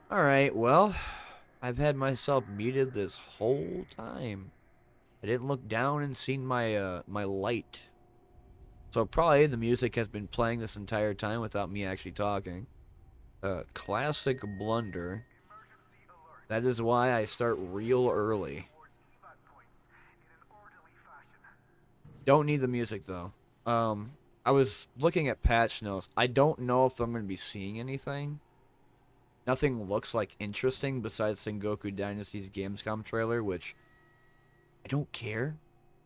Alright, well, I've had myself muted this whole time. I didn't look down and seen my light. So probably the music has been playing this entire time without me actually talking. Classic blunder. That is why I start real early. Don't need the music though. I was looking at patch notes. I don't know if I'm going to be seeing anything. Nothing looks like interesting besides Sengoku Dynasty's Gamescom trailer, which I don't care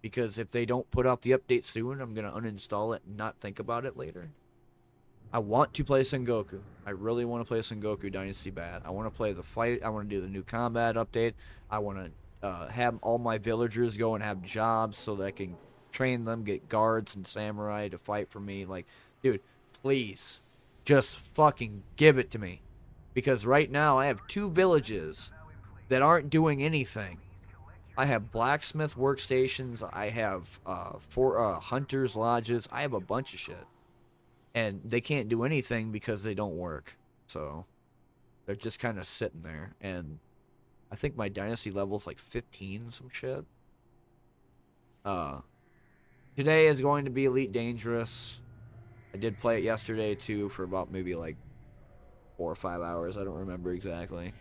because if they don't put out the update soon, I'm gonna uninstall it and not think about it later. I want to play Sengoku. I really want to play Sengoku Dynasty bad. I want to play the fight. I want to do the new combat update. I want to have all my villagers go and have jobs so that I can train them, get guards and samurai to fight for me. Like, dude, please, just fucking give it to me. Because right now I have two villages that aren't doing anything. I have blacksmith workstations. I have four hunters lodges. I have a bunch of shit, and they can't do anything because they don't work. So they're just kind of sitting there. And I think my dynasty level's like 15, some shit. Uh, Today is going to be Elite Dangerous. I did play it yesterday too for about maybe like 4 or 5 hours. I don't remember exactly.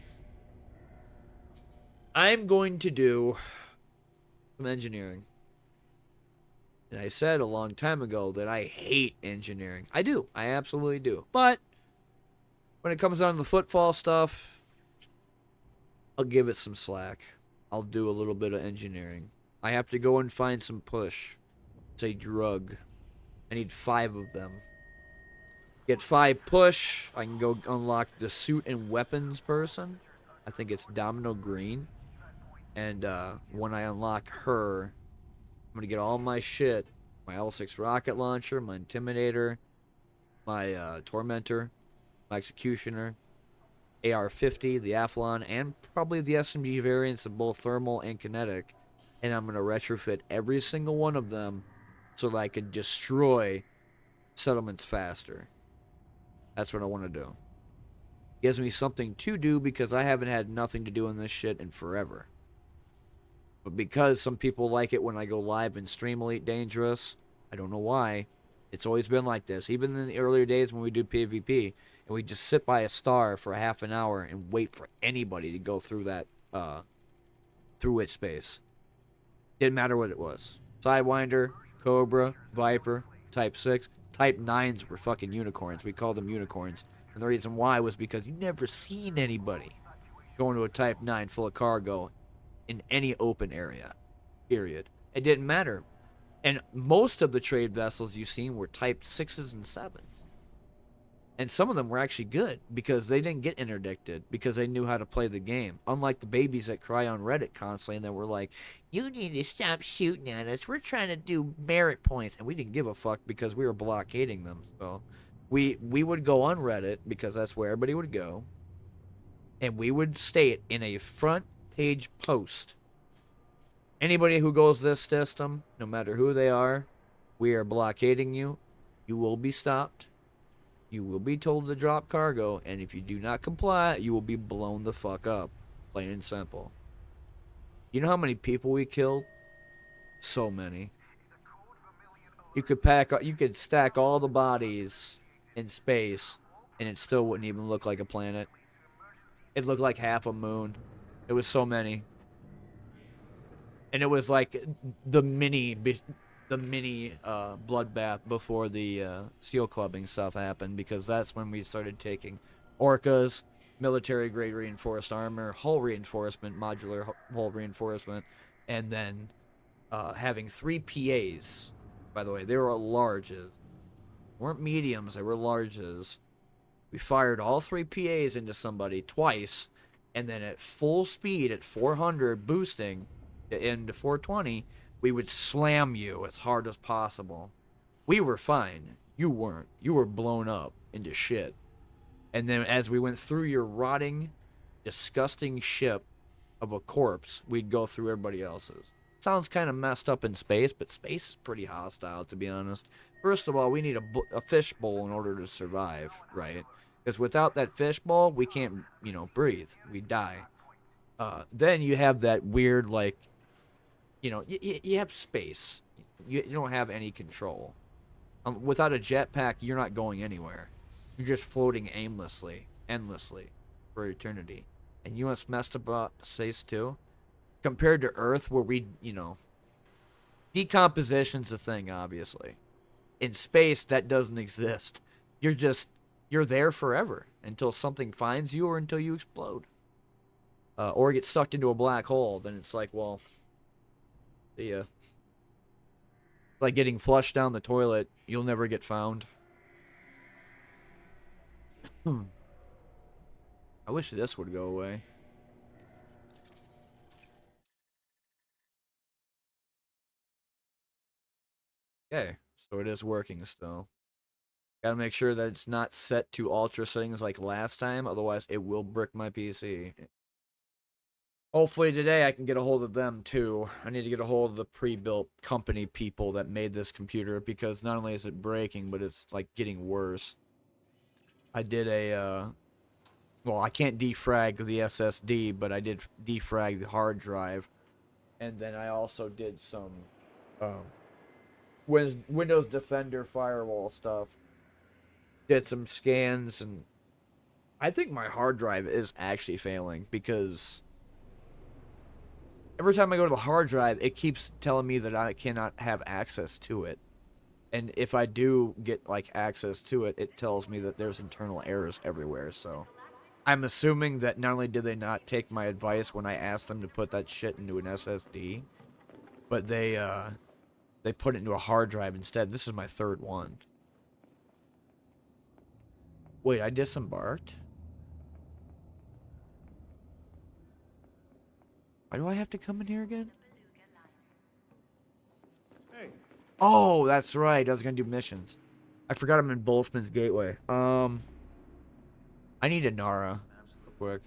I'm going to do some engineering. And I said a long time ago that I hate engineering. I do. I absolutely do. But when it comes down to the footfall stuff, I'll give it some slack. I'll do a little bit of engineering. I have to go and find some push. It's a drug. I need 5 of them. Get 5 push. I can go unlock the suit and weapons person. I think it's Domino Green. And when I unlock her, I'm going to get all my shit. My L6 rocket launcher, my Intimidator, my Tormentor, my Executioner, AR-50, the Athlon, and probably the SMG variants of both thermal and kinetic. And I'm going to retrofit every single one of them so that I can destroy settlements faster. That's what I want to do. Gives me something to do because I haven't had nothing to do in this shit in forever. But because some people like it when I go live and stream Elite Dangerous, I don't know why. It's always been like this. Even in the earlier days when we do PvP, and we just sit by a star for a half an hour and wait for anybody to go through that, through its space. Didn't matter what it was. Sidewinder, Cobra, Viper, Type 6. Type 9s were fucking unicorns. We called them unicorns. And the reason why was because you never seen anybody going to a Type 9 full of cargo in any open area. Period. It didn't matter. And most of the trade vessels you've seen were Type 6s and 7s. And some of them were actually good because they didn't get interdicted because they knew how to play the game. Unlike the babies that cry on Reddit constantly and that were like, you need to stop shooting at us. We're trying to do merit points. And we didn't give a fuck because we were blockading them. So we would go on Reddit because that's where everybody would go. And we would state in a front page post, anybody who goes this system, no matter who they are, we are blockading you. You will be stopped. You will be told to drop cargo, and if you do not comply, you will be blown the fuck up. Plain and simple. You know how many people we killed? So many. You could stack all the bodies in space, and it still wouldn't even look like a planet. It looked like half a moon. It was so many. And it was like the mini bloodbath before the seal clubbing stuff happened, because that's when we started taking orcas, military grade reinforced armor, hull reinforcement, modular hull reinforcement, and then having 3 PAs. By the way, they were larges. Weren't mediums, they were larges. We fired all 3 PAs into somebody twice, and then at full speed at 400 boosting into 420, we would slam you as hard as possible. We were fine. You weren't. You were blown up into shit. And then as we went through your rotting, disgusting ship of a corpse, we'd go through everybody else's. Sounds kind of messed up in space, but space is pretty hostile, to be honest. First of all, we need a fishbowl in order to survive, right? Because without that fishbowl, we can't, breathe. We die. Then you have that weird, like, you have space. You don't have any control. Without a jetpack, you're not going anywhere. You're just floating aimlessly, endlessly, for eternity. And you know what's messed about space too? Compared to Earth, where decomposition's a thing, obviously. In space, that doesn't exist. You're there forever until something finds you or until you explode. Or get sucked into a black hole. Then it's like, well, see ya. Like getting flushed down the toilet, you'll never get found. I wish this would go away. Okay, so it is working still. Gotta make sure that it's not set to ultra settings like last time, otherwise it will brick my PC. Hopefully today I can get a hold of them too. I need to get a hold of the pre-built company people that made this computer because not only is it breaking, but it's like getting worse. I did well, I can't defrag the SSD, but I did defrag the hard drive. And then I also did some um, Windows Defender firewall stuff. Did some scans, and I think my hard drive is actually failing because every time I go to the hard drive, it keeps telling me that I cannot have access to it. And if I do get like access to it, it tells me that there's internal errors everywhere. So I'm assuming that not only did they not take my advice when I asked them to put that shit into an SSD, but they put it into a hard drive instead. This is my third one. Wait, I disembarked? Why do I have to come in here again? Hey. Oh, that's right. I was gonna do missions. I forgot I'm in Boltzmann's Gateway. I need Inara real quick.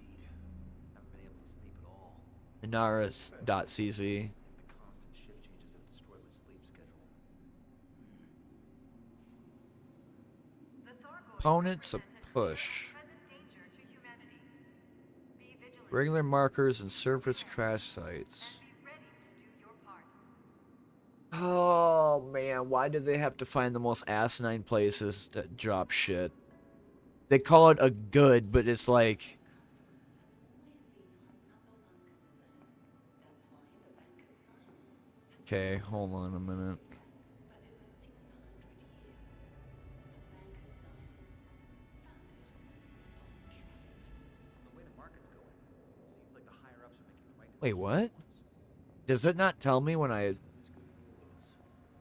Haven't been able to sleep at all. Inara.cz. The constant shift changes have destroyed my sleep schedule. Opponents a push. Regular markers and surface crash sites. Oh man, why did they have to find the most asinine places that drop shit? They call it a good, but it's like, okay, hold on a minute. The way the market's going, seems like the higher ups are making quite Wait, what? Does it not tell me when I...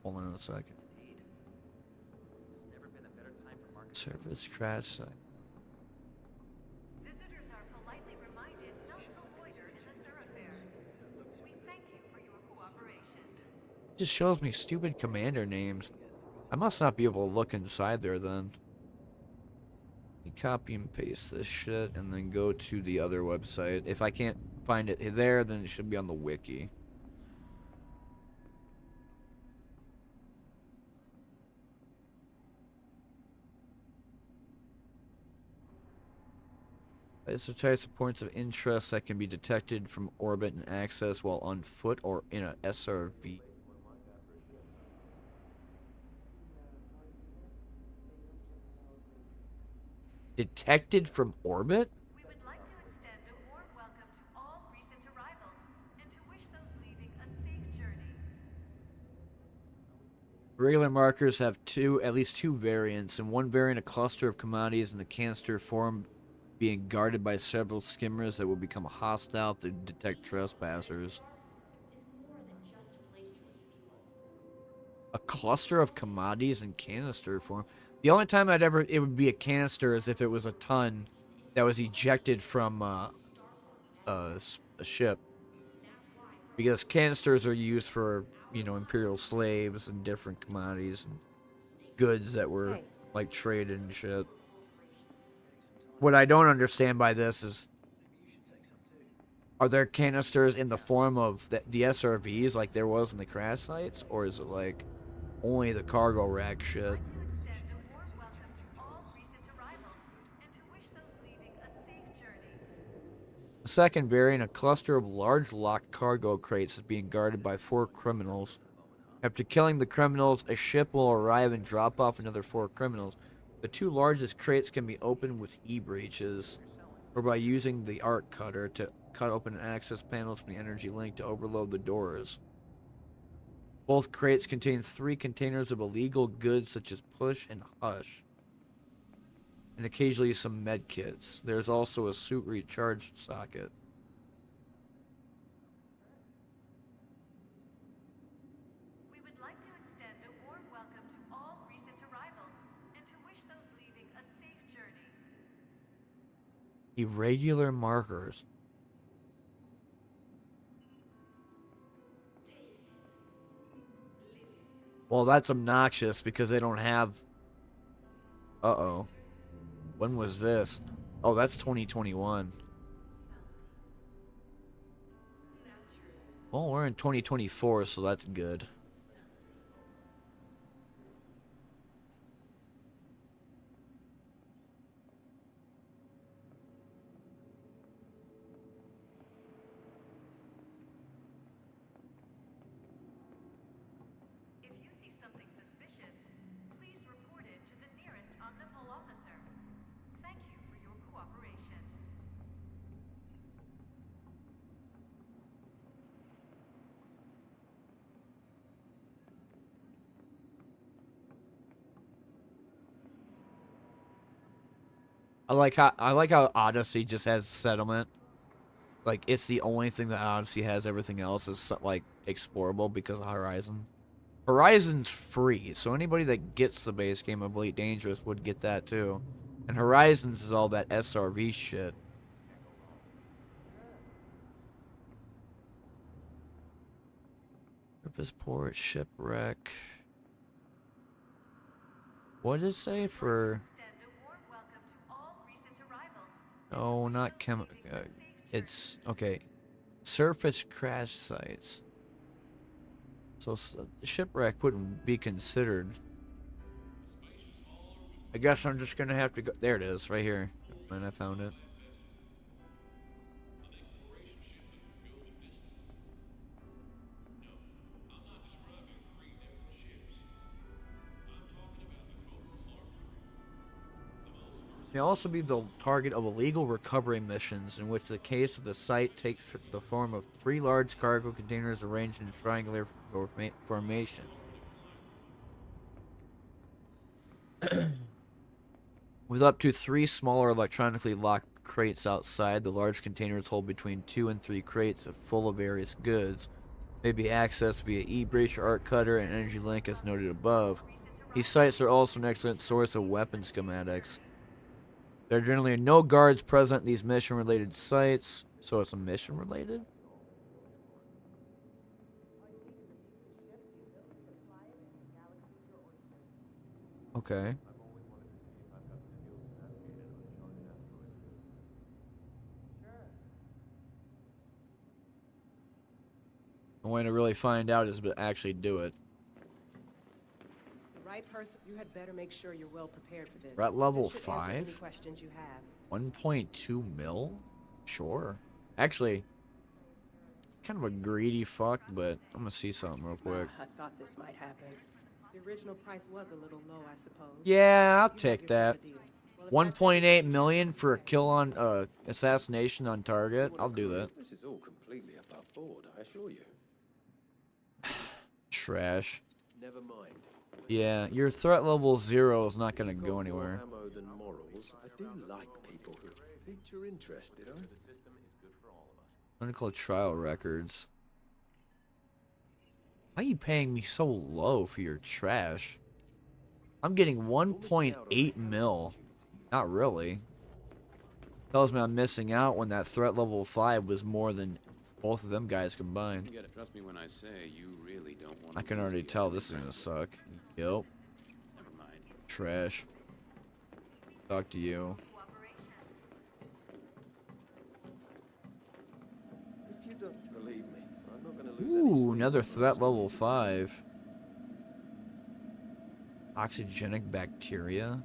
Hold on a second. There's never been a better time for market. Surface crash site. Visitors are politely reminded not to loiter in the thoroughfares. We thank you for your cooperation. It just shows me stupid commander names. I must not be able to look inside there then. You copy and paste this shit and then go to the other website. If I can't find it there, then it should be on the wiki. Types of points of interest that can be detected from orbit and access while on foot or in a SRV. Detected from orbit? We would like to extend a warm welcome to all recent arrivals and to wish those leaving a safe journey. Regular markers have at least two variants. In one variant, a cluster of commodities in the canister form being guarded by several skimmers that will become hostile to detect trespassers. A cluster of commodities in canister form. The only time it would be a canister is if it was a ton that was ejected from a ship. Because canisters are used for, imperial slaves and different commodities and goods that were like traded and shit. What I don't understand by this is, are there canisters in the form of the SRVs like there was in the crash sites, or is it like only the cargo rack shit? The second variant, a cluster of large locked cargo crates, is being guarded by 4 criminals. After killing the criminals, a ship will arrive and drop off another 4 criminals. The 2 largest crates can be opened with E-breaches, or by using the arc cutter to cut open access panels from the energy link to overload the doors. Both crates contain 3 containers of illegal goods such as push and hush, and occasionally some med kits. There's also a suit recharge socket. We would like to extend a warm welcome to all recent arrivals and to wish those leaving a safe journey. Irregular markers. Well, that's obnoxious because they don't have... Uh-oh. When was this? Oh, that's 2021. Well, we're in 2024, so that's good. If you see something suspicious, please report it to the nearest Omnipol officer. Thank you for your cooperation. I like how Odyssey just has settlement. Like, it's the only thing that Odyssey has. Everything else is like explorable because of Horizon. Horizon's free, so anybody that gets the base game of Elite Dangerous would get that too. And Horizons is all that SRV shit. Purpose port, shipwreck. What does it say for... Extend a warm welcome to all recent arrivals. Oh, not it's... Okay. Surface crash sites. So shipwreck wouldn't be considered. I guess I'm just gonna have to go... There it is, right here. And I found it. May also be the target of illegal recovery missions, in which the case of the site takes the form of 3 large cargo containers arranged in a triangular formation. With up to 3 smaller electronically locked crates outside, the large containers hold between 2 and 3 crates full of various goods. May be accessed via e-breach, arc cutter, and energy link as noted above. These sites are also an excellent source of weapon schematics. There are generally no guards present in these mission-related sites, so it's a mission-related? Okay. The way to really find out is to actually do it. The right person. You had better make sure you're well prepared for this. We're at level This should answer any 5? questions you have. 1.2 mil? Sure. Actually, kind of a greedy fuck, but I'm gonna see something real quick. I thought this might happen. The original price was a little low, I suppose. Yeah, I'll You take had yourself that. a deal. Well, if that's 1.8 million for a kill on assassination on target. I'll do that. This is all completely above board, I assure you. Trash. Never mind. Yeah, your threat level 0 is not gonna Got go more anywhere. ammo than morals. I do like people who piqued your interest, did I? Clinical trial records. Why are you paying me so low for your trash? I'm getting 1.8 mil. Not really. Tells me I'm missing out when that threat level 5 was more than both of them guys combined. You gotta trust me when I say you really don't want. I can already tell this is gonna suck. Yep. Never mind. Trash. Talk to you. If you don't believe me, I'm not going to lose any Ooh, sleep another over threat this. level 5. Oxygenic bacteria.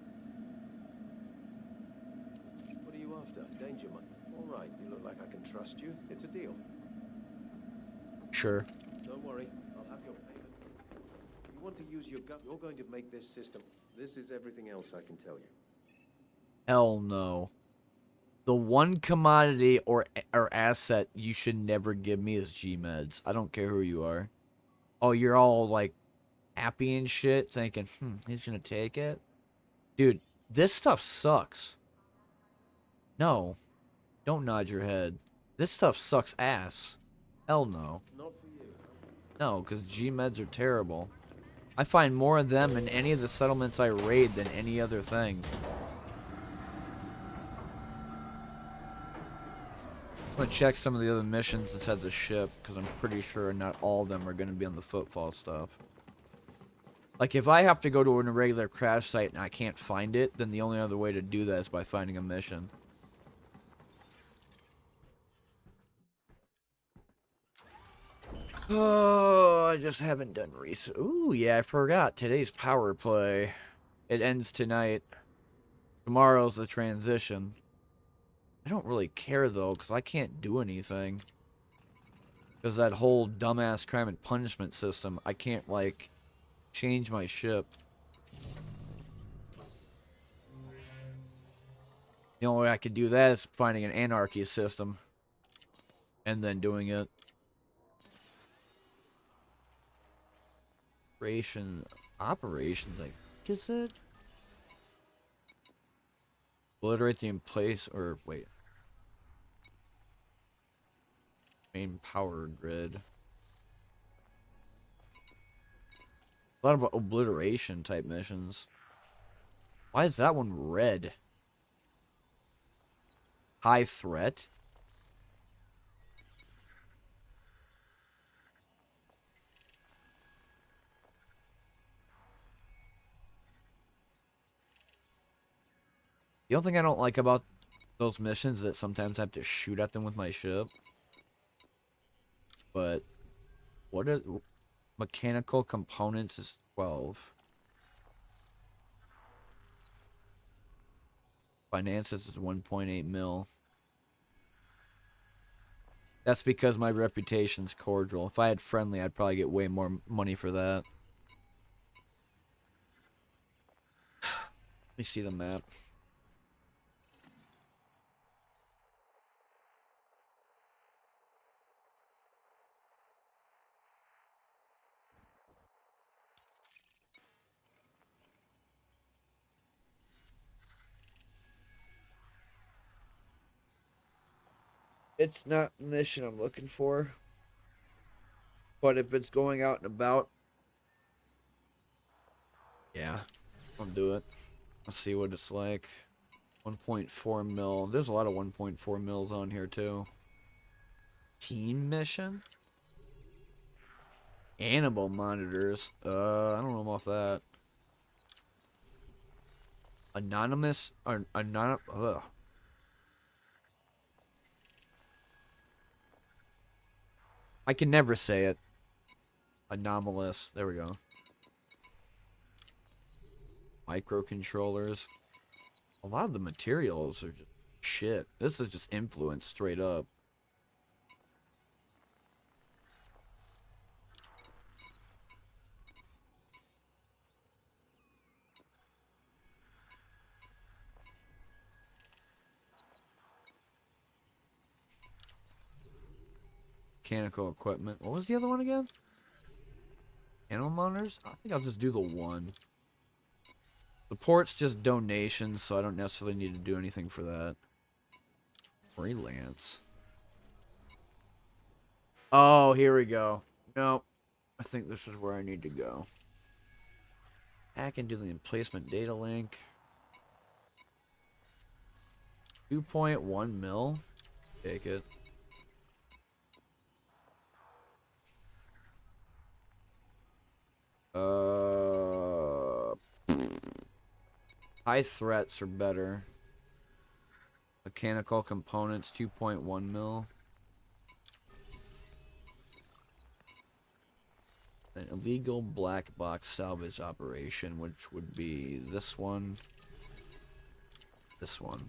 What are you after? Danger money. All right, you look like I can trust trust you. It's a deal. Sure. Don't worry, I'll have your payment. If you want to use your gun, you're going to make this system. This is everything else I can tell you. Hell no. The one commodity or asset you should never give me is G-Meds. I don't care who you are. Oh, you're all, like, happy and shit, thinking, he's gonna take it? Dude, this stuff sucks. No. Don't nod your head. This stuff sucks ass. Hell no. Not for you. No, because G-Meds are terrible. I find more of them in any of the settlements I raid than any other thing. I'm gonna check some of the other missions inside the ship, because I'm pretty sure not all of them are gonna be on the footfall stuff. Like, if I have to go to a regular crash site and I can't find it, then the only other way to do that is by finding a mission. Oh, I just haven't done research. Ooh, yeah, I forgot. Today's power play. It ends tonight. Tomorrow's the transition. I don't really care, though, because I can't do anything. Because that whole dumbass crime and punishment system, I can't, like, change my ship. The only way I could do that is finding an anarchy system. And then doing it. Operations, I think, is it? Obliterate the in place, or wait. Main power grid. A lot of obliteration type missions. Why is that one red? High threat? The only thing I don't like about those missions is that sometimes I have to shoot at them with my ship. But what are mechanical components is 12. Finances is 1.8 mil. That's because my reputation's cordial. If I had friendly, I'd probably get way more money for that. Let me see the map. It's not the mission I'm looking for. But if it's going out and about, yeah, I'll do it. I'll see what it's like. 1.4 mil. There's a lot of 1.4 mils on here too. Team mission? Animal monitors. I don't know about that. Anonymous or ugh. I can never say it. Anomalous. There we go. Microcontrollers. A lot of the materials are just shit. This is just influence straight up. Mechanical equipment. What was the other one again? Animal monitors? I think I'll just do the one. Support's just donations, so I don't necessarily need to do anything for that. Freelance. Oh, here we go. Nope. I think this is where I need to go. Hack into the emplacement data link. 2.1 mil. Take it. High threats are better. Mechanical components, 2.1 mil. An illegal black box salvage operation, which would be this one. This one.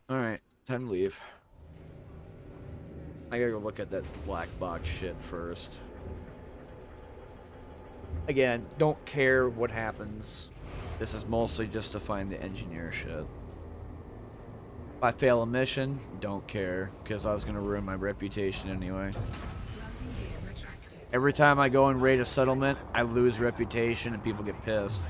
Alright, time to leave. I gotta go look at that black box shit first. Again, don't care what happens. This is mostly just to find the engineer shit. If I fail a mission, don't care, because I was gonna ruin my reputation anyway. Every time I go and raid a settlement, I lose reputation and people get pissed.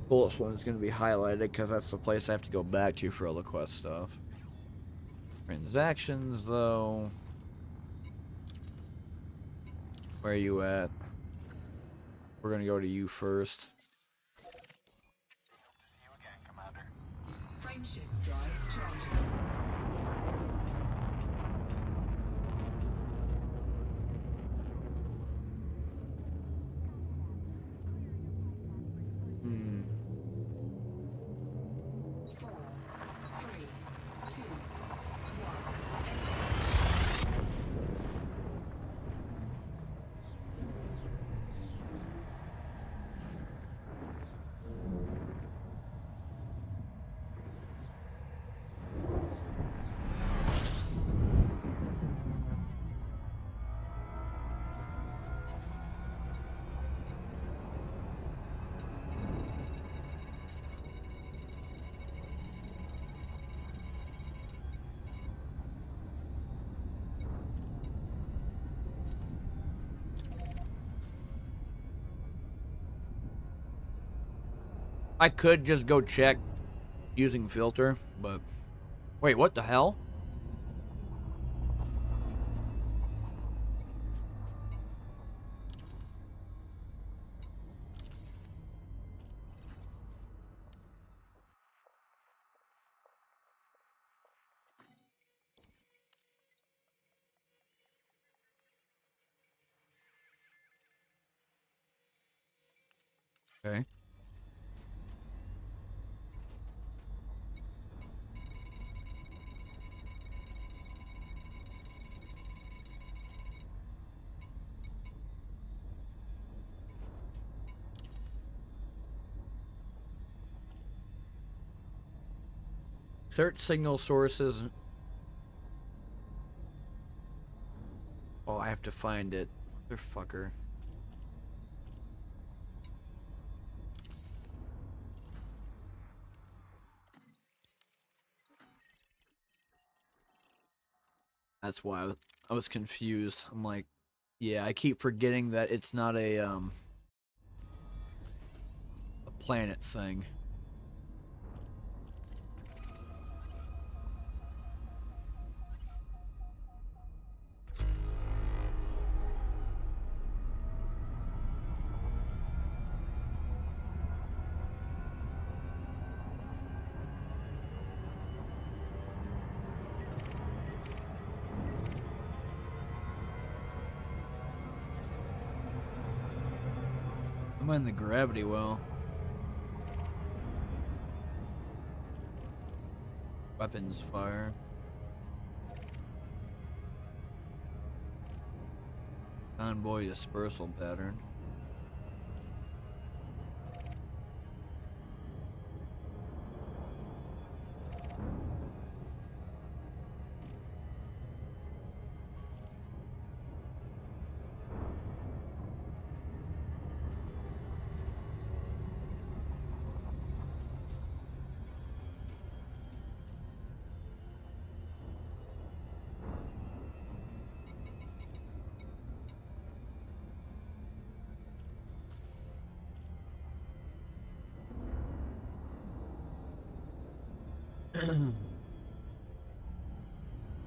Coolest one is going to be highlighted because that's the place I have to go back to for all the quest stuff. Transactions, though. Where are you at? We're going to go to you first. You again, Commander. Frameshift drive charging. Hmm. 4, 3, 2, 1. I could just go check using filter, but... Wait, what the hell? Okay. Search signal sources. Oh, I have to find it. Motherfucker. That's why I was confused. I'm like, yeah, I keep forgetting that it's not a planet thing. I'm in the gravity well. Weapons fire. Convoy dispersal pattern.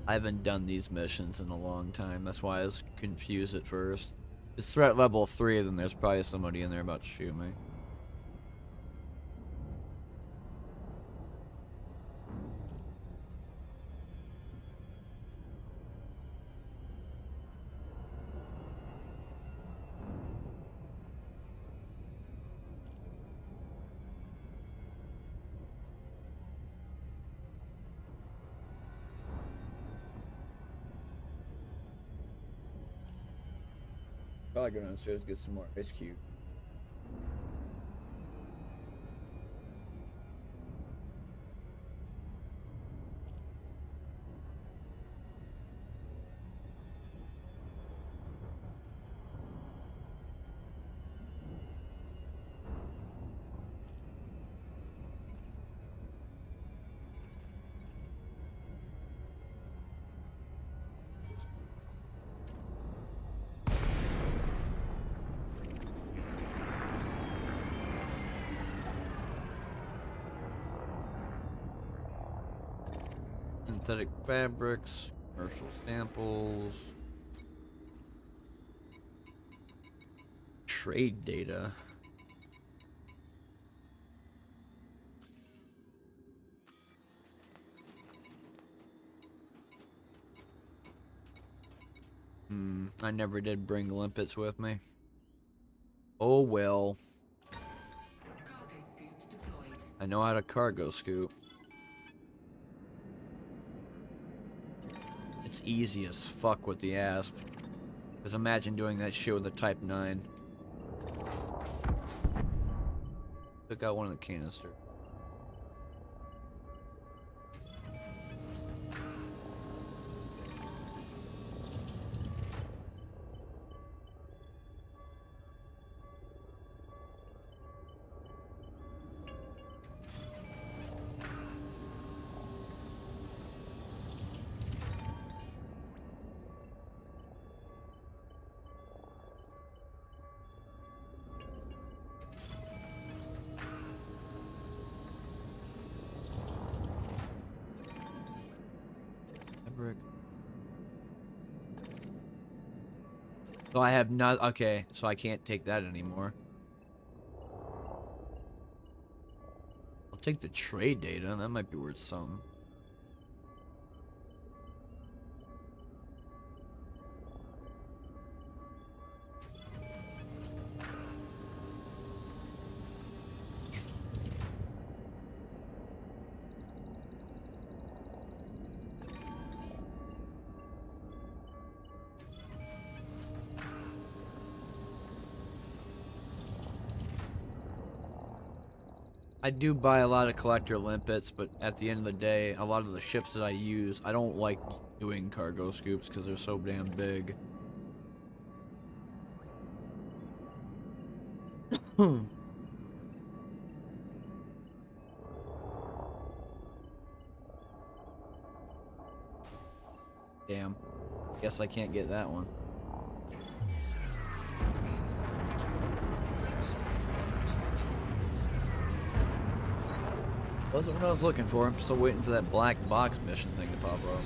I haven't done these missions in a long time. That's why I was confused at first. It's threat level 3, then there's probably somebody in there about to shoot me. probably go downstairs and get some more ice cube. Synthetic fabrics, commercial samples, trade data. I never did bring limpets with me. Oh well. Cargo scoop deployed. I know how to cargo scoop. It's easy as fuck with the asp. Because imagine doing that shit with a Type 9. Took out one of the canisters. So I have not. Okay, so I can't take that anymore. I'll take the trade data. That might be worth some. I do buy a lot of collector limpets, but at the end of the day, a lot of the ships that I use, I don't like doing cargo scoops because they're so damn big. Damn. Guess I can't get that one. Wasn't what I was looking for. I'm still waiting for that black box mission thing to pop up.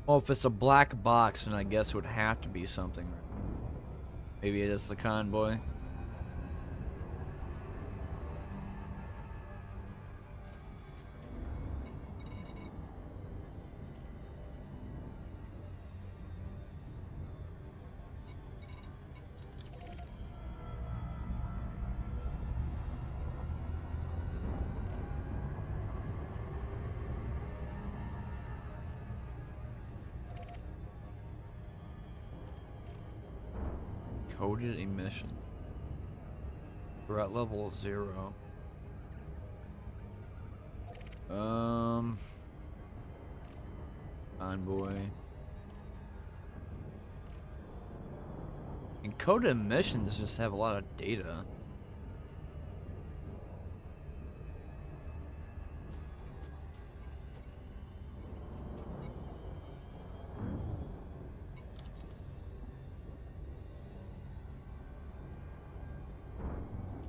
Well, if it's a black box, then I guess it would have to be something. Maybe it is the convoy. Coded emission. We're at level 0. Convoy. Encoded emissions just have a lot of data.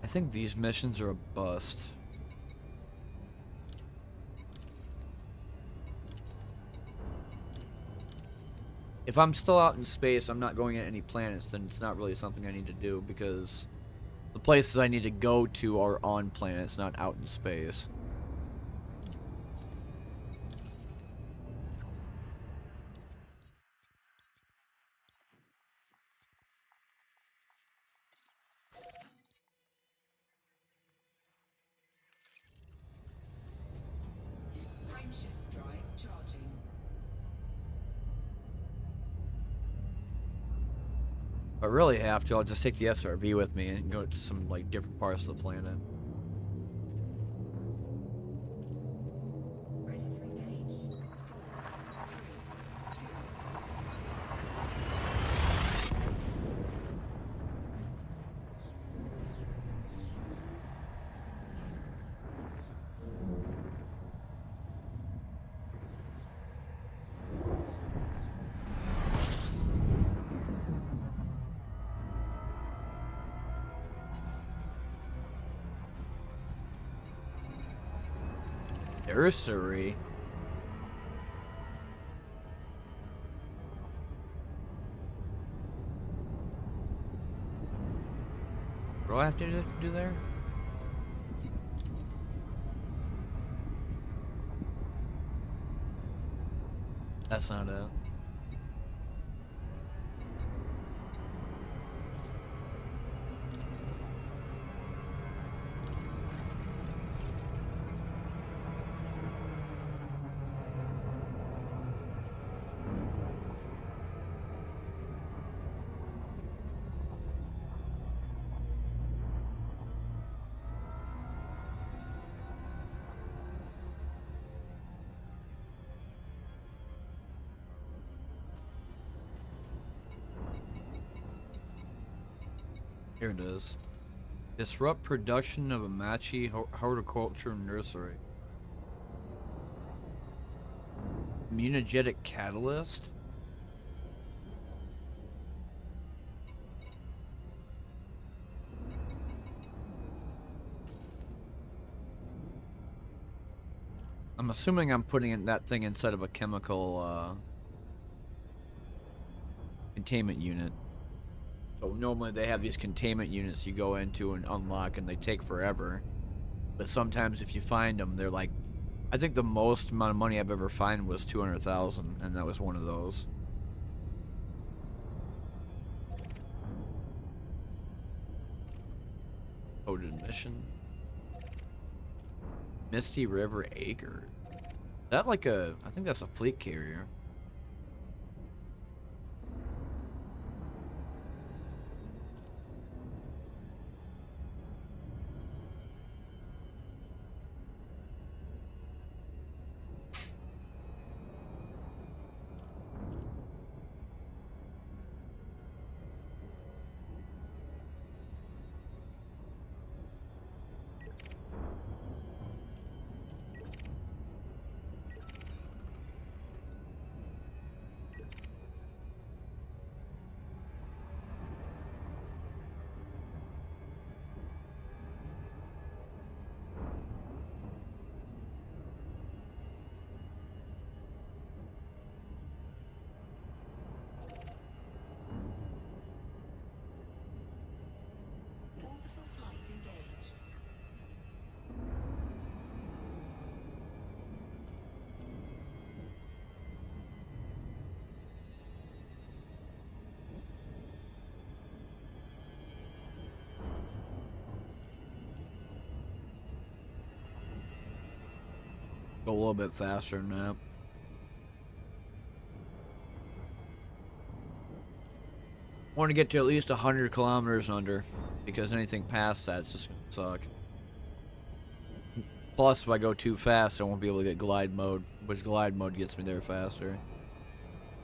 I think these missions are a bust. If I'm still out in space, I'm not going at any planets, then it's not really something I need to do because the places I need to go to are on planets, not out in space. Frameshift drive charging. If I really have to, I'll just take the SRV with me and go to some like different parts of the planet. Ready to engage. 4, 3, 2. Nursery. What do I have to do there? That's not it. Here it is. Disrupt production of a matchy horticulture nursery. Immunogenic catalyst? I'm assuming I'm putting in that thing inside of a chemical containment unit. So normally they have these containment units you go into and unlock and they take forever. But sometimes if you find them, they're like, I think the most amount of money I've ever found was 200,000, and that was one of those. Coded mission. Misty River Acre. That like a, I think that's a fleet carrier. Orbital flight engaged. Go a little bit faster than that. Want to get to at least 100 kilometers under, because anything past that's just gonna suck. Plus, if I go too fast, I won't be able to get glide mode, which glide mode gets me there faster.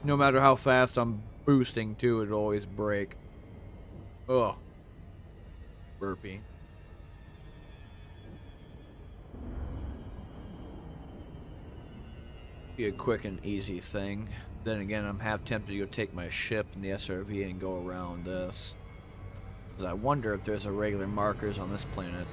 No matter how fast I'm boosting too, it'll always break. Ugh. Burpee. Be a quick and easy thing. Then again, I'm half tempted to go take my ship in the SRV and go around this. Because I wonder if there's irregular markers on this planet.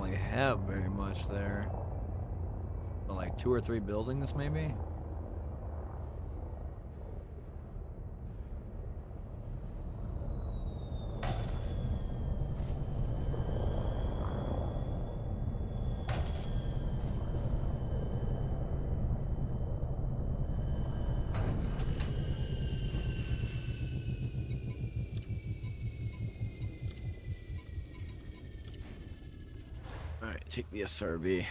really have very much there. But like 2 or 3 buildings, maybe? Alright, take the SRB.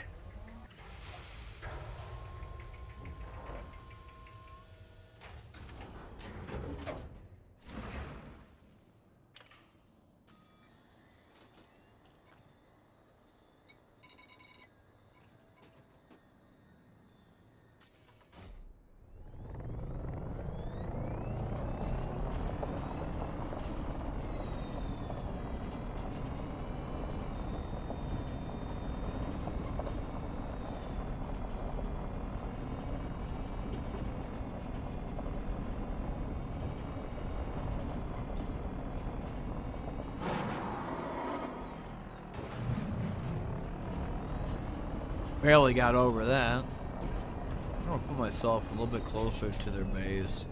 Barely got over that. I'm gonna put myself a little bit closer to their base.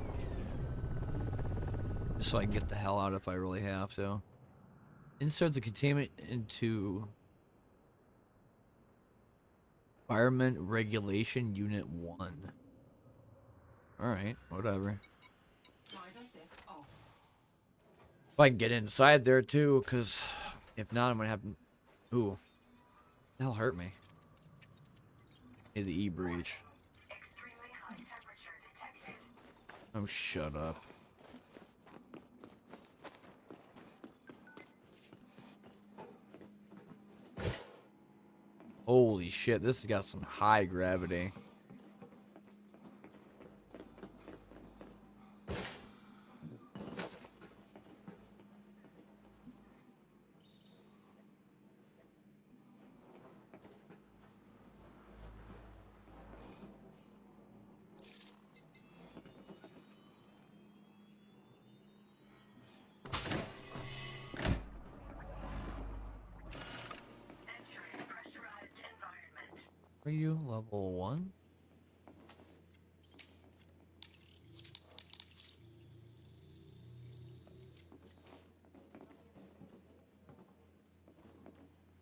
Just so I can get the hell out if I really have to. Insert the containment into Environment Regulation Unit 1. Alright, whatever. Drive assist off. If I can get inside there too, because if not, I'm gonna have to. Ooh. That'll hurt me. Hey, the E breach. Extremely high temperature detected. Oh, shut up. Holy shit, this has got some high gravity. Entering pressurized environment. Are you level 1?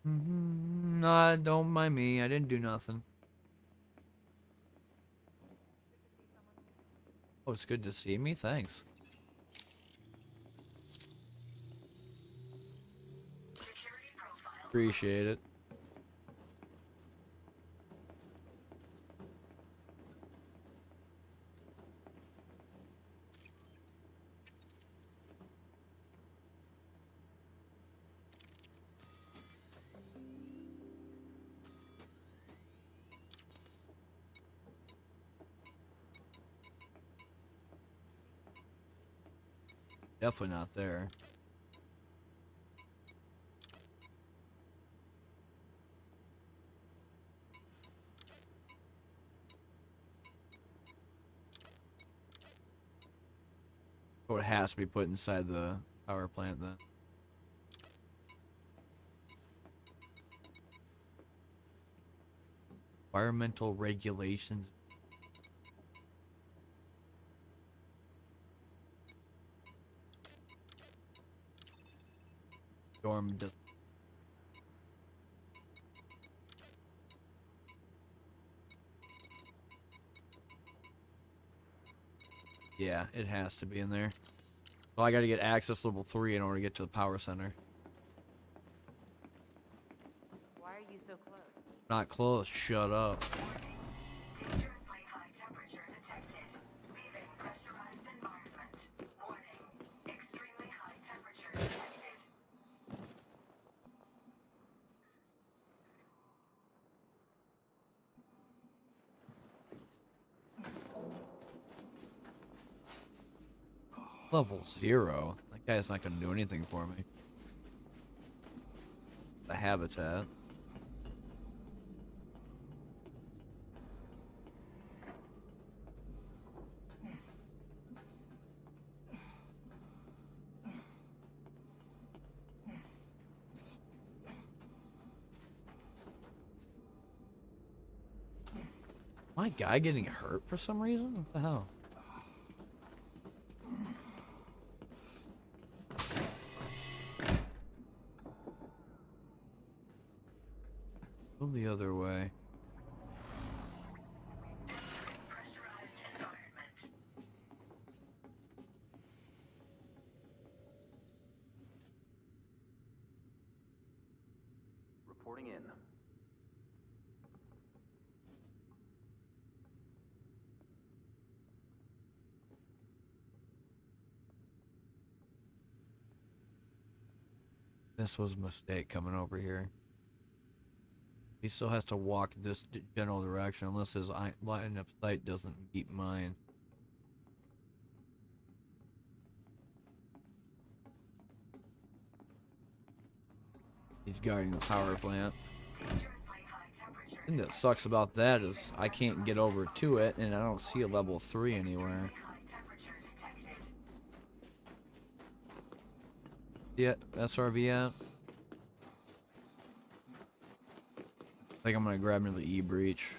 Nah, don't mind me. I didn't do nothing. Oh, it's good to see me. Thanks. Security profile. Appreciate it. Definitely not there. Oh, it has to be put inside the power plant then. Environmental regulations. Storm does. Yeah, it has to be in there. Well, I gotta get access level 3 in order to get to the power center. Why are you so close? Not close, shut up. Dangerously high temperature detected. Leaving pressurized environment. Warning. Extremely high temperature detected. Level 0? That guy's not gonna do anything for me. The habitat. My guy getting hurt for some reason? What the hell? Go the other way. Reporting in. This was a mistake coming over here. He still has to walk this general direction unless his line of sight doesn't meet mine. He's guarding the power plant. The thing that sucks about that is I can't get over to it, and I don't see a level 3 anywhere. Yeah, SRV at. I think I'm gonna grab into the E-breach.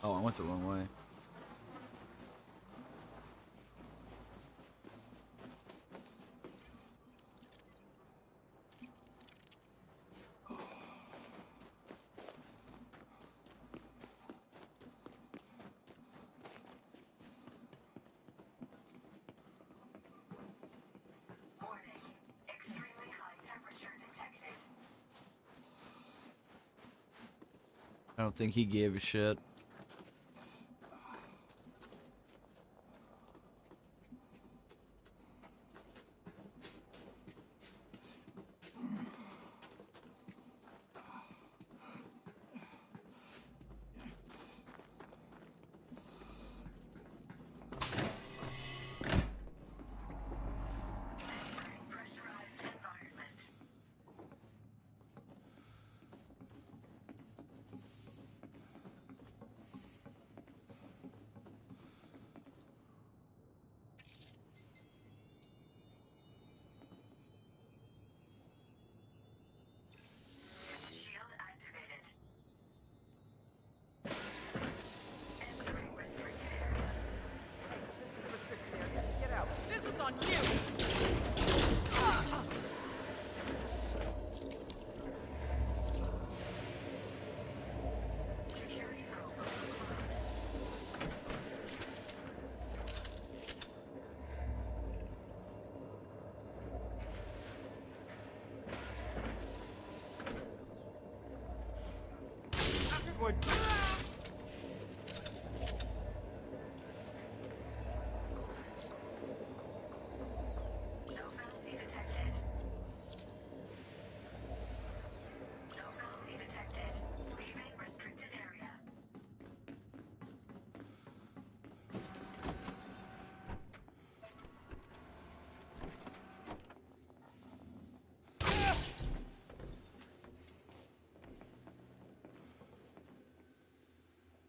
Oh, I went the wrong way. I don't think he gave a shit.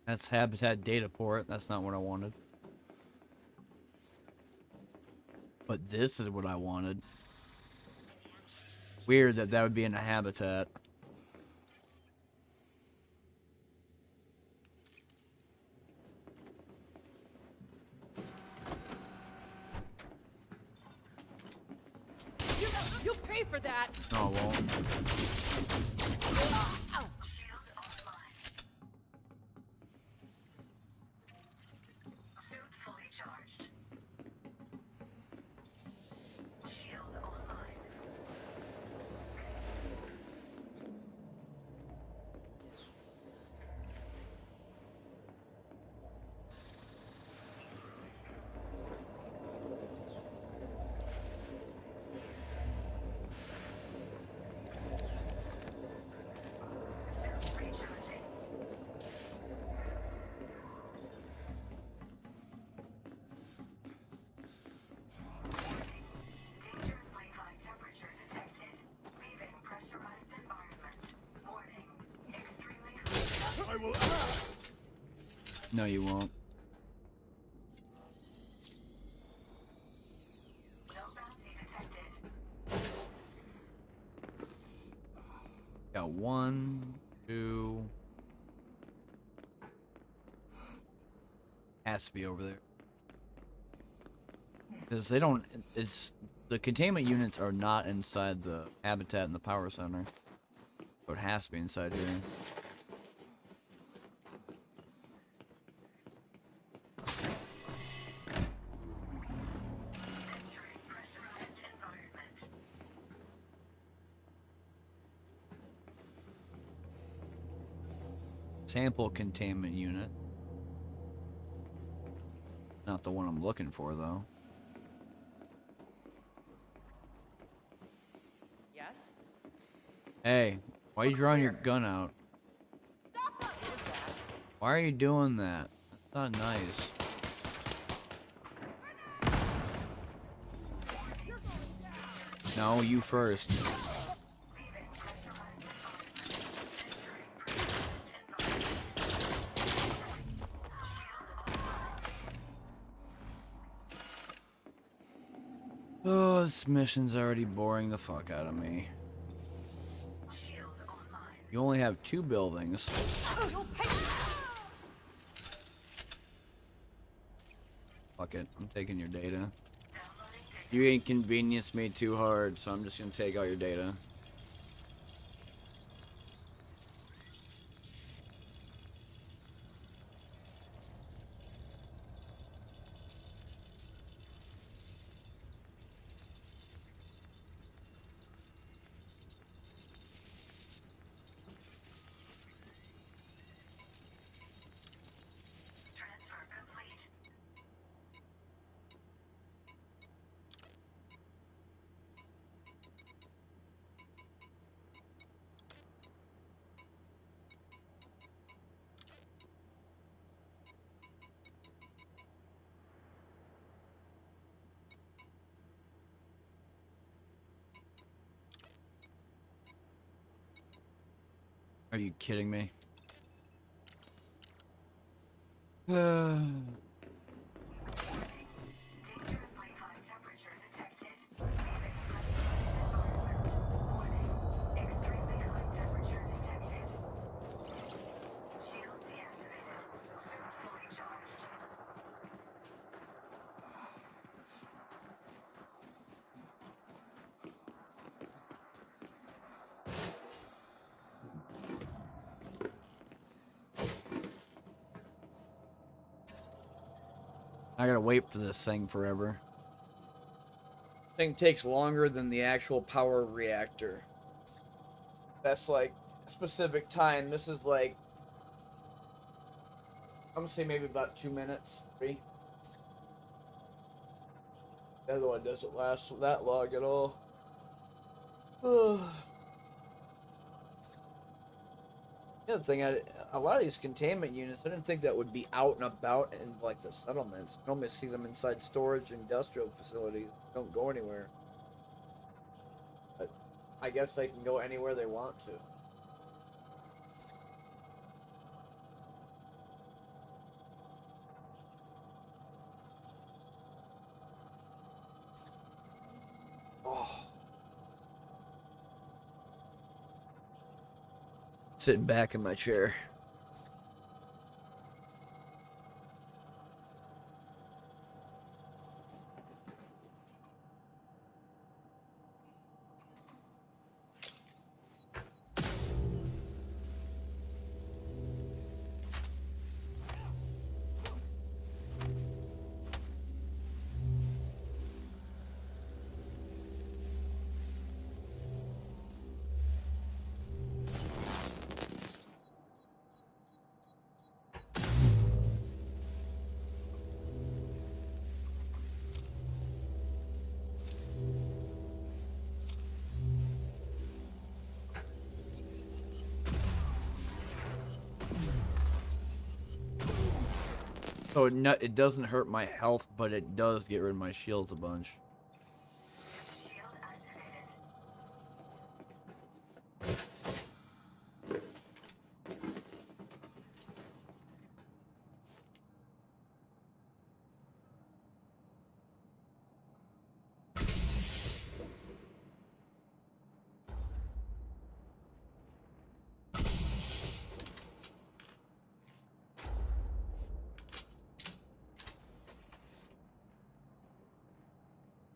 That's habitat data port. That's not what I wanted. But this is what I wanted. Weird that that would be in a habitat. You'll pay for that. No, I won't. No, you won't. Got 1, 2. Has to be over there. Because they don't. It's the containment units are not inside the habitat in the power center. So it has to be inside here. Sample containment unit. Not the one I'm looking for, though. Yes? Hey, why are you drawing your gun out? Why are you doing that? That's not nice. No, you first. Oh, this mission's already boring the fuck out of me. You only have 2 buildings. Fuck it, I'm taking your data. You inconvenienced me too hard, so I'm just gonna take all your data. Are you kidding me? I gotta wait for this thing forever. Thing takes longer than the actual power reactor. That's like specific time. This is like, I'm gonna say maybe about 2 minutes, 3. The other one doesn't last that long at all. The other thing, a lot of these containment units, I didn't think that would be out and about in like the settlements. I normally see them inside storage industrial facilities. They don't go anywhere. But I guess they can go anywhere they want to. Oh. Sitting back in my chair. So it doesn't hurt my health, but it does get rid of my shields a bunch.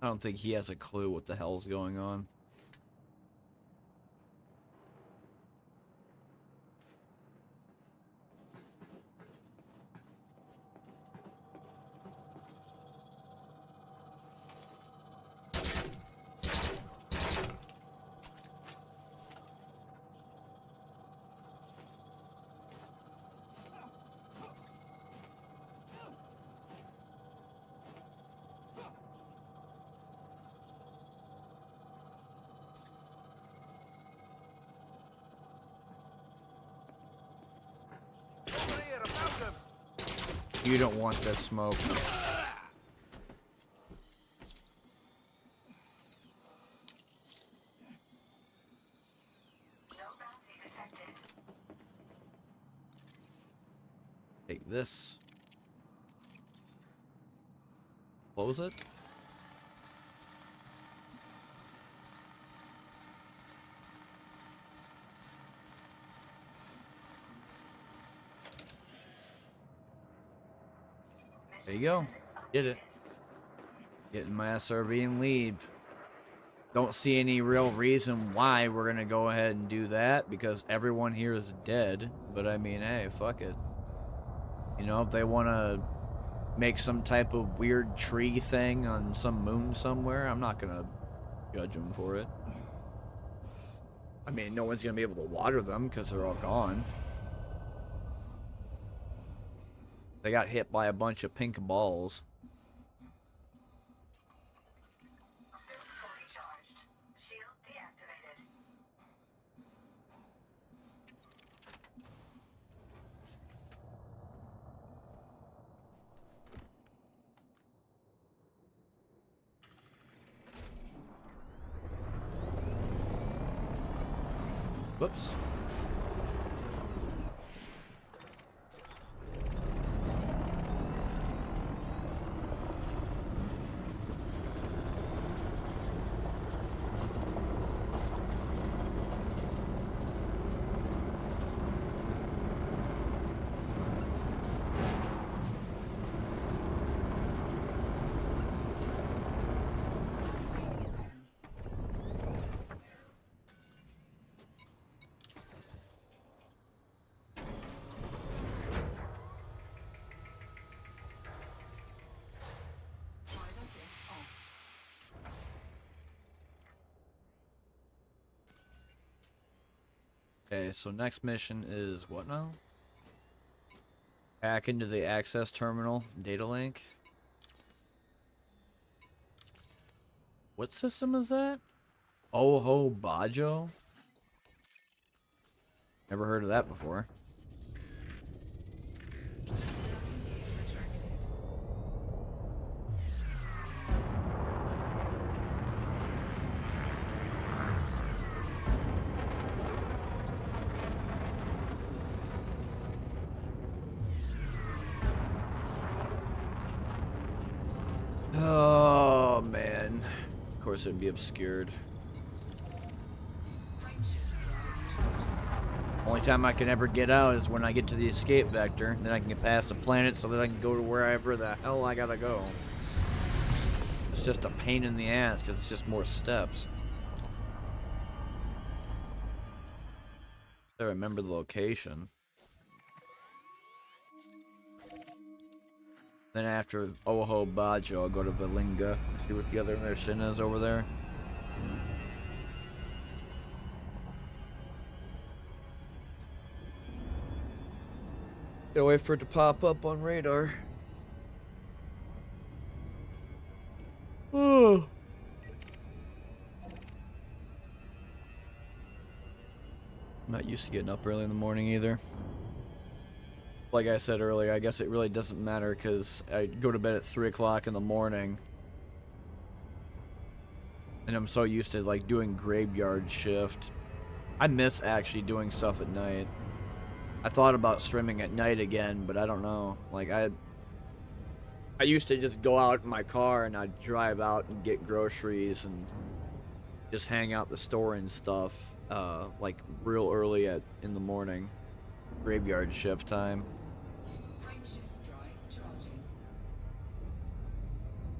I don't think he has a clue what the hell's going on. You don't want this smoke. Take this. Close it. There you go. Did it. Getting my SRV and leave. Don't see any real reason why we're gonna go ahead and do that because everyone here is dead. But I mean, hey, fuck it. You know, if they want to make some type of weird tree thing on some moon somewhere, I'm not gonna judge them for it. I mean, no one's gonna be able to water them because they're all gone. They got hit by a bunch of pink balls. Fully charged. Shield deactivated. Whoops. Navigating zone. Drive assist off. Okay, so next mission is what now? Hack into the access terminal data link. What system is that? Oho Bajo? Never heard of that before. Retracted. Oh man. Of course it'd be obscured. Frameshift drive charging. Only time I can ever get out is when I get to the escape vector. Then I can get past the planet so that I can go to wherever the hell I gotta go. It's just a pain in the ass because it's just more steps. I remember the location. Then after Oho Bajo, I'll go to Valinga. See what the other mission is over there. Gotta wait for it to pop up on radar. Oh. I'm not used to getting up early in the morning either. Like I said earlier, I guess it really doesn't matter because I go to bed at 3 o'clock in the morning. And I'm so used to like doing graveyard shift. I miss actually doing stuff at night. I thought about streaming at night again, but I don't know. Like I used to just go out in my car and I'd drive out and get groceries and just hang out the store and stuff, like real early in the morning, graveyard shift time. Frameshift drive charging.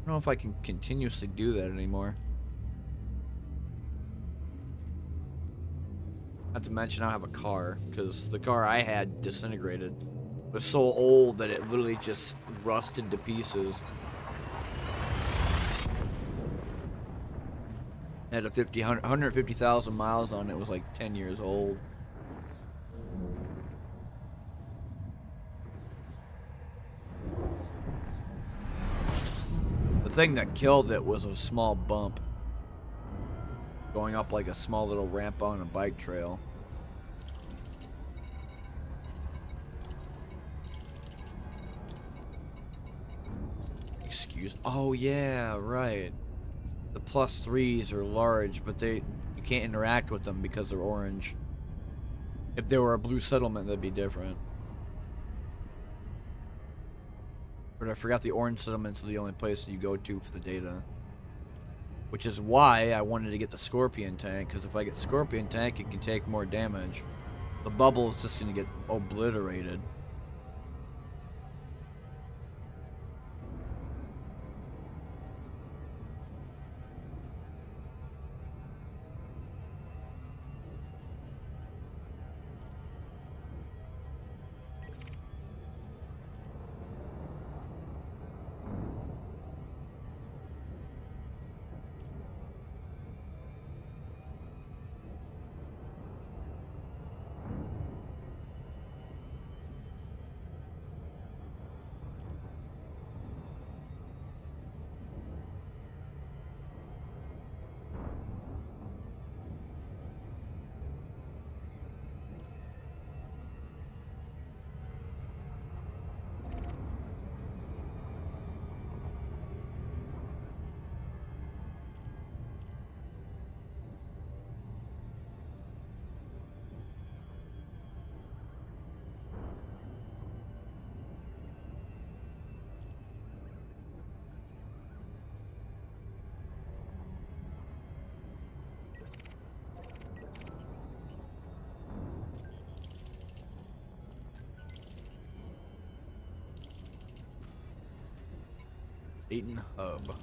don't know if I can continuously do that anymore. Not to mention I have a car, because the car I had disintegrated. It was so old that it literally just rusted to pieces. It had a 150,000 miles on it. It was like 10 years old. The thing that killed it was a small bump going up like a small little ramp on a bike trail. Excuse. Oh yeah, right. The +3s are large, but you can't interact with them because they're orange. If they were a blue settlement, that'd be different. But I forgot the orange settlements are the only place that you go to for the data. Which is why I wanted to get the Scorpion tank, because if I get Scorpion tank, it can take more damage. The bubble is just going to get obliterated. Dayton Hub.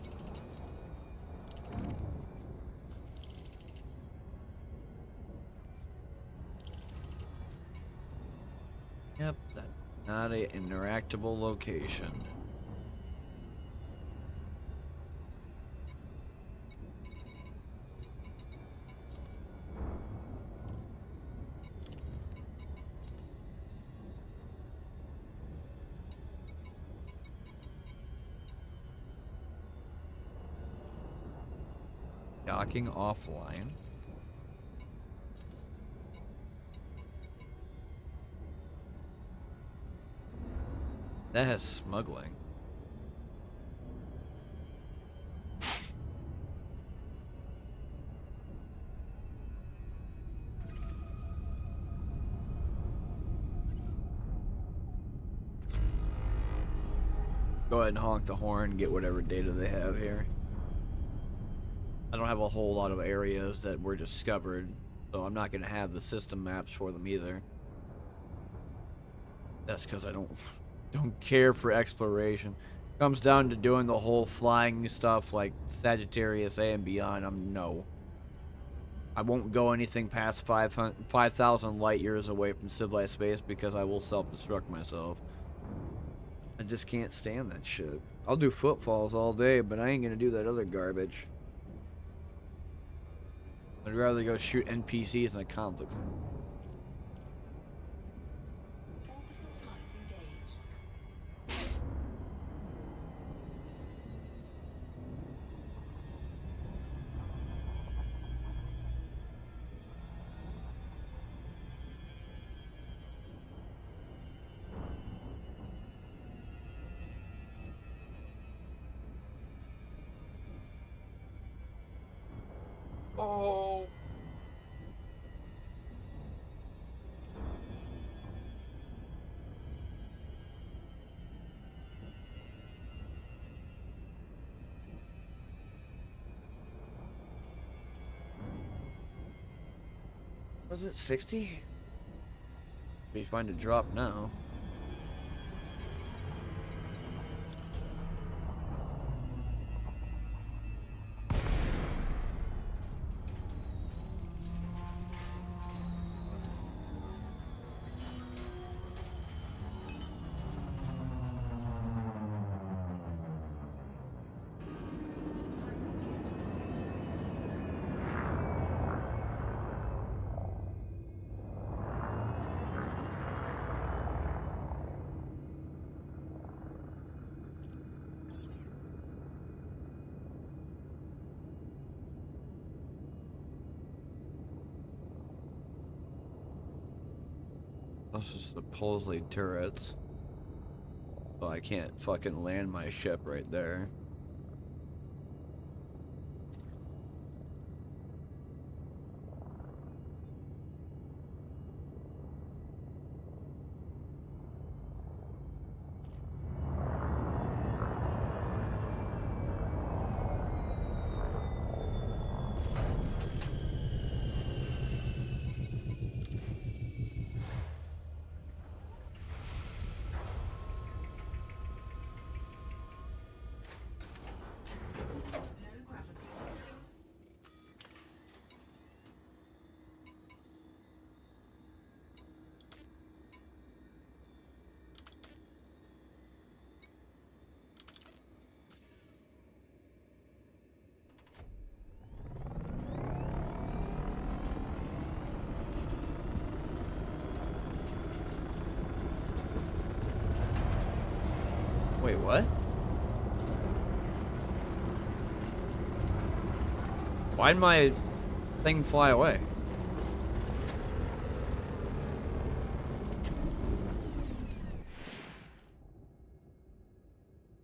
Yep, that's not an interactable location. Docking offline. That has smuggling. Go ahead and honk the horn and get whatever data they have here. I don't have a whole lot of areas that were discovered, so I'm not going to have the system maps for them either. That's because I don't care for exploration. Comes down to doing the whole flying stuff like Sagittarius A and beyond. No. I won't go anything past 5,000 light years away from civilized space because I will self-destruct myself. I just can't stand that shit. I'll do footfalls all day, but I ain't gonna do that other garbage. I'd rather go shoot NPCs in a conflict. Orbital flight engaged. Oh. Was it 60? Be fine to drop now. This is supposedly turrets. Well, I can't fucking land my ship right there. Low gravity. Wait, what? Why'd my thing fly away?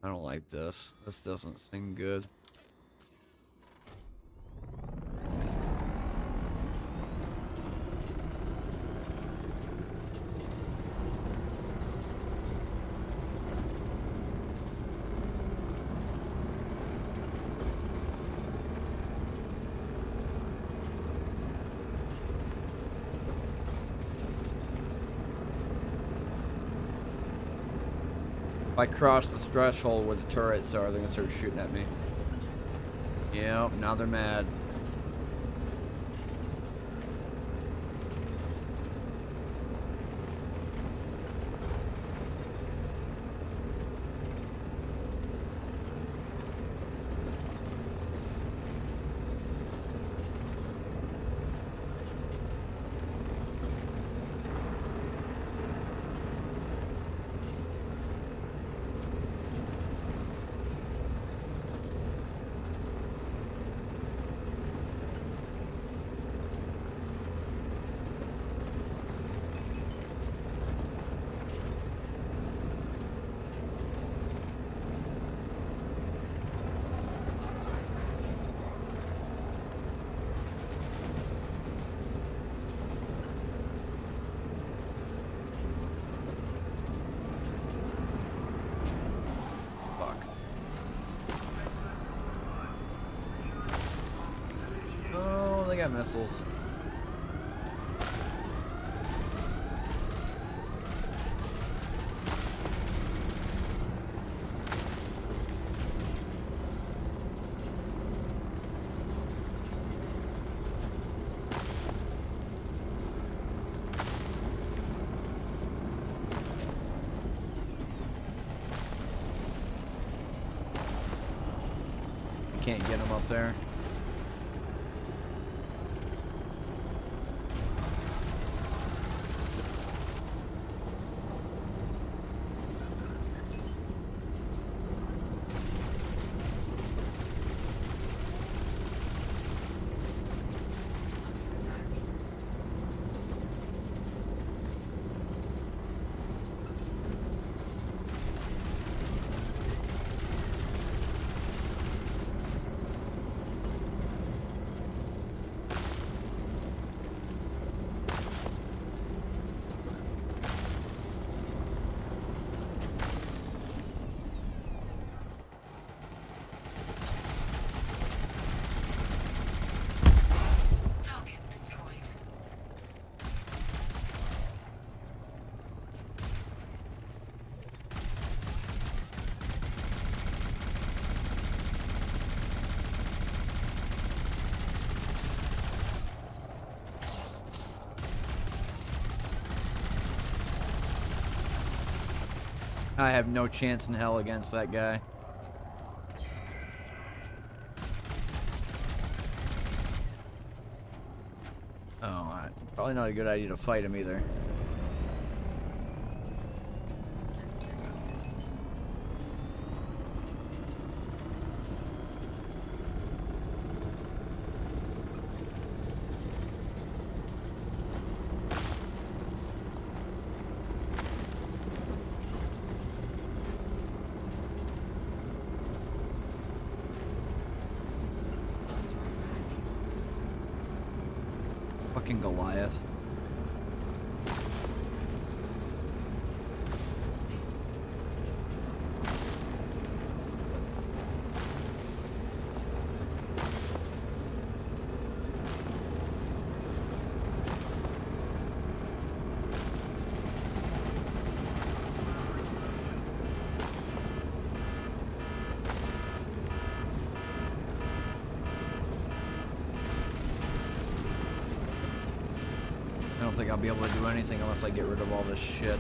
I don't like this. This doesn't seem good. If I cross the threshold where the turrets are, they're gonna start shooting at me. Yep, now they're mad. Fuck. Oh, they got missiles. Can't get them up there. Target destroyed. I have no chance in hell against that guy. Oh, probably not a good idea to fight him either. fucking Goliath. I don't think I'll be able to do anything unless I get rid of all this shit.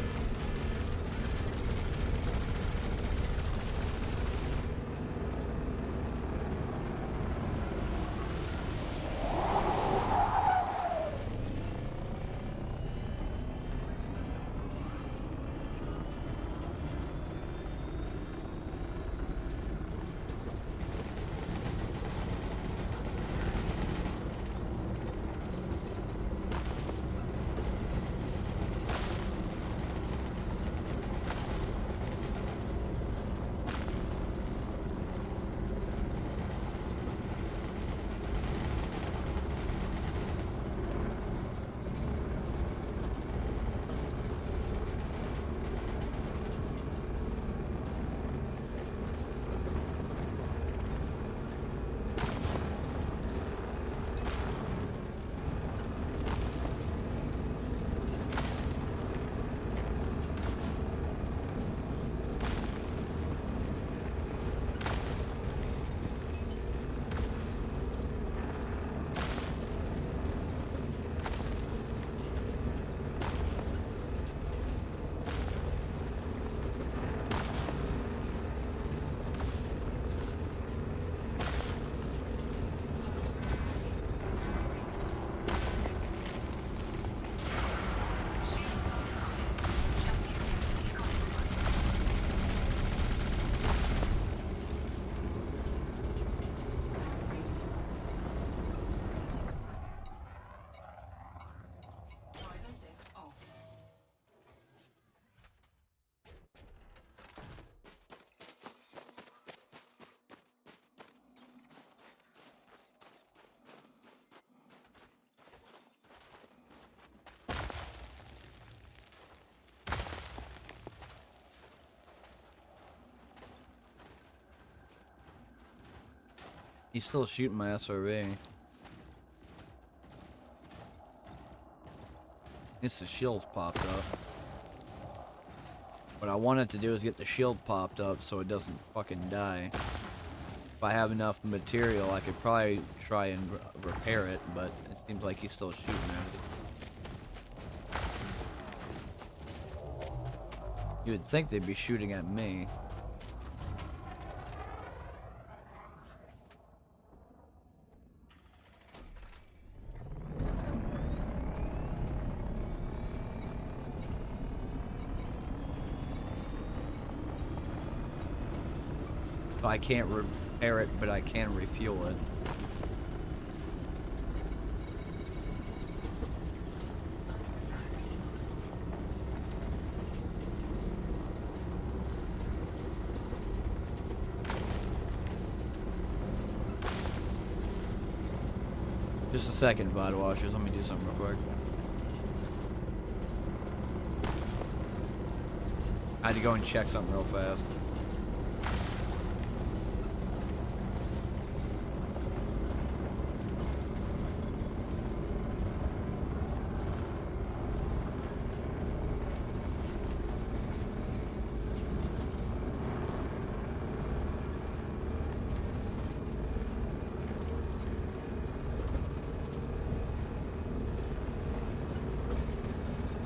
Drive assist off. He's still shooting my SRV. It's the shield's popped up. What I wanted to do is get the shield popped up so it doesn't fucking die. If I have enough material, I could probably try and repair it, but it seems like he's still shooting at it. You would think they'd be shooting at me. I can't repair it, but I can refuel it. Just a second, VOD watchers. Let me do something real quick. I had to go and check something real fast.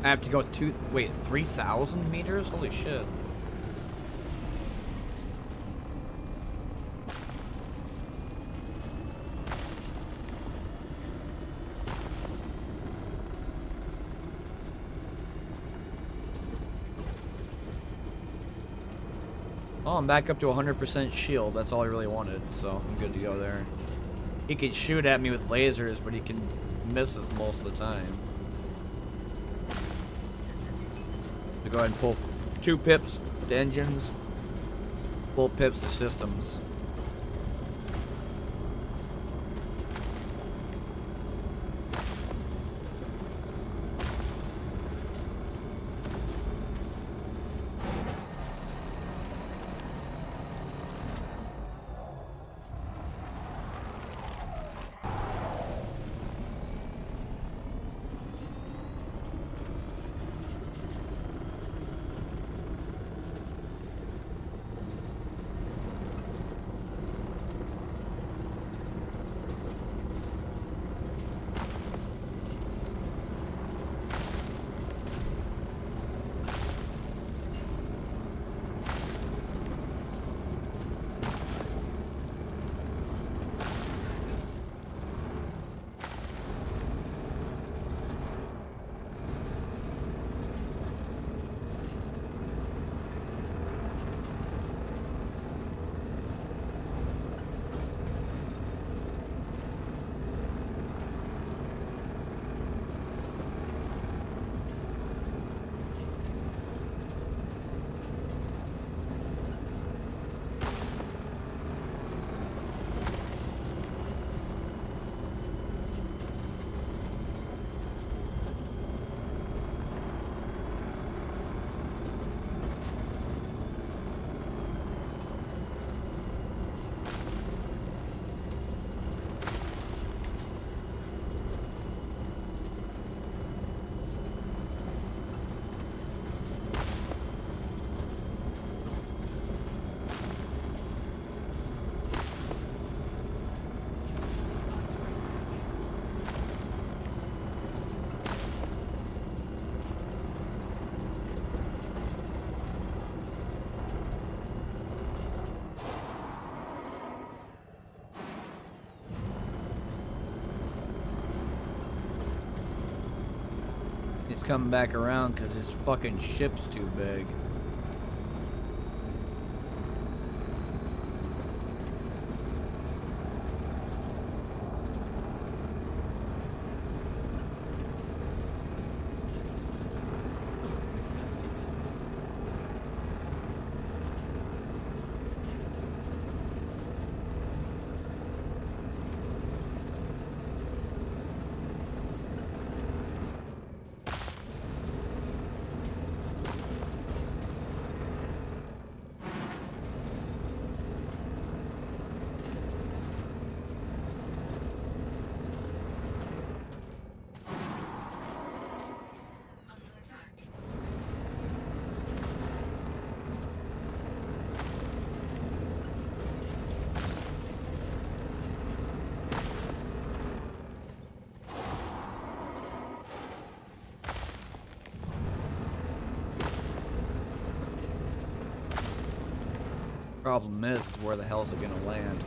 I have to go 3,000 meters? Holy shit. Oh, I'm back up to 100% shield. That's all I really wanted, so I'm good to go there. He can shoot at me with lasers, but he can miss us most of the time. So go ahead and pull 2 pips to engines, full pips to systems. coming back around because his fucking ship's too big. Under attack. Problem is where the hell is it gonna land?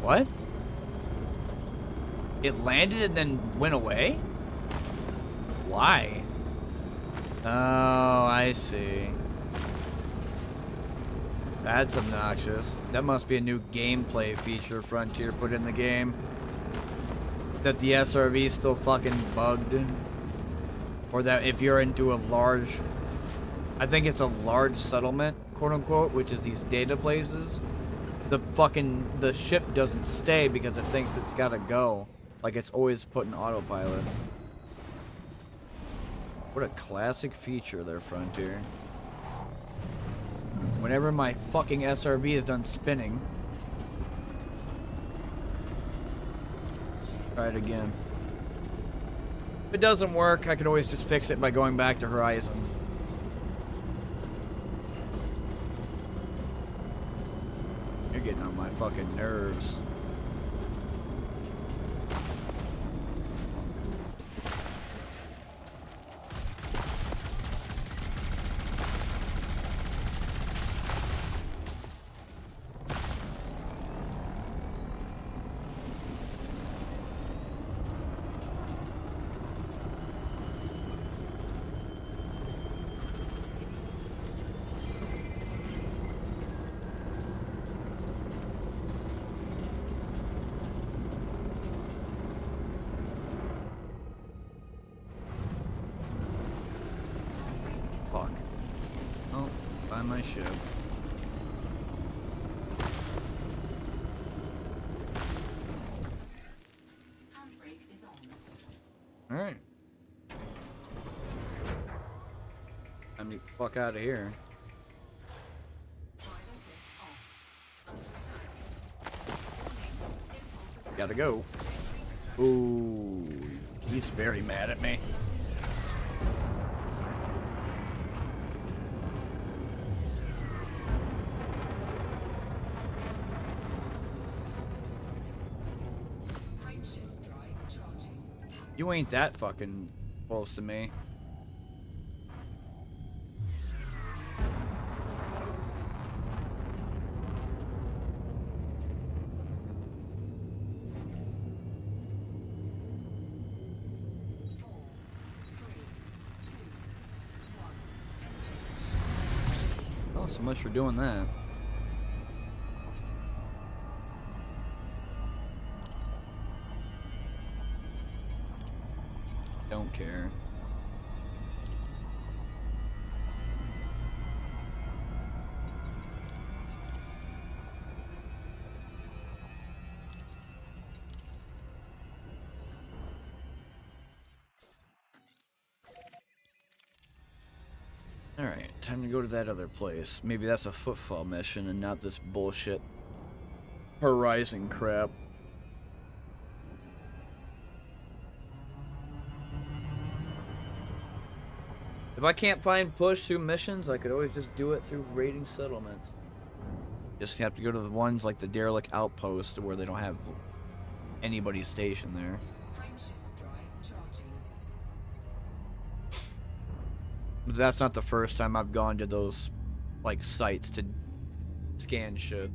What? It landed and then went away? Why? Oh, I see. That's obnoxious. That must be a new gameplay feature Frontier put in the game. That the SRV is still fucking bugged. Or that if you're into a large... I think it's a large settlement, quote unquote, which is these data places. The ship doesn't stay because it thinks it's gotta go. Like it's always put in autopilot. What a classic feature there, Frontier. Whenever my fucking SRV is done spinning. Try it again. If it doesn't work, I can always just fix it by going back to Horizon. You're getting on my fucking nerves. Fuck. Oh, find my ship. Handbrake is on. Alright. Time to get the fuck out of here. Drive assist off. Under attack. Warning. Impulse attack. Gotta go. Ooh, he's very mad at me. Frameshift drive charging. You ain't that fucking close to me. Oh, so much for doing that. Don't care. Alright, time to go to that other place. Maybe that's a footfall mission and not this bullshit Horizon crap. If I can't find push through missions, I could always just do it through raiding settlements. Just have to go to the ones like the derelict outpost where they don't have anybody stationed there. Frameshift drive charging. But that's not the first time I've gone to those like sites to scan shit.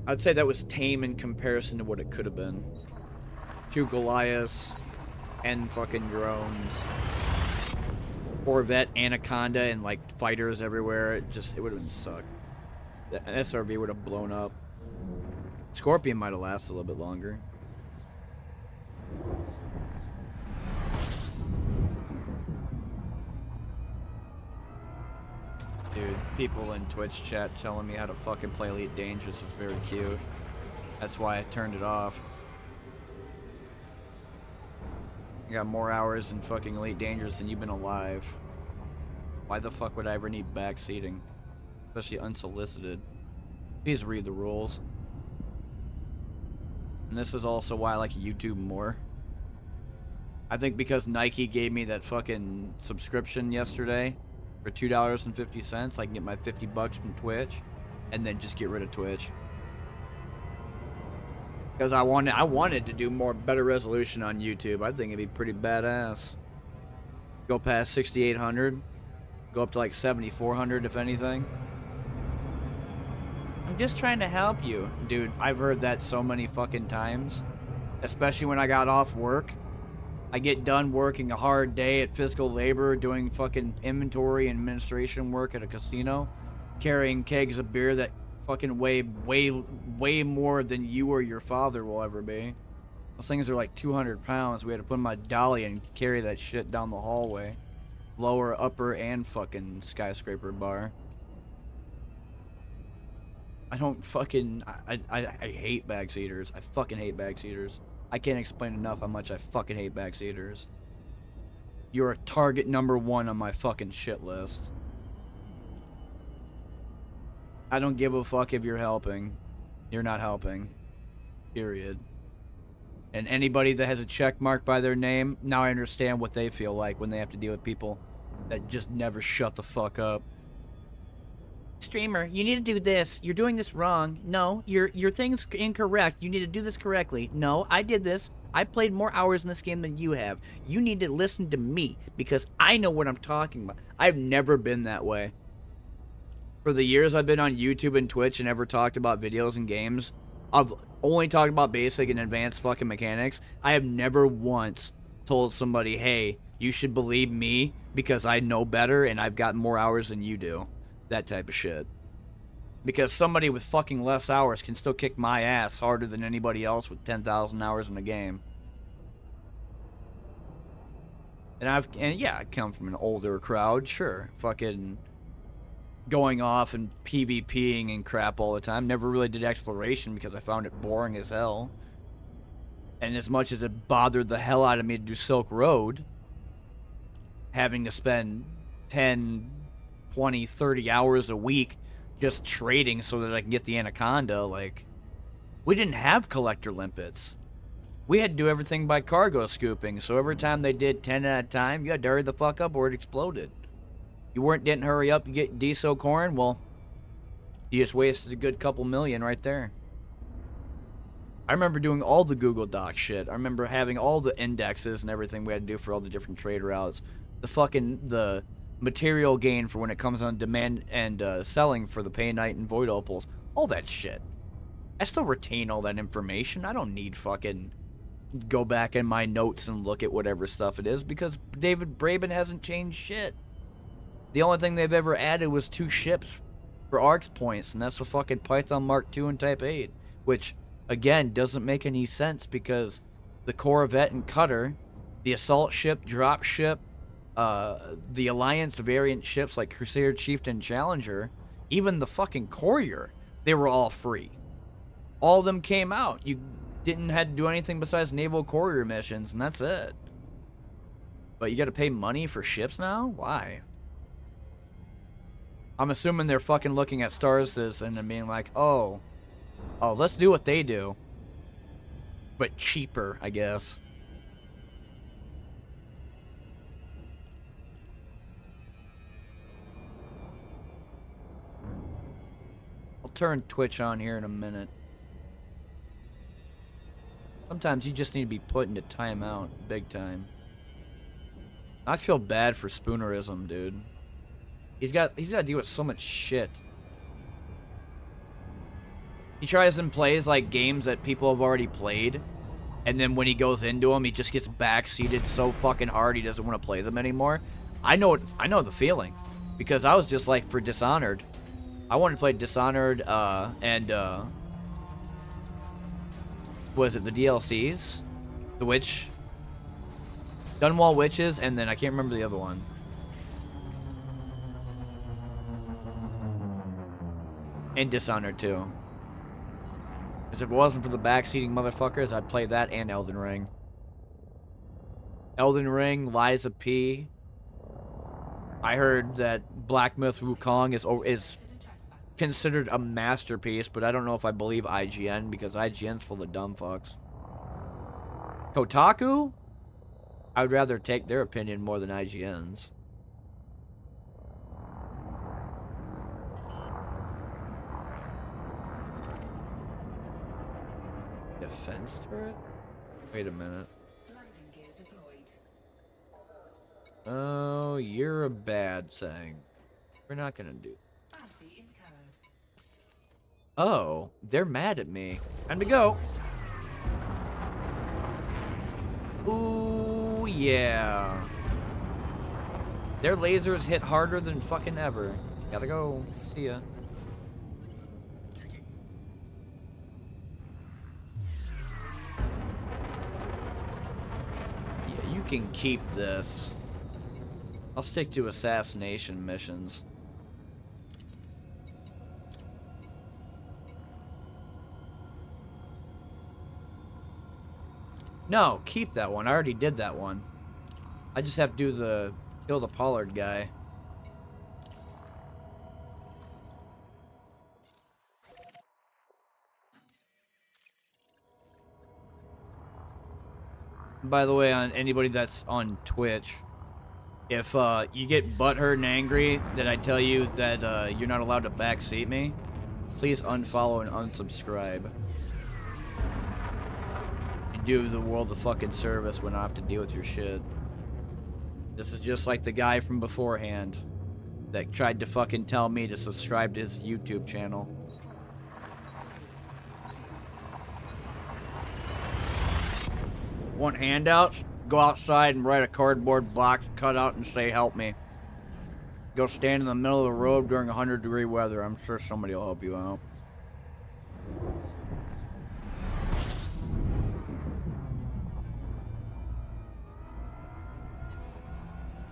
I'd say that was tame in comparison to what it could have been. 2 Goliaths and fucking drones. Corvette, Anaconda, and like fighters everywhere. It would have been sucked. The SRV would have blown up. Scorpion might have lasted a little bit longer. Dude, people in Twitch chat telling me how to fucking play Elite Dangerous is very cute. That's why I turned it off. I got more hours in fucking Elite Dangerous than you've been alive. Why the fuck would I ever need backseating? Especially unsolicited. Please read the rules. And this is also why I like YouTube more. I think because Nike gave me that fucking subscription yesterday for $2.50, I can get my $50 from Twitch and then just get rid of Twitch. Because I wanted to do better resolution on YouTube. I think it'd be pretty badass. Go past 6,800. Go up to like 7,400 if anything. I'm just trying to help you. Dude, I've heard that so many fucking times. Especially when I got off work. I get done working a hard day at physical labor, doing fucking inventory and administration work at a casino, carrying kegs of beer that fucking weigh way more than you or your father will ever be. Those things are like 200 pounds. We had to put in my dolly and carry that shit down the hallway. Lower, upper, and fucking skyscraper bar. I don't fucking... I hate backseaters. I fucking hate backseaters. I can't explain enough how much I fucking hate backseaters. You're a target number 1 on my fucking shit list. I don't give a fuck if you're helping. You're not helping. Period. And anybody that has a check mark by their name, now I understand what they feel like when they have to deal with people that just never shut the fuck up. Streamer, you need to do this. You're doing this wrong. No, your thing's incorrect. You need to do this correctly. No, I did this. I played more hours in this game than you have. You need to listen to me because I know what I'm talking about. I've never been that way. For the years I've been on YouTube and Twitch and ever talked about videos and games, I've only talked about basic and advanced fucking mechanics. I have never once told somebody, hey, you should believe me because I know better and I've got more hours than you do. That type of shit. Because somebody with fucking less hours can still kick my ass harder than anybody else with 10,000 hours in the game. And yeah, I come from an older crowd, sure. Fucking going off and PvPing and crap all the time. Never really did exploration because I found it boring as hell. And as much as it bothered the hell out of me to do Silk Road, having to spend 10, 20, 30 hours a week just trading so that I can get the Anaconda, like, we didn't have collector limpets. We had to do everything by cargo scooping, so every time they did 10 at a time, you had to hurry the fuck up or it exploded. You didn't hurry up and get diesel corn, well, you just wasted a good couple million right there. I remember doing all the Google Doc shit. I remember having all the indexes and everything we had to do for all the different trade routes. The material gain for when it comes on demand and selling for the Paynite and Void Opals. All that shit. I still retain all that information. I don't need fucking go back in my notes and look at whatever stuff it is because David Braben hasn't changed shit. The only thing they've ever added was 2 ships for arcs points, and that's the fucking Python Mark II and Type 8, which, again, doesn't make any sense because the Corvette and Cutter, the assault ship, drop ship, the Alliance variant ships like Crusader, Chieftain, Challenger, even the fucking Courier, they were all free. All of them came out. You didn't have to do anything besides naval courier missions, and that's it. But you gotta pay money for ships now? Why? I'm assuming they're fucking looking at Star Citizen and being like, oh, let's do what they do. But cheaper, I guess. I'll turn Twitch on here in a minute. Sometimes you just need to be put into timeout, big time. I feel bad for Spoonerism, dude. He's got to deal with so much shit. He tries and plays like games that people have already played, and then when he goes into them, he just gets backseated so fucking hard he doesn't want to play them anymore. I know the feeling, because I was just like for Dishonored. I wanted to play Dishonored and was it the DLCs? The Witch, Dunwall Witches, and then I can't remember the other one. And Dishonored too. Because if it wasn't for the backseating motherfuckers, I'd play that and Elden Ring. Elden Ring, Lies of P. I heard that Black Myth Wukong is considered a masterpiece, but I don't know if I believe IGN, because IGN's full of dumb fucks. Kotaku? I would rather take their opinion more than IGN's. Defense turret? Wait a minute. Landing gear deployed. Oh, you're a bad thing. We're not gonna do. Bounty incurred. Oh, they're mad at me. Time to go. Ooh, yeah. Their lasers hit harder than fucking ever. Gotta go. See ya. Yeah, you can keep this. I'll stick to assassination missions. No, keep that one. I already did that one. I just have to do the kill the Pollard guy. By the way, on anybody that's on Twitch, if you get butthurt and angry that I tell you that you're not allowed to backseat me, please unfollow and unsubscribe. Do the world a fucking service when I have to deal with your shit. This is just like the guy from beforehand that tried to fucking tell me to subscribe to his YouTube channel. Want handouts? Go outside and write a cardboard box, cut out and say help me. Go stand in the middle of the road during 100-degree weather. I'm sure somebody will help you out.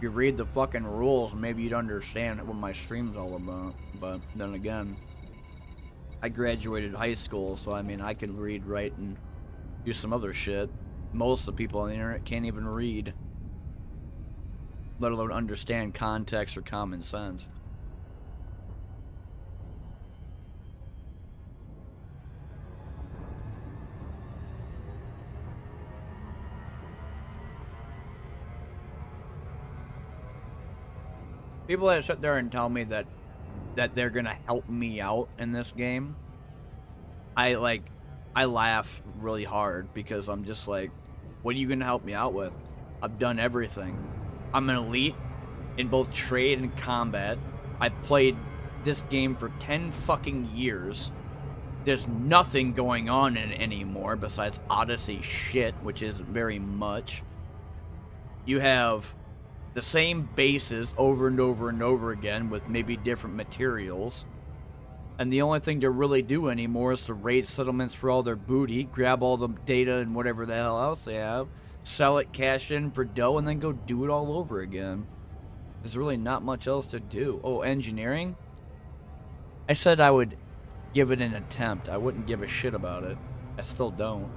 You read the fucking rules, maybe you'd understand what my stream's all about. But then again, I graduated high school, so I mean, I can read, write, and do some other shit. Most of the people on the internet can't even read, let alone understand context or common sense. People that sit there and tell me that they're gonna help me out in this game, I laugh really hard, because I'm just like, what are you gonna help me out with? I've done everything. I'm an elite in both trade and combat. I played this game for 10 fucking years. There's nothing going on in it anymore besides Odyssey shit, which isn't very much. You have the same bases over and over and over again with maybe different materials. And the only thing to really do anymore is to raid settlements for all their booty, grab all the data and whatever the hell else they have, sell it, cash in for dough, and then go do it all over again. There's really not much else to do. Oh, engineering? I said I would give it an attempt. I wouldn't give a shit about it. I still don't.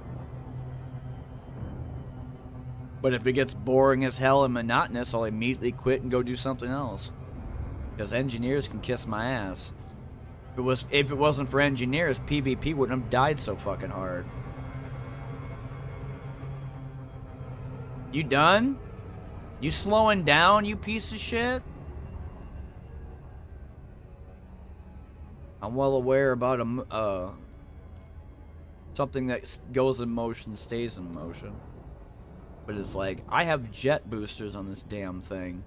But if it gets boring as hell and monotonous, I'll immediately quit and go do something else. Because engineers can kiss my ass. If it wasn't for engineers, PvP wouldn't have died so fucking hard. You done? You slowing down, you piece of shit? I'm well aware about something that goes in motion stays in motion. But it's like, I have jet boosters on this damn thing.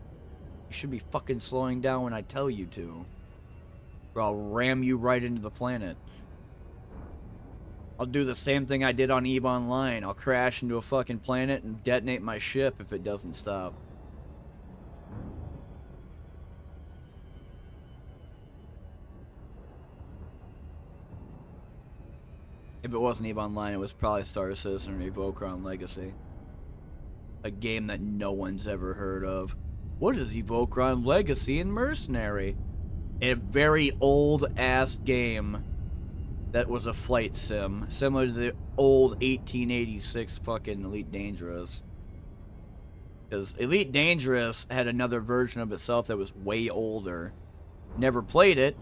You should be fucking slowing down when I tell you to. Or I'll ram you right into the planet. I'll do the same thing I did on EVE Online. I'll crash into a fucking planet and detonate my ship if it doesn't stop. If it wasn't EVE Online, it was probably Star Citizen or Evocron Legacy. A game that no one's ever heard of. What is Evocron Legacy and Mercenary? A very old-ass game that was a flight sim. Similar to the old 1886 fucking Elite Dangerous. Because Elite Dangerous had another version of itself that was way older. Never played it,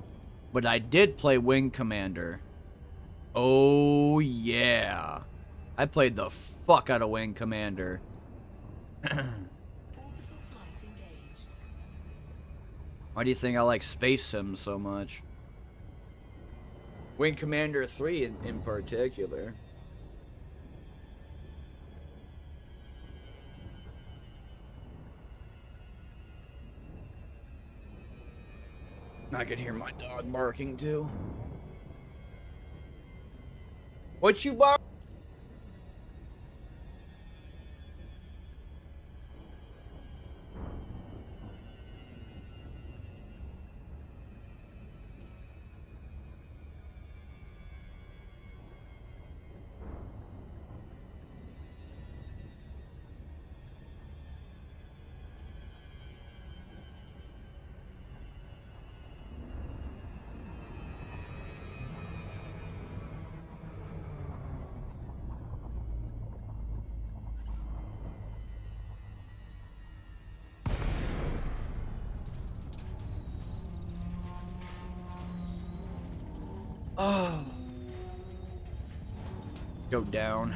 but I did play Wing Commander. Oh, yeah. I played the fuck out of Wing Commander. Orbital flight engaged. Why do you think I like space sims so much? Wing Commander 3 in particular. I could hear my dog barking too. What you bark? Oh. Go down.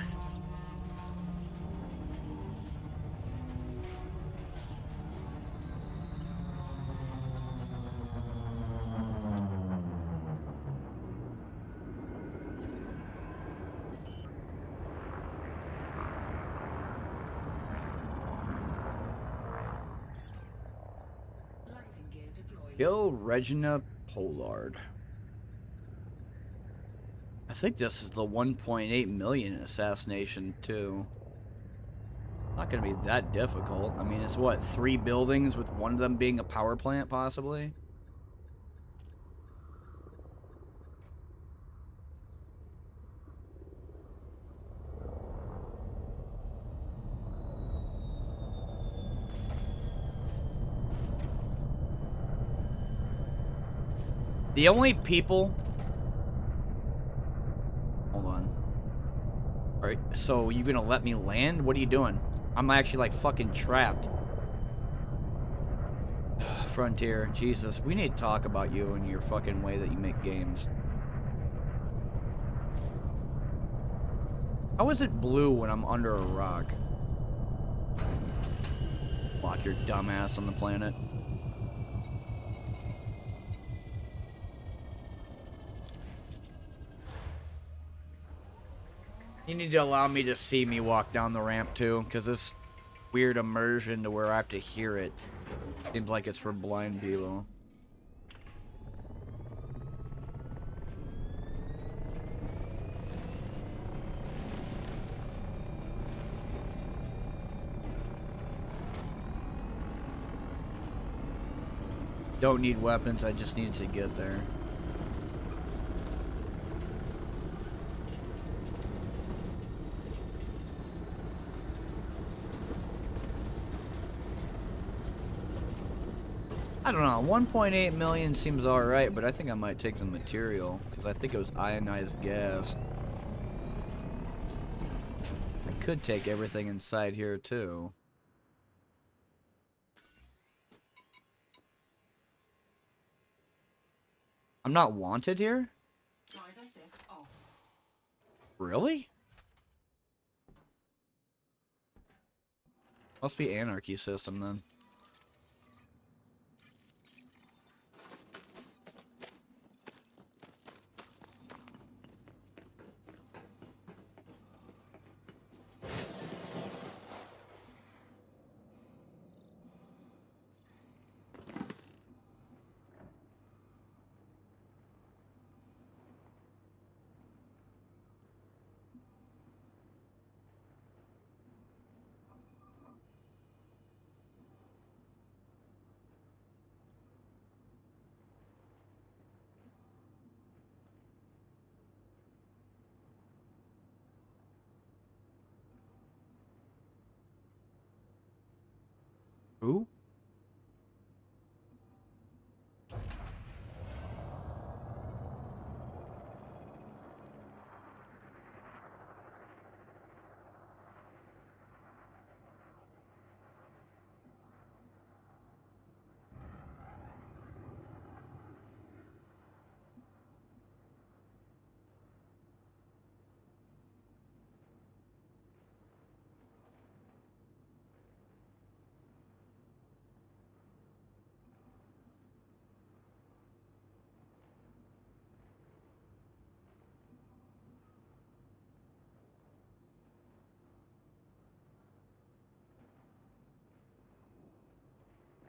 Landing gear deployed. Kill Regina Pollard. I think this is the 1.8 million assassination too. Not gonna be that difficult. I mean, it's what, 3 buildings with one of them being a power plant, possibly? The only people... Hold on. Alright, so you gonna let me land? What are you doing? I'm actually like fucking trapped. Frontier, Jesus, we need to talk about you and your fucking way that you make games. How is it blue when I'm under a rock? Lock your dumb ass on the planet. You need to allow me to see me walk down the ramp too, because this weird immersion to where I have to hear it seems like it's for blind people. Don't need weapons, I just need to get there. I don't know, 1.8 million seems alright, but I think I might take the material, because I think it was ionized gas. I could take everything inside here, too. I'm not wanted here? Drive assist off. Really? Must be anarchy system, then. Who?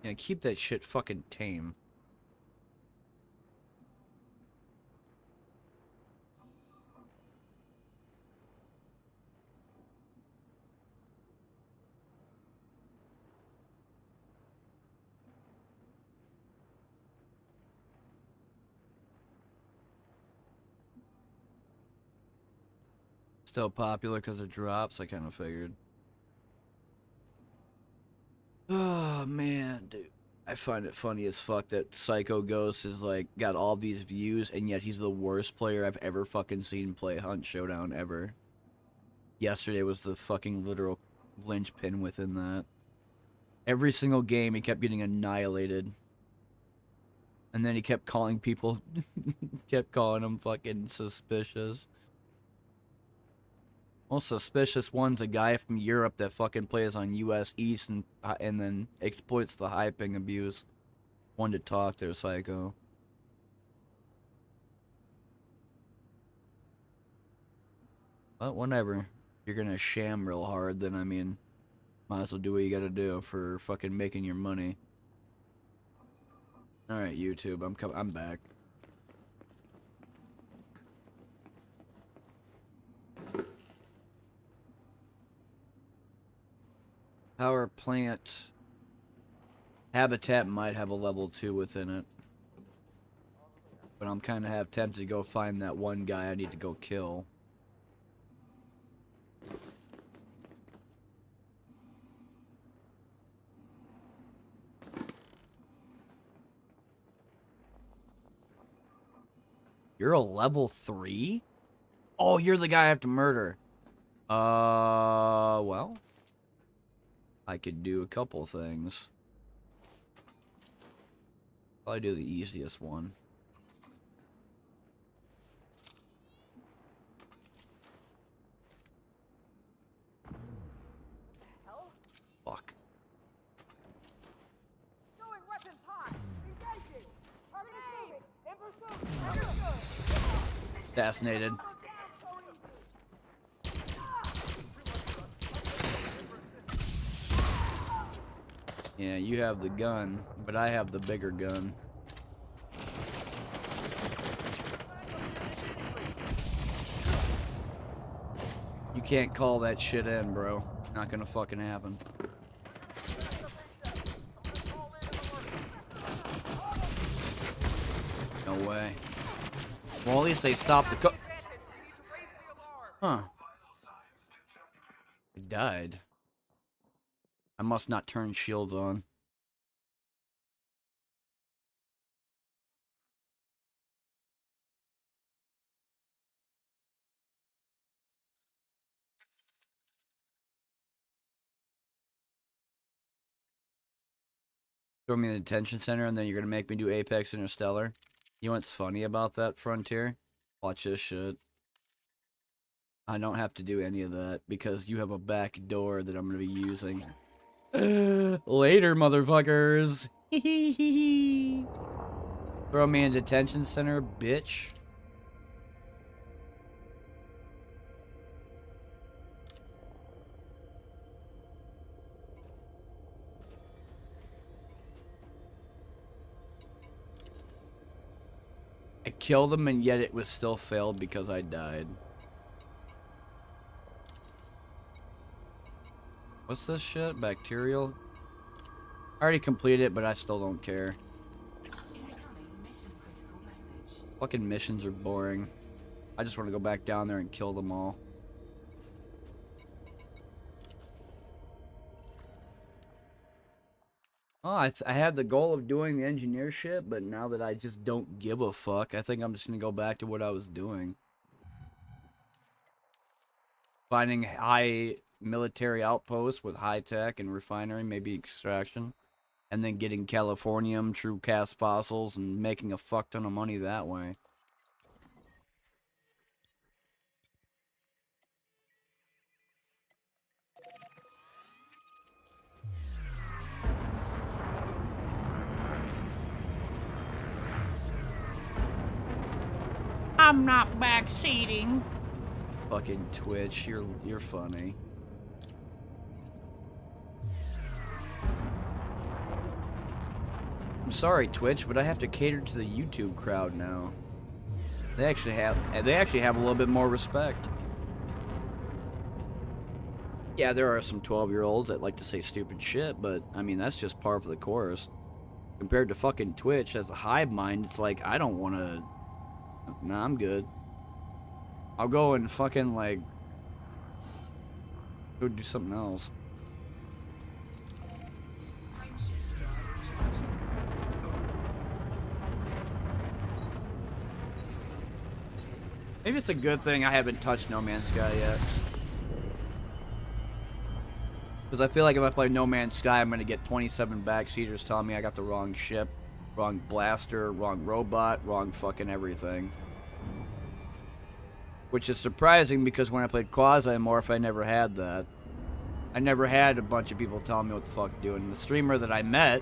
Yeah, keep that shit fucking tame. Still popular because of drops, I kind of figured. Oh, man, dude. I find it funny as fuck that Psycho Ghost is, like, got all these views, and yet he's the worst player I've ever fucking seen play Hunt Showdown ever. Yesterday was the fucking literal linchpin within that. Every single game, he kept getting annihilated. And then he kept calling people, kept calling them fucking suspicious. Most suspicious one's a guy from Europe that fucking plays on US East and then exploits the hyping abuse. One to talk to, Psycho. But whenever you're gonna sham real hard, then I mean, might as well do what you gotta do for fucking making your money. All right, YouTube, I'm back. Power plant habitat might have a level 2 within it. But I'm kind of tempted to go find that one guy I need to go kill. You're a level 3? Oh, you're the guy I have to murder. Well, I could do a couple things. Probably do the easiest one. Fuck. Assassinated. Yeah, you have the gun, but I have the bigger gun. You can't call that shit in, bro. Not gonna fucking happen. No way. Well, at least they stopped the Huh. I died. I must not turn shields on. throw me in the detention center, and then you're gonna make me do Apex Interstellar. You know what's funny about that, Frontier? Watch this shit. I don't have to do any of that because you have a back door that I'm gonna be using. Later, motherfuckers. Throw me in detention center, bitch. I killed him and yet it was still failed because I died. What's this shit? Bacterial? I already completed it, but I still don't care. Incoming mission critical message. Fucking missions are boring. I just want to go back down there and kill them all. Oh, I had the goal of doing the engineer shit, but now that I just don't give a fuck, I think I'm just gonna go back to what I was doing. Finding high military outposts with high tech and refinery, maybe extraction. And then getting Californium, true cast fossils, and making a fuck ton of money that way. I'm not backseating. Fucking Twitch, you're funny. I'm sorry, Twitch, but I have to cater to the YouTube crowd now. They actually have a little bit more respect. Yeah, there are some 12-year-olds that like to say stupid shit, but I mean that's just par for the course. Compared to fucking Twitch, as a hive mind, it's like I don't want to. Nah, I'm good. I'll go and fucking like go do something else. Frameshift drive charging. 3, 2. Maybe it's a good thing I haven't touched No Man's Sky yet. Because I feel like if I play No Man's Sky, I'm going to get 27 backseaters telling me I got the wrong ship, wrong blaster, wrong robot, wrong fucking everything. Which is surprising because when I played Quasi-Morph, I never had that. I never had a bunch of people telling me what the fuck to do. And the streamer that I met,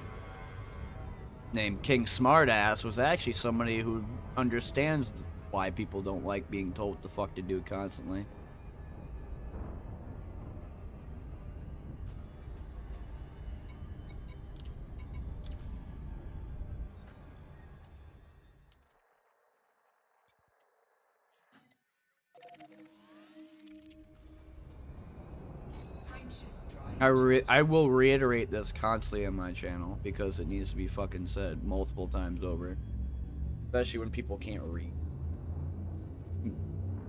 named King Smartass, was actually somebody who understands why people don't like being told what the fuck to do constantly. Frameshift drive. I will reiterate this constantly on my channel because it needs to be fucking said multiple times over. Especially when people can't read.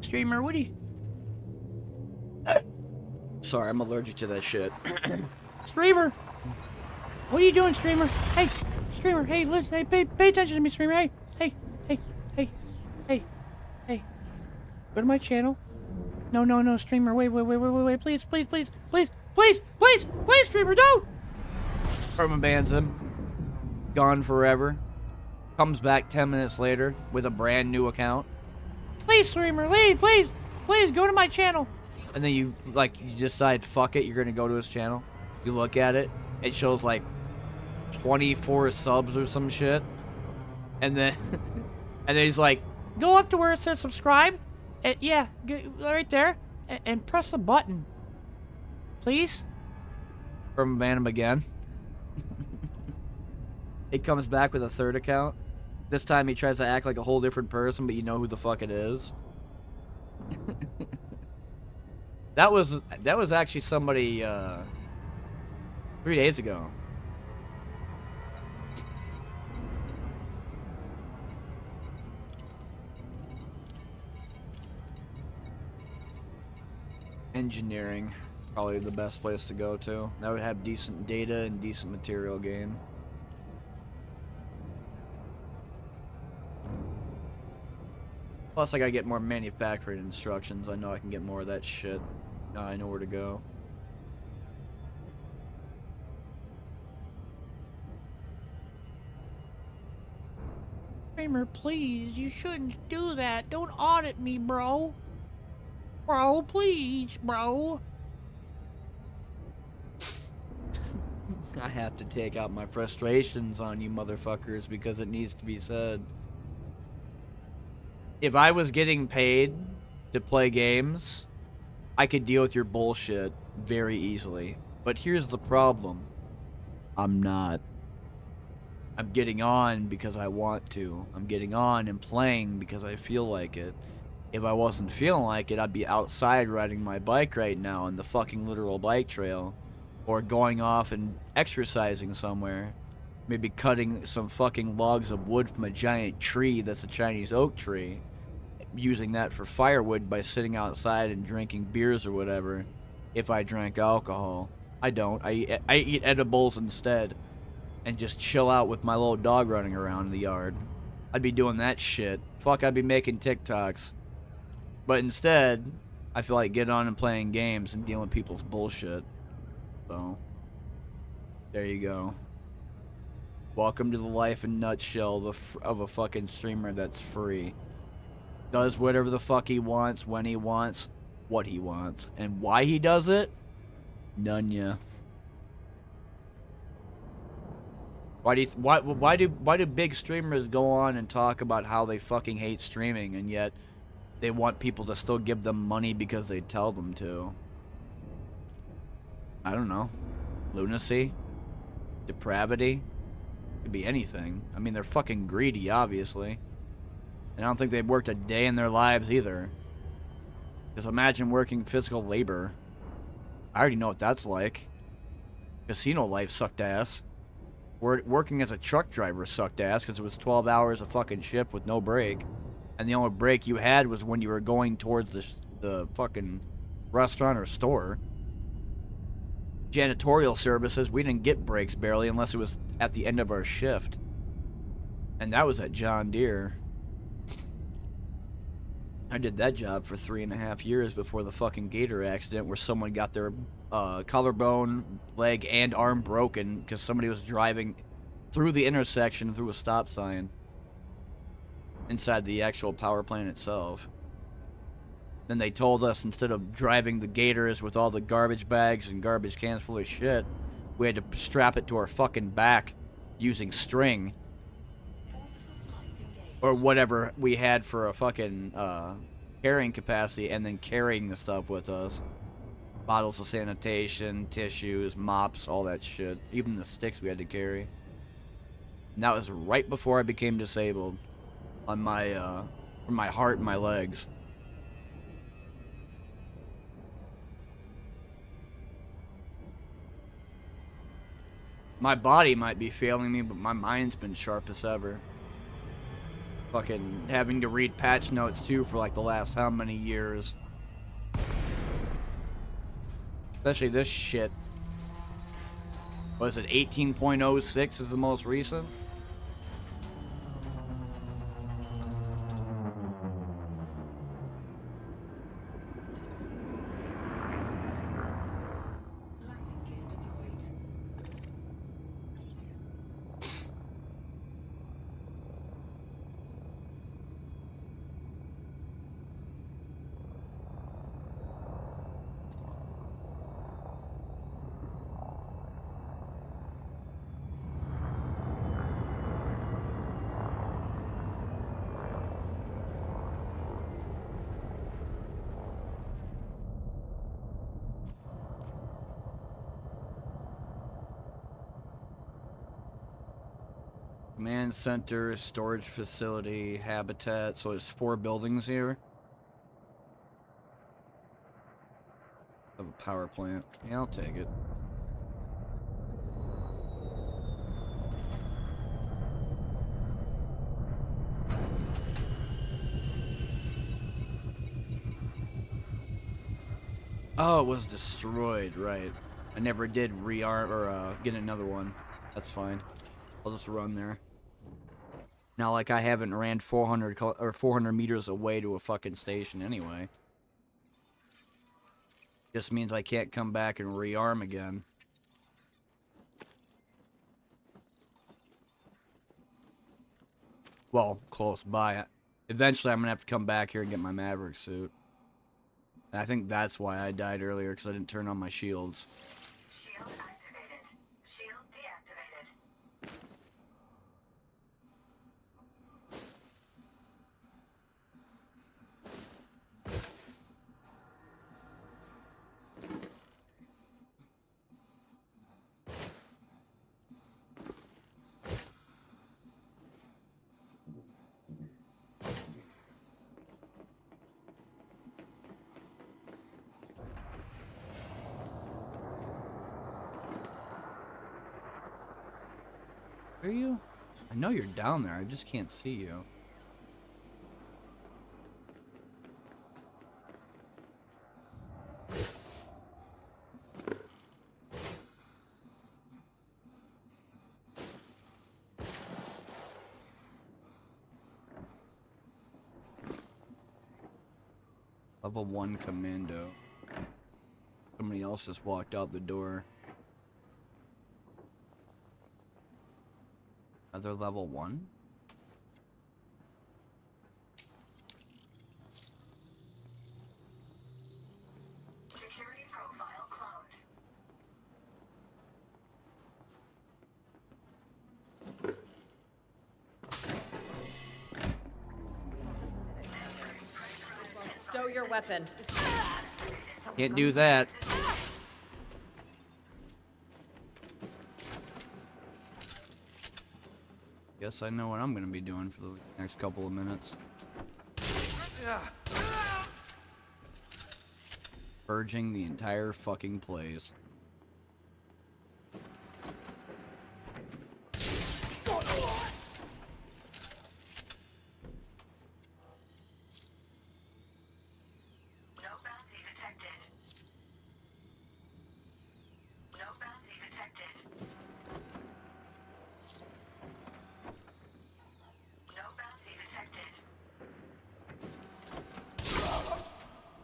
Streamer, what do you... Sorry, I'm allergic to that shit. Streamer! What are you doing, streamer? Hey, streamer, hey, listen, hey, pay attention to me, streamer, hey, hey, hey, hey, hey, hey. Go to my channel. No, streamer, wait, please, streamer, don't! Permabans him. Gone forever. Comes back 10 minutes later with a brand new account. Please, streamer, please, go to my channel. And then you decide, fuck it, you're gonna go to his channel. You look at it, it shows like 24 subs or some shit. And then, and then he's like, Go up to where it says subscribe. Yeah, right there. And press the button. Please? permaban him again. He comes back with a third account. This time he tries to act like a whole different person, but you know who the fuck it is. That was actually somebody 3 days ago. Engineering, probably the best place to go to. That would have decent data and decent material gain. Plus, I gotta get more manufacturing instructions. I know I can get more of that shit. Now I know where to go. Streamer, please, you shouldn't do that. Don't audit me, bro. Bro, please, bro. I have to take out my frustrations on you motherfuckers because it needs to be said. If I was getting paid to play games, I could deal with your bullshit very easily. But here's the problem. I'm not. I'm getting on because I want to. I'm getting on and playing because I feel like it. If I wasn't feeling like it, I'd be outside riding my bike right now on the fucking literal bike trail. Or going off and exercising somewhere. Maybe cutting some fucking logs of wood from a giant tree that's a Chinese oak tree. Using that for firewood by sitting outside and drinking beers or whatever. If I drank alcohol. I don't. I eat edibles instead. And just chill out with my little dog running around in the yard. I'd be doing that shit. Fuck, I'd be making TikToks. But instead, I feel like getting on and playing games and dealing with people's bullshit. So, there you go. Welcome to the life in nutshell of a fucking streamer that's free. Does whatever the fuck he wants, when he wants, what he wants. And why he does it? None ya. Why do big streamers go on and talk about how they fucking hate streaming and yet they want people to still give them money because they tell them to? I don't know. Lunacy? Depravity? Could be anything. I mean, they're fucking greedy, obviously. And I don't think they've worked a day in their lives either. Just imagine working physical labor. I already know what that's like. Casino life sucked ass. Working as a truck driver sucked ass because it was 12 hours of fucking shift with no break. And the only break you had was when you were going towards the fucking restaurant or store. Janitorial services, we didn't get breaks barely unless it was at the end of our shift. And that was at John Deere. I did that job for 3.5 years before the fucking gator accident where someone got their collarbone, leg, and arm broken because somebody was driving through the intersection through a stop sign inside the actual power plant itself. Then they told us instead of driving the gators with all the garbage bags and garbage cans full of shit, we had to strap it to our fucking back using string. Or whatever we had for a fucking carrying capacity, and then carrying the stuff with us. Bottles of sanitation, tissues, mops, all that shit. Even the sticks we had to carry. And that was right before I became disabled. On my, from my heart and my legs. My body might be failing me, but my mind's been sharp as ever. Fucking having to read patch notes too for like the last how many years. Especially this shit. What is it, 18.06 is the most recent? Landing gear deployed. Command center, storage facility, habitat. So there's 4 buildings here. Of a power plant. Yeah, I'll take it. Oh, it was destroyed, right. I never did rearm or get another one. That's fine. I'll just run there. Not like I haven't ran 400 meters away to a fucking station anyway. Just means I can't come back and rearm again. Well, close by. Eventually, I'm gonna have to come back here and get my Maverick suit. And I think that's why I died earlier, because I didn't turn on my shields. Shield activated. Shield deactivated. Are you? I know you're down there. I just can't see you. Level 1 commando. Somebody else just walked out the door. Another level 1? Security profile cloned. Stow your weapon. Can't do that. Guess I know what I'm gonna be doing for the next couple of minutes. Purging the entire fucking place. No bounty detected. No bounty detected. No bounty detected.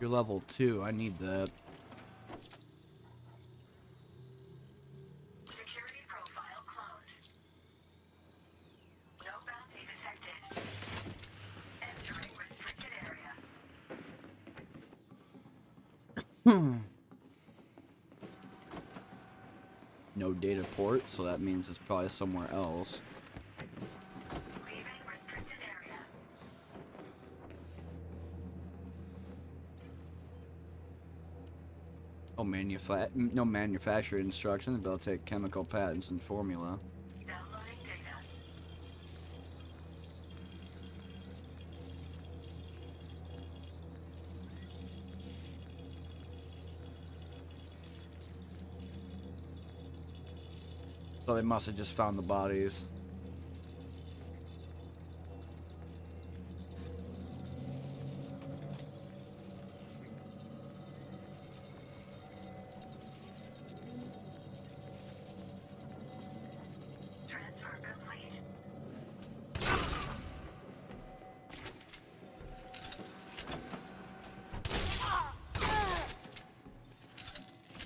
You're level 2, I need that. Security profile cloned. No bounty detected. Entering restricted area. No data port, so that means it's probably somewhere else. Leaving restricted area. Oh, no manufacturer instructions, but I'll take chemical patents and formula. Downloading data. So they must have just found the bodies. Transfer complete.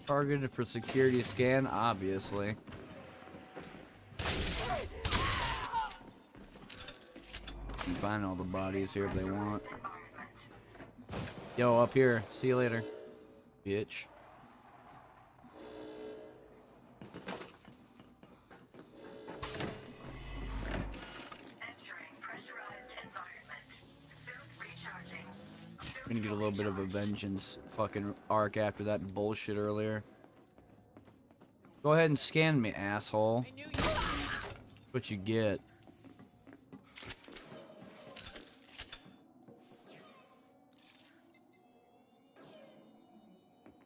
Targeted for security scan, obviously. Can find all the bodies here if they want. Yo, up here. See you later, bitch. Entering pressurized environment. Suit recharging. I'm gonna get a little bit of a vengeance fucking arc after that bullshit earlier. Go ahead and scan me, asshole. What you get.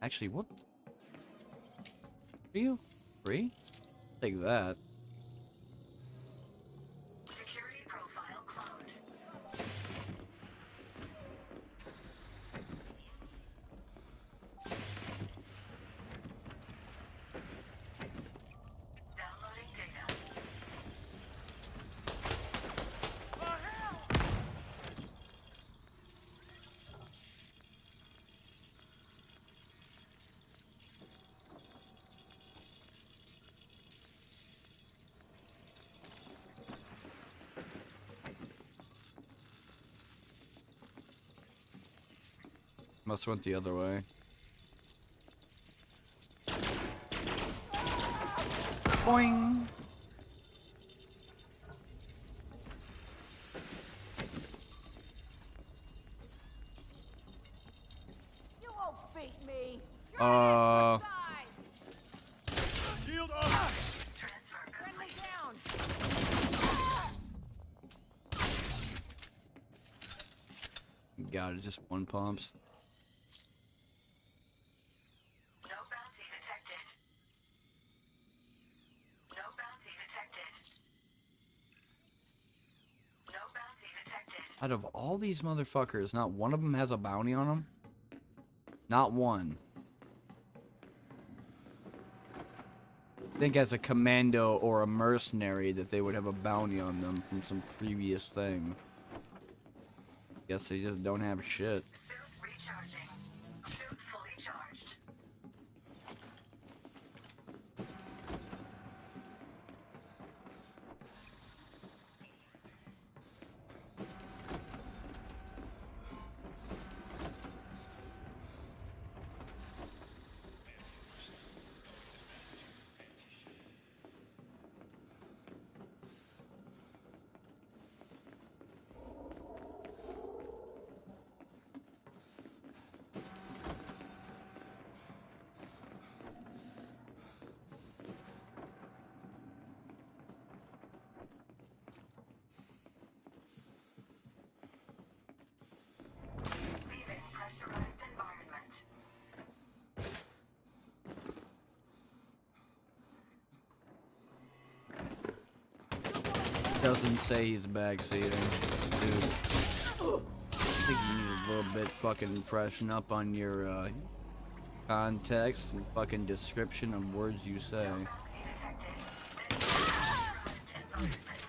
Actually, what? Are you free? Take that. Security profile cloned. Downloading data. Must have went the other way. Boing. You won't beat me. Shield up! Friendly down. God, it's just one pumps. No bounty detected. No bounty detected. No bounty detected. Out of all these motherfuckers, not one of them has a bounty on them. Not one. I think as a commando or a mercenary that they would have a bounty on them from some previous thing. Guess they just don't have shit. Suit recharging. Suit fully charged. Leaving pressurized environment. Doesn't say he's backseating. Dude. I think you need a little bit fucking freshen up on your context and fucking description of words you say.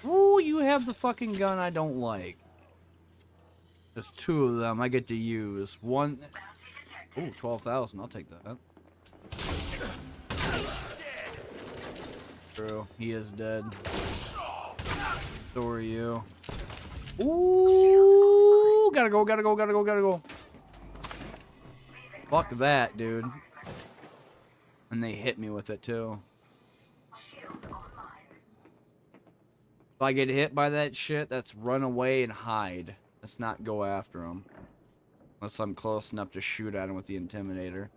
Ooh, you have the fucking gun I don't like. There's two of them I get to use. One. Ooh, 12,000. I'll take that. True. He is dead. So are you. Ooh, gotta go, gotta go, gotta go, gotta go. Fuck that, dude. And they hit me with it too. If I get hit by that shit, that's run away and hide. Let's not go after them. Unless I'm close enough to shoot at him with the Intimidator.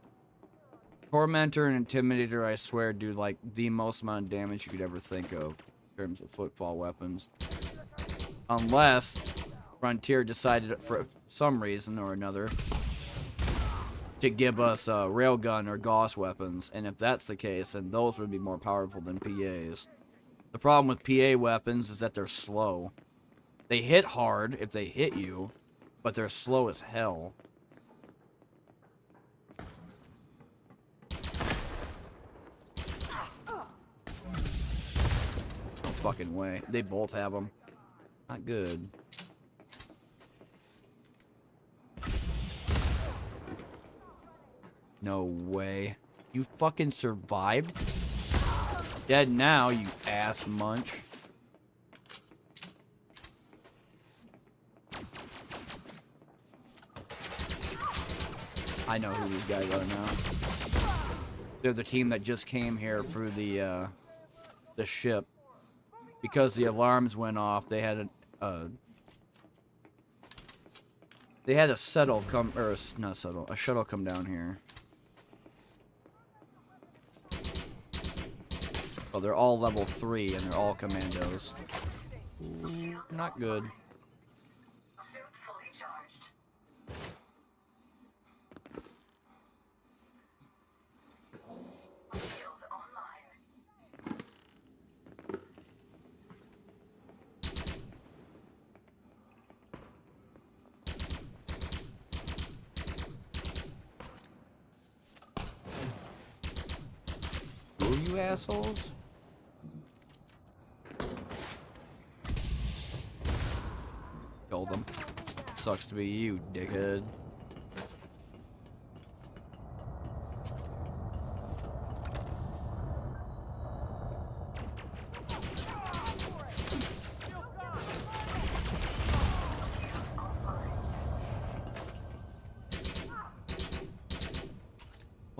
Tormentor and Intimidator, I swear, do like the most amount of damage you could ever think of in terms of footfall weapons. Unless Frontier decided for some reason or another to give us railgun or Gauss weapons. And if that's the case, then those would be more powerful than PAs. The problem with PA weapons is that they're slow. They hit hard if they hit you, but they're slow as hell. No fucking way. They both have them. Not good. No way. You fucking survived? Dead now, you ass munch. I know who these guys are now. They're the team that just came here through the ship. Because the alarms went off, they had a shuttle come, or not shuttle, a shuttle come down here. Oh, they're all level 3 and they're all commandos. Ooh, not good. Suit fully charged. Shield online. Who you assholes? Killed them. Sucks to be you, dickhead.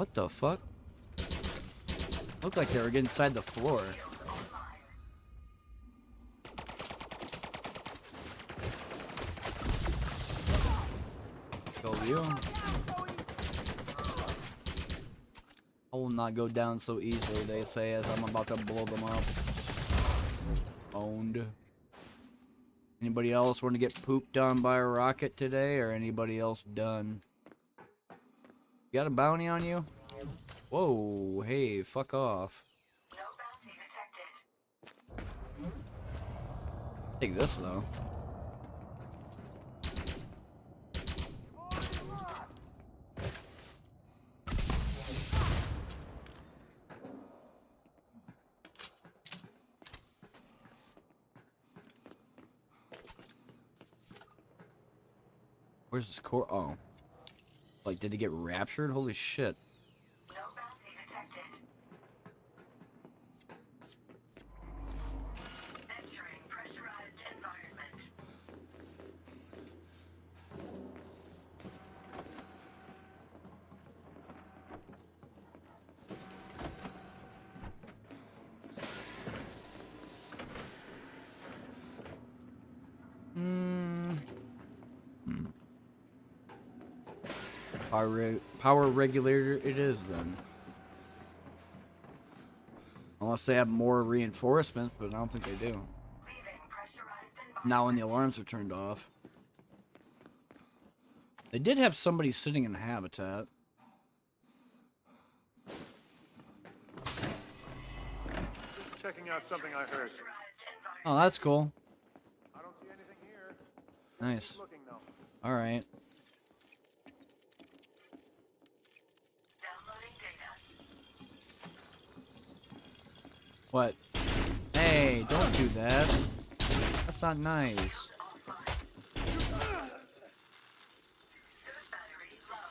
What the fuck? Looked like they were getting inside the floor. Go you. I will not go down so easily, they say, as I'm about to blow them up. Owned. Anybody else want to get pooped on by a rocket today, or anybody else done? You got a bounty on you? Whoa, hey, fuck off. No bounty detected. Take this, though. Where's this core? Oh. Like, did he get raptured? Holy shit. No bounty detected. Entering pressurized environment. Power regulator it is, then. Unless they have more reinforcements, but I don't think they do. Leaving pressurized environment. Now when the alarms are turned off. They did have somebody sitting in habitat. Just checking out something I heard. Oh, that's cool. I don't see anything here. Nice. Looking though. Alright. Downloading data. What? Hey, don't do that. That's not nice. Suit battery low.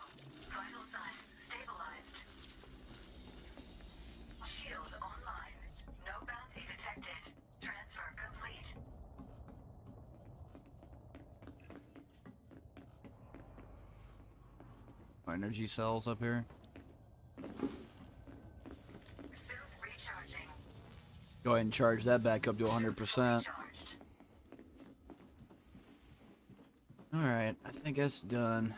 Vital signs stabilized. Shield online. No bounty detected. Transfer complete. Energy cells up here. Suit recharging. Go ahead and charge that back up to 100%. Charged. Alright, I think that's done.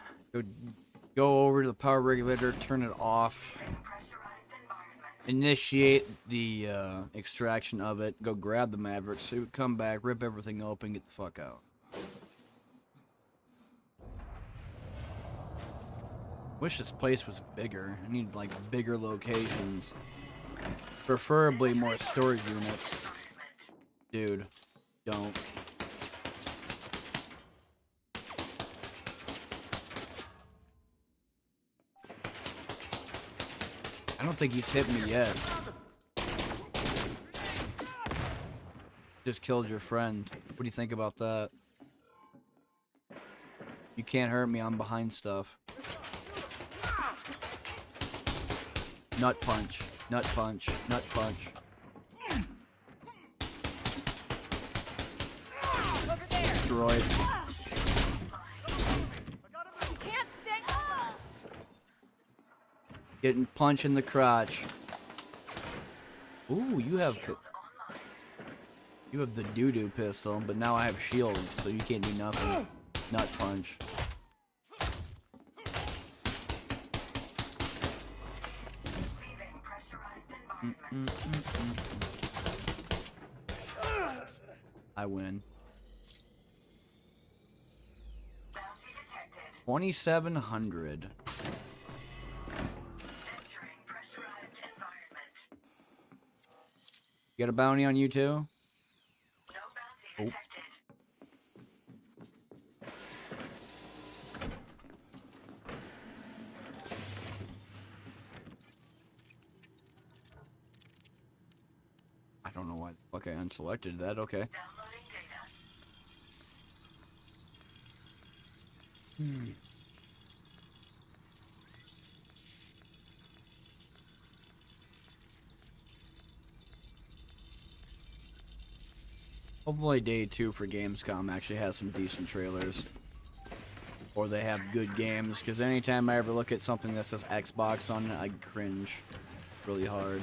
Go over to the power regulator, turn it off. Pressurized environment. Initiate the extraction of it. Go grab the Maverick suit, come back, rip everything open, get the fuck out. Wish this place was bigger. I need like bigger locations. Preferably more storage units. Dude, don't. I don't think he's hit me yet. Just killed your friend. What do you think about that? You can't hurt me, I'm behind stuff. Nut punch, nut punch, nut punch. Destroyed. Can't stay. Ah! Getting punched in the crotch. Ooh, you have the doo-doo pistol, but now I have shields, so you can't do nothing. Nut punch. Leaving pressurized environment. I win. Bounty detected. 2,700. Entering pressurized environment. You got a bounty on you too? No bounty detected. I don't know why the fuck I unselected that. Okay. Downloading data. Hopefully day 2 for Gamescom actually has some decent trailers. or they have good games. Because anytime I ever look at something that says Xbox on it, I cringe really hard.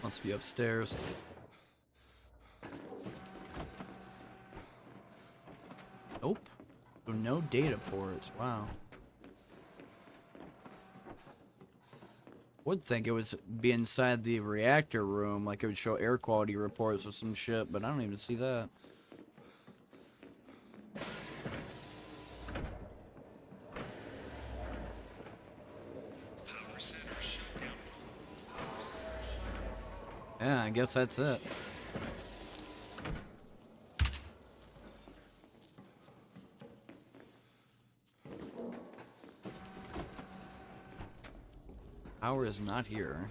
Must be upstairs. Nope. So no data ports. Wow. Would think it would be inside the reactor room, like it would show air quality reports or some shit, but I don't even see that. Yeah, I guess that's it. Power is not here.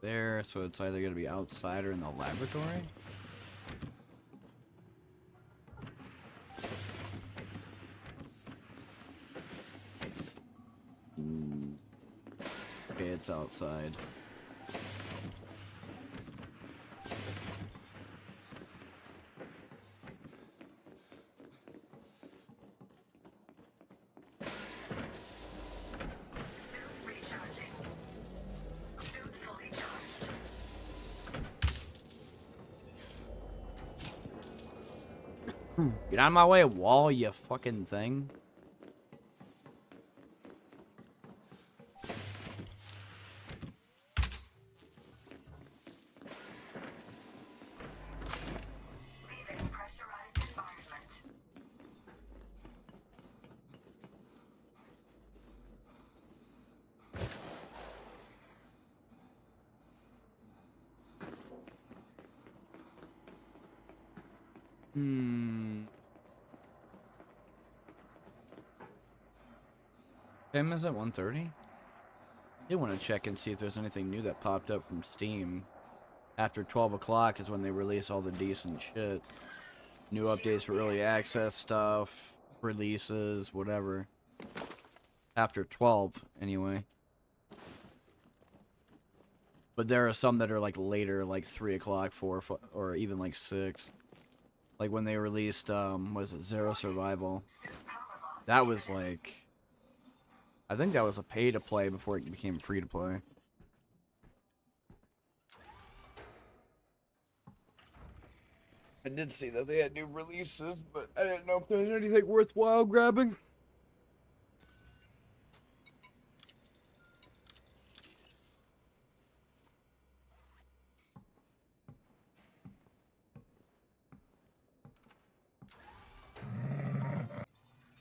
There, so it's either gonna be outside or in the laboratory. Okay, it's outside. Get out of my way, wall, you fucking thing. Time is at 1:30. I did want to check and see if there's anything new that popped up from Steam. After 12 o'clock is when they release all the decent shit. New updates for early access stuff, releases, whatever. After 12, anyway. But there are some that are like later, like 3 o'clock, 4, or even like 6. Like when they released, was it Zero Survival? That was like... I think that was a pay-to-play before it became free-to-play. I did see that they had new releases, but I didn't know if there was anything worthwhile grabbing.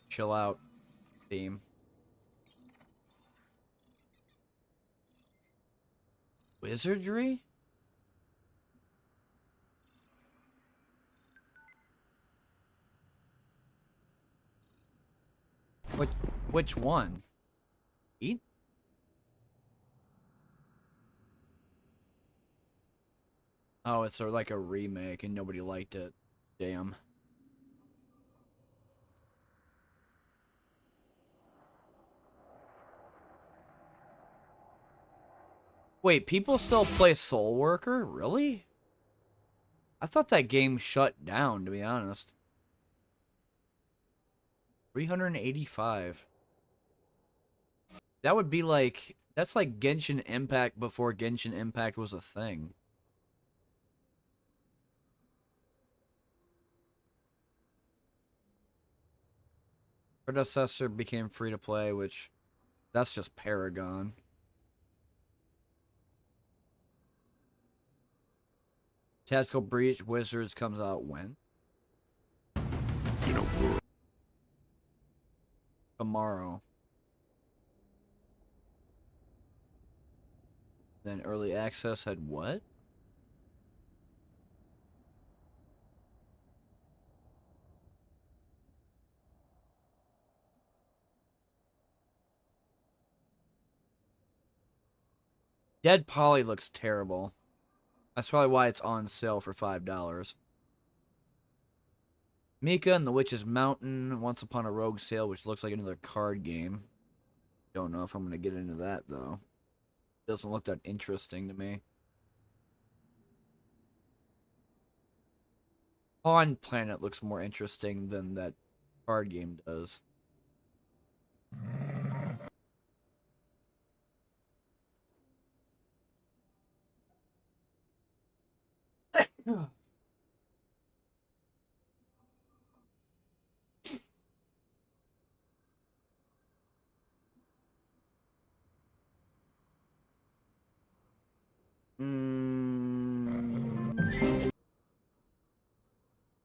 Chill out, team. Wizardry? Which one? Eat? Oh, it's sort of like a remake and nobody liked it. Damn. Wait, people still play Soul Worker? Really? I thought that game shut down, to be honest. 385. That would be like... That's like Genshin Impact before Genshin Impact was a thing. Predecessor became free-to-play, which... That's just Paragon. Tactical Breach Wizards comes out when? Tomorrow. Then early access had what? Dead Polly looks terrible. That's probably why it's on sale for $5. Mika and the Witch's Mountain, Once Upon a Rogue Sale, which looks like another card game. Don't know if I'm going to get into that, though. Doesn't look that interesting to me. Pawn Planet looks more interesting than that card game does.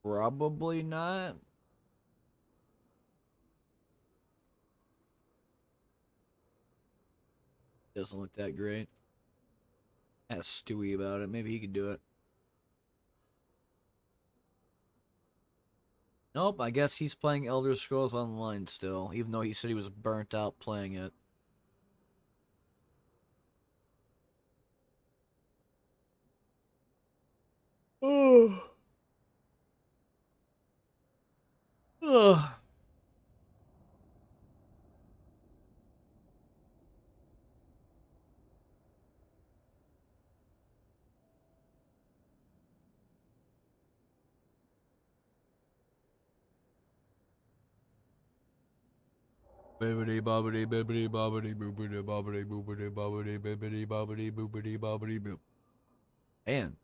Probably not. Doesn't look that great. Ask Stewie about it. Maybe he could do it. Nope, I guess he's playing Elder Scrolls Online still, even though he said he was burnt out playing it. Oh. Ugh. Bibbidi bobbidi bibbidi bobbidi boobidi bobbidi boobidi bobbidi bibbidi bobbidi boobidi bobbidi boop. Man,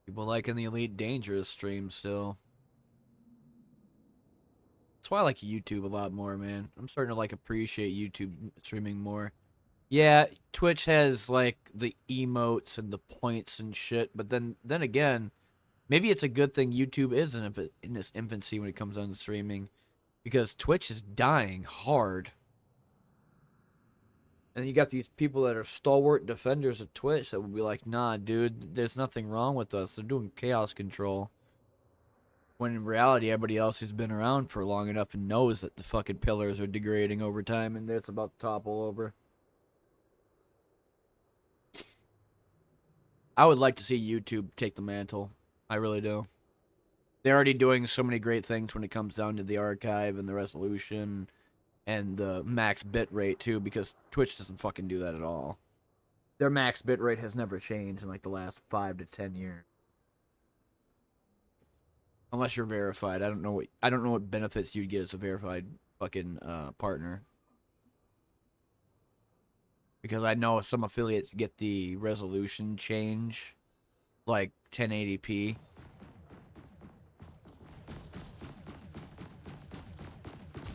people liking the Elite Dangerous stream still. That's why I like YouTube a lot more, man. I'm starting to like appreciate YouTube streaming more. Yeah, Twitch has like the emotes and the points and shit, but then again, maybe it's a good thing YouTube is in its infancy when it comes on streaming, because Twitch is dying hard. And you got these people that are stalwart defenders of Twitch that would be like, nah, dude, there's nothing wrong with us. They're doing chaos control. When in reality, everybody else who's been around for long enough and knows that the fucking pillars are degrading over time and it's about to topple over. I would like to see YouTube take the mantle. I really do. They're already doing so many great things when it comes down to the archive and the resolution and the max bit rate too, because Twitch doesn't fucking do that at all. Their max bit rate has never changed in like the last 5 to 10 years. Unless you're verified. I don't know what benefits you'd get as a verified fucking partner. Because I know some affiliates get the resolution change like 1080p.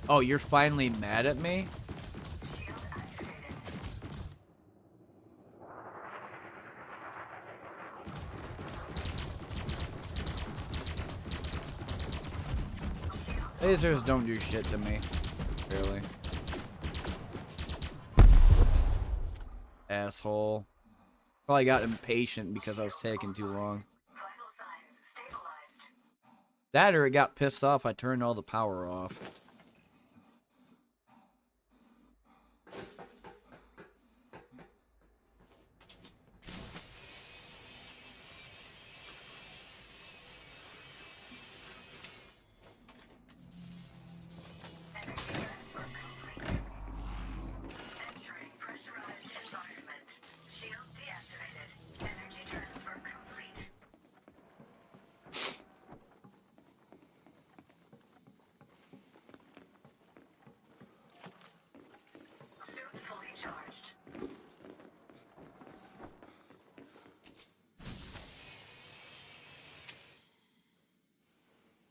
Oh, you're finally mad at me? Lasers don't do shit to me. Really. Asshole. Probably got impatient because I was taking too long. That or it got pissed off I turned all the power off.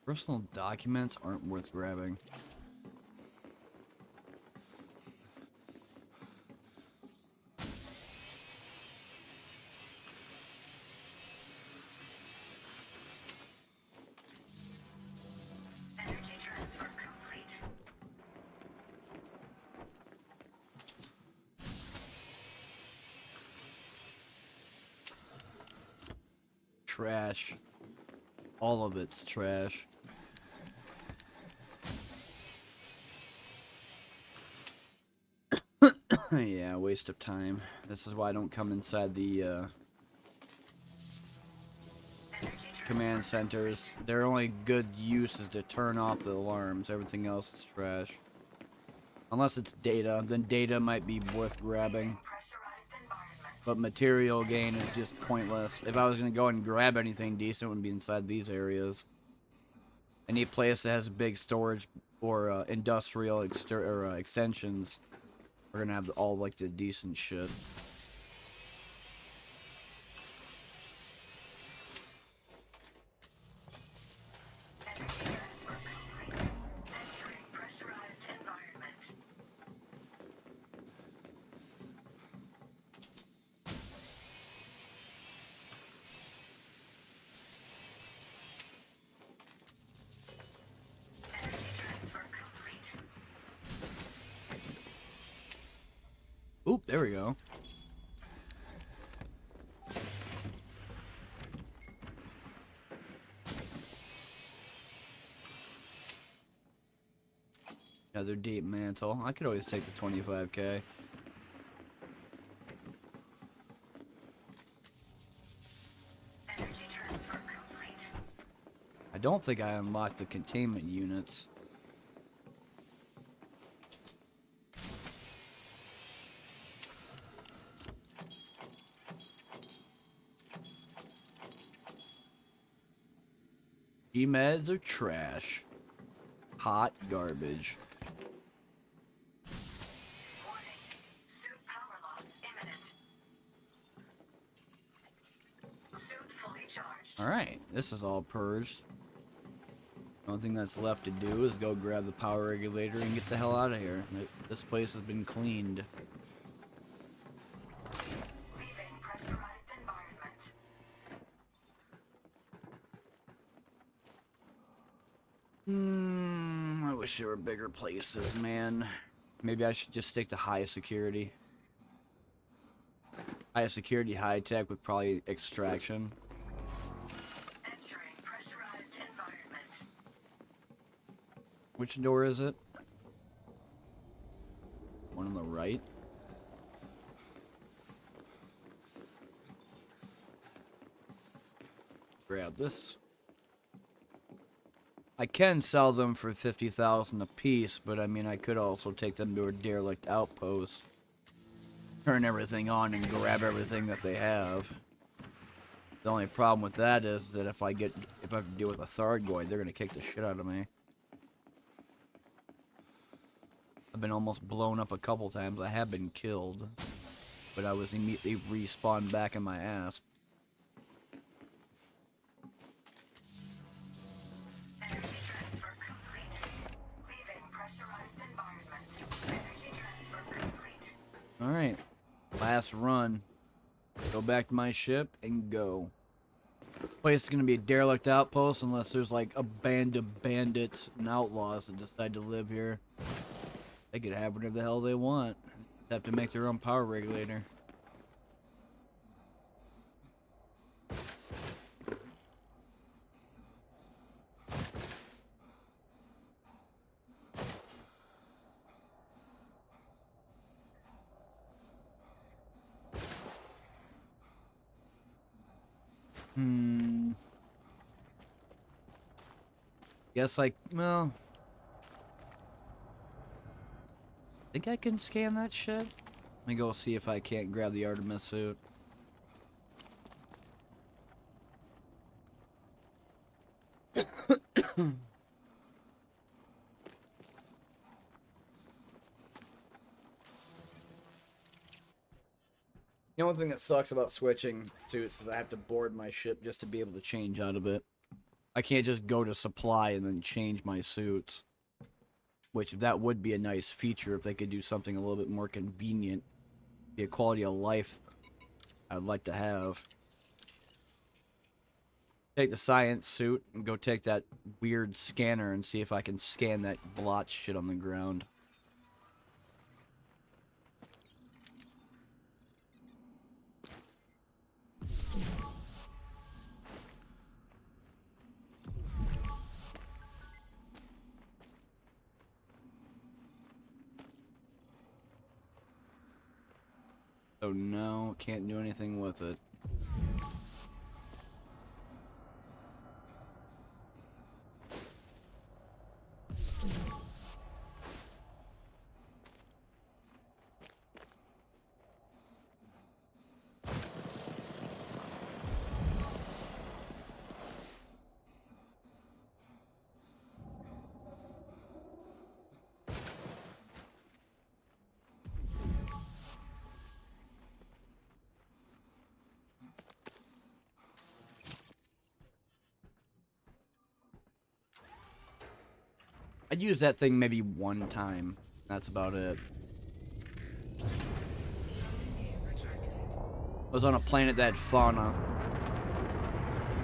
Personal documents aren't worth grabbing. Trash. All of it's trash. Yeah, waste of time. This is why I don't come inside the command centers. Their only good use is to turn off the alarms. Everything else is trash. Unless it's data, then data might be worth grabbing. But material gain is just pointless. If I was going to go and grab anything decent, it wouldn't be inside these areas. Any place that has big storage or industrial extensions are going to have all like the decent shit. Oop, there we go. Another deep mantle. I could always take the 25k. I don't think I unlocked the containment units. G-meds are trash. Hot garbage. Alright, this is all purged. The only thing that's left to do is go grab the power regulator and get the hell out of here. This place has been cleaned. I wish there were bigger places, man. Maybe I should just stick to high security. High security, high tech with probably extraction. Which door is it? One on the right. Grab this. I can sell them for 50,000 a piece, but I mean I could also take them to a derelict outpost, turn everything on, and grab everything that they have. The only problem with that is that if I have to deal with a Thargoid, they're gonna kick the shit out of me. I've been almost blown up a couple times. I have been killed, but I was immediately respawned back in my ass. Alright, last run. Go back to my ship and go. Place is gonna be a derelict outpost unless there's like a band of bandits and outlaws that decide to live here. They could have whatever the hell they want. They have to make their own power regulator. Guess well, I think I can scan that shit. Let me go see if I can't grab the Artemis suit. The only thing that sucks about switching suits is I have to board my ship just to be able to change out of it. I can't just go to supply and then change my suits. Which, that would be a nice feature if they could do something a little bit more convenient. Be a quality of life I'd like to have. Take the science suit and go take that weird scanner and see if I can scan that blotch shit on the ground. So no, can't do anything with it. I'd use that thing maybe one time. That's about it. I was on a planet that had fauna.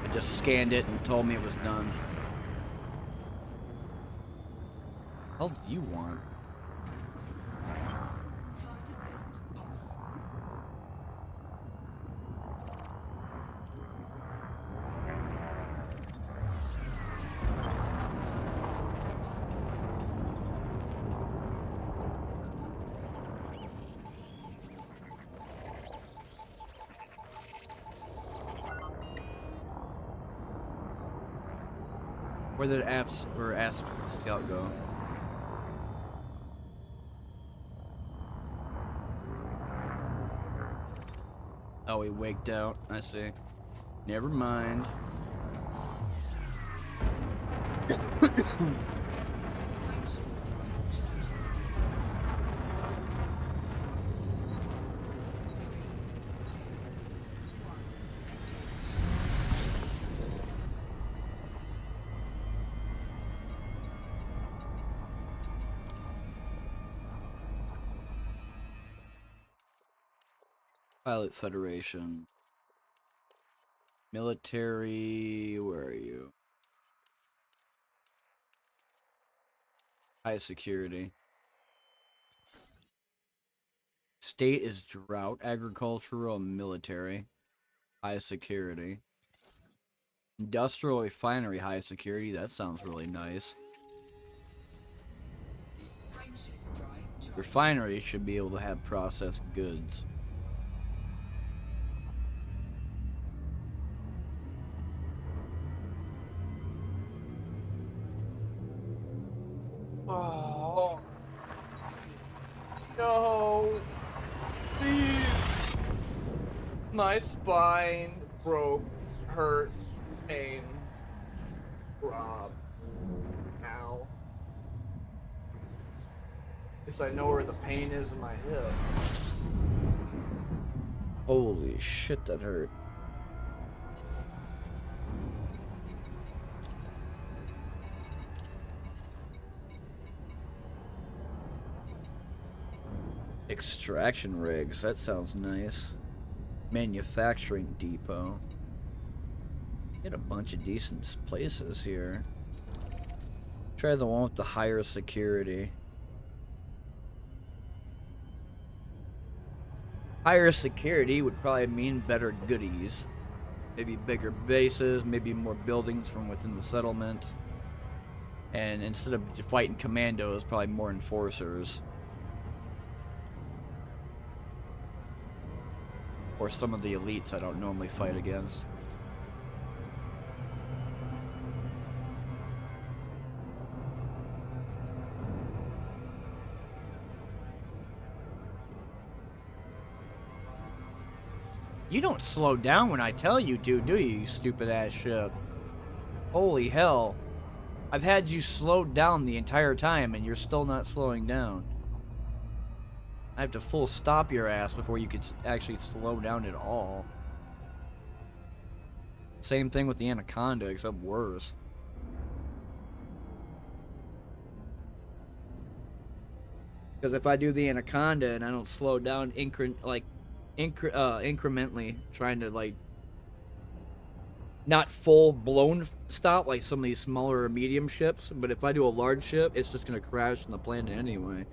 I just scanned it and told me it was done. What the hell do you want? Flight assist off. Flight assist on. Where did apps or Ask Scout go? Oh, he waked out. I see. Never mind. Pilot Federation. Military, where are you? High security. State is drought, agricultural, military. High security. Industrial refinery, high security. That sounds really nice. Frameshift drive charged. Refinery should be able to have processed goods. Oh no! Please! My spine broke, hurt, pain, throb. Ow. Guess I know where the pain is in my hip. Holy shit, that hurt. Extraction rigs, that sounds nice. Manufacturing depot. Get a bunch of decent places here. Try the one with the higher security. Higher security would probably mean better goodies. Maybe bigger bases, maybe more buildings from within the settlement. And instead of fighting commandos, probably more enforcers. Or some of the elites I don't normally fight against. You don't slow down when I tell you to, do you, you stupid ass ship? Holy hell. I've had you slowed down the entire time and you're still not slowing down. I have to full stop your ass before you could actually slow down at all. Same thing with the Anaconda, except worse. Because if I do the Anaconda and I don't slow down incrementally, trying to like not full blown stop like some of these smaller or medium ships, but if I do a large ship, it's just gonna crash on the planet anyway.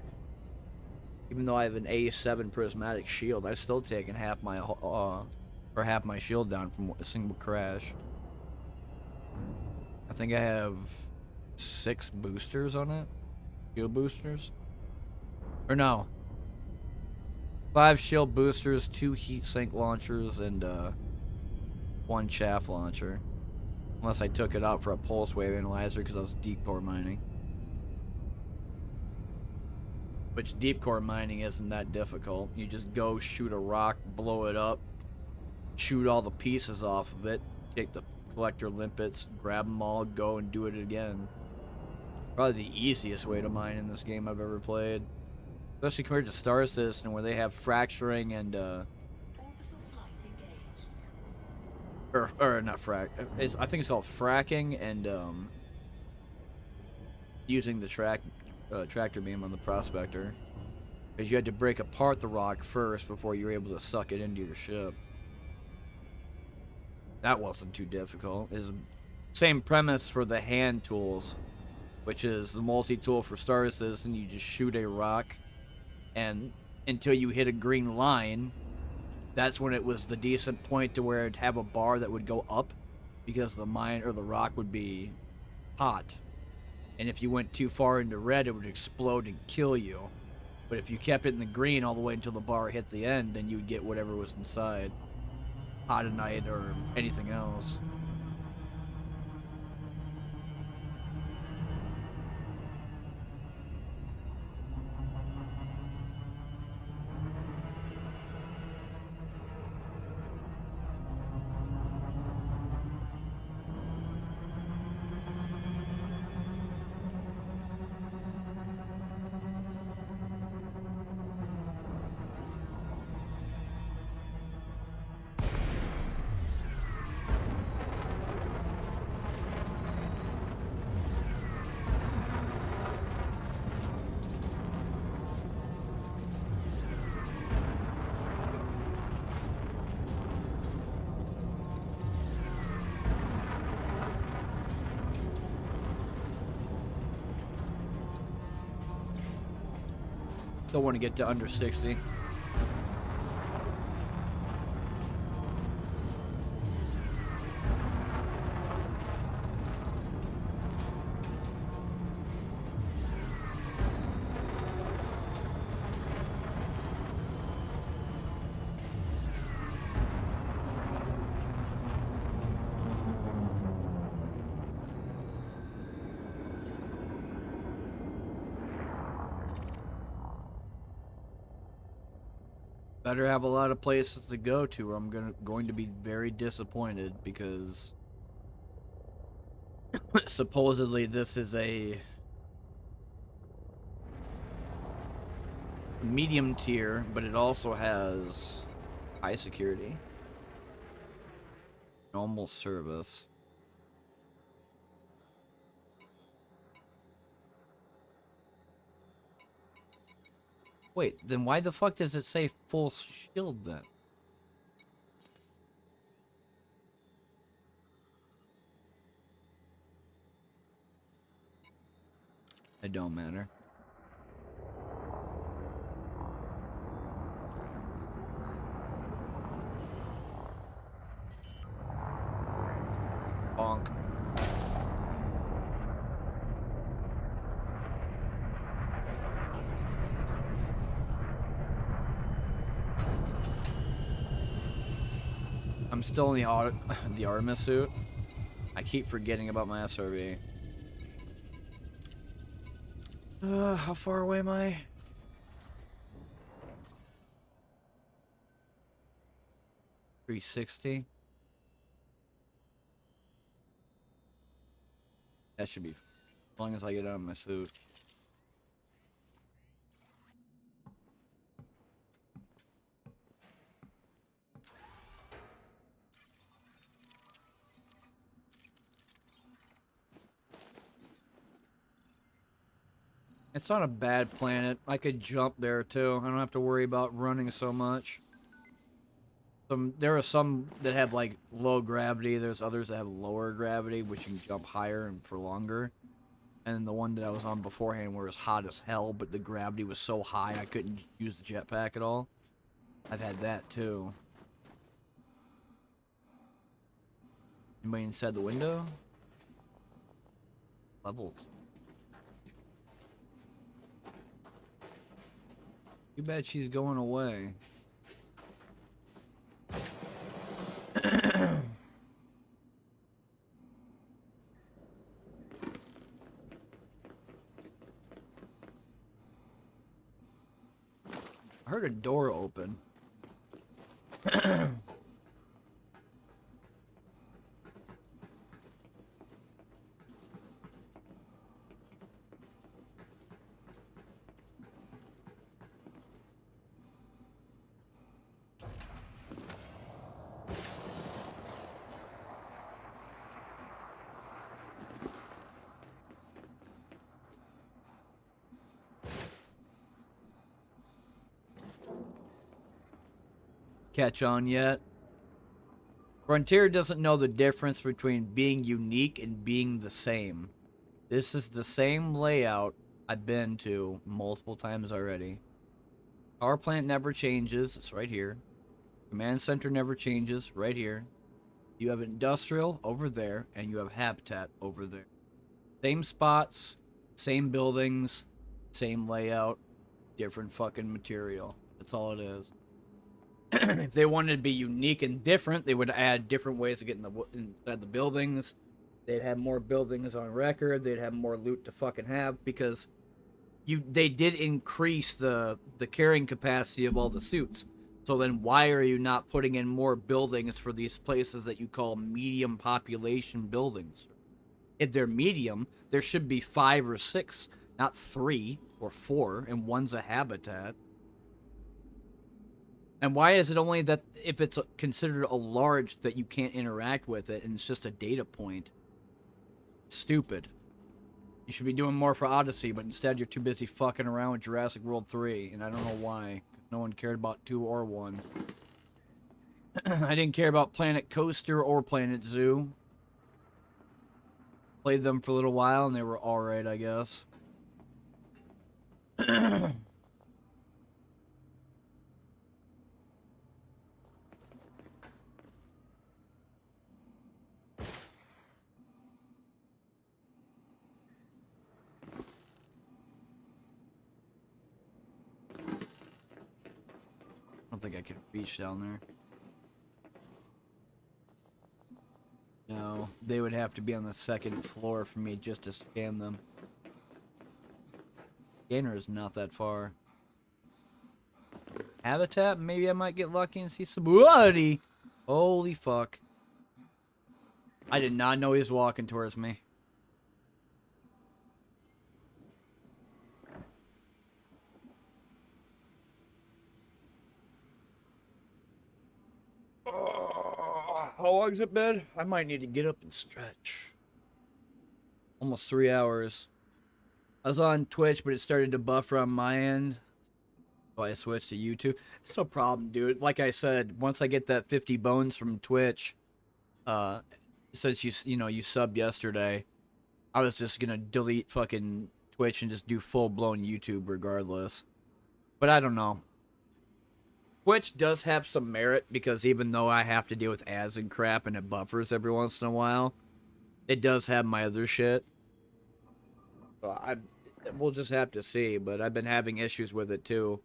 Even though I have an A7 prismatic shield, I've still taken half my shield down from a single crash. I think I have 6 boosters on it, shield boosters, or no, 5 shield boosters, 2 heat sink launchers, and 1 chaff launcher. Unless I took it out for a pulse wave analyzer because I was deep core mining. Which deep core mining isn't that difficult. You just go shoot a rock, blow it up, shoot all the pieces off of it, take the collector limpets, grab them all, go and do it again. Probably the easiest way to mine in this game I've ever played. Especially compared to Star Citizen where they have fracturing and Orbital flight engaged. or not I think it's called fracking and using the tractor beam on the prospector, because you had to break apart the rock first before you were able to suck it into your ship. That wasn't too difficult. It's same premise for the hand tools, which is the multi-tool for Star Citizen. You just shoot a rock, and until you hit a green line, that's when it was the decent point to where it'd have a bar that would go up, because the mine or the rock would be hot. And if you went too far into red, it would explode and kill you. But if you kept it in the green all the way until the bar hit the end, then you would get whatever was inside. Hodonite or anything else. Don't want to get to under 60. Better have a lot of places to go to, or I'm going to be very disappointed, because supposedly this is a medium tier, but it also has high security, normal service. Wait, then why the fuck does it say full shield then? It don't matter. Bonk. I'm still in the Artemis suit. I keep forgetting about my SRV. How far away am I? $360. That should be, as long as I get out of my suit. It's not a bad planet. I could jump there too. I don't have to worry about running so much. There are some that have like low gravity. There's others that have lower gravity, which you can jump higher and for longer. And the one that I was on beforehand where it was hot as hell, but the gravity was so high I couldn't use the jetpack at all. I've had that too. Anybody inside the window? Levels. Too bad she's going away. I heard a door open. Catch on yet? Frontier doesn't know the difference between being unique and being the same. This is the same layout I've been to multiple times already. Power plant never changes. It's right here. Command center never changes. Right here. You have industrial over there, and you have habitat over there. Same spots, same buildings, same layout, different fucking material. That's all it is. If they wanted to be unique and different, they would add different ways to get inside the buildings. They'd have more buildings on record. They'd have more loot to fucking have because they did increase the carrying capacity of all the suits. So then why are you not putting in more buildings for these places that you call medium population buildings? If they're medium, there should be 5 or 6, not 3 or 4, and one's a habitat. And why is it only that if it's considered a large that you can't interact with it and it's just a data point? Stupid. You should be doing more for Odyssey, but instead you're too busy fucking around with Jurassic World 3, and I don't know why. No one cared about 2 or 1. I didn't care about Planet Coaster or Planet Zoo. Played them for a little while, and they were alright, I guess. I don't think I can reach down there. No, they would have to be on the 2nd floor for me just to scan them. Scanner is not that far. Habitat? Maybe I might get lucky and see some bloody. Holy fuck. I did not know he was walking towards me. How long has it been? I might need to get up and stretch. Almost 3 hours. I was on Twitch, but it started to buffer on my end. So I switched to YouTube. It's no problem, dude. Like I said, once I get that 50 bones from Twitch, since you subbed yesterday, I was just gonna delete fucking Twitch and just do full-blown YouTube regardless. But I don't know. Twitch does have some merit because even though I have to deal with ads and crap and it buffers every once in a while, it does have my other shit. So we'll just have to see, but I've been having issues with it too.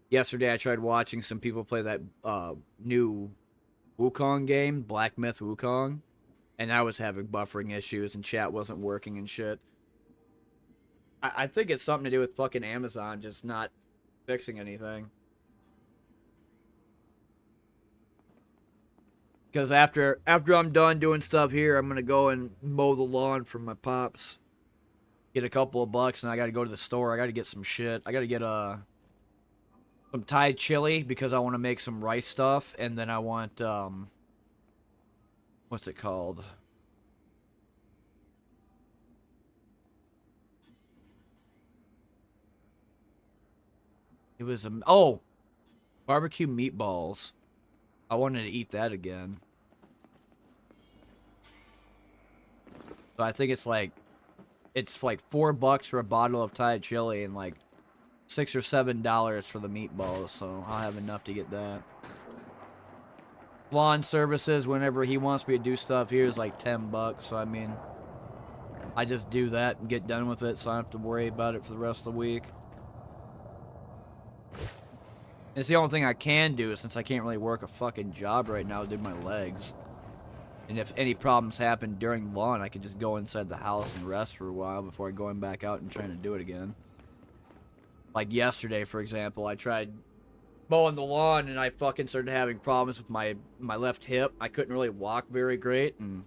Yesterday I tried watching some people play that new Wukong game, Black Myth Wukong, and I was having buffering issues and chat wasn't working and shit. I think it's something to do with fucking Amazon just not fixing anything. Because after I'm done doing stuff here, I'm going to go and mow the lawn for my pops. Get a couple of bucks, and I got to go to the store. I got to get some shit. I got to get some Thai chili because I want to make some rice stuff. And then I want, what's it called? It was, barbecue meatballs. I wanted to eat that again. So I think it's like $4 for a bottle of Thai chili and like $6 or $7 for the meatballs. So I'll have enough to get that. Lawn services, whenever he wants me to do stuff here, is like $10. So I mean, I just do that and get done with it, so I don't have to worry about it for the rest of the week. It's the only thing I can do since I can't really work a fucking job right now due to my legs. And if any problems happen during lawn, I could just go inside the house and rest for a while before going back out and trying to do it again. Like yesterday, for example, I tried mowing the lawn and I fucking started having problems with my left hip. I couldn't really walk very great and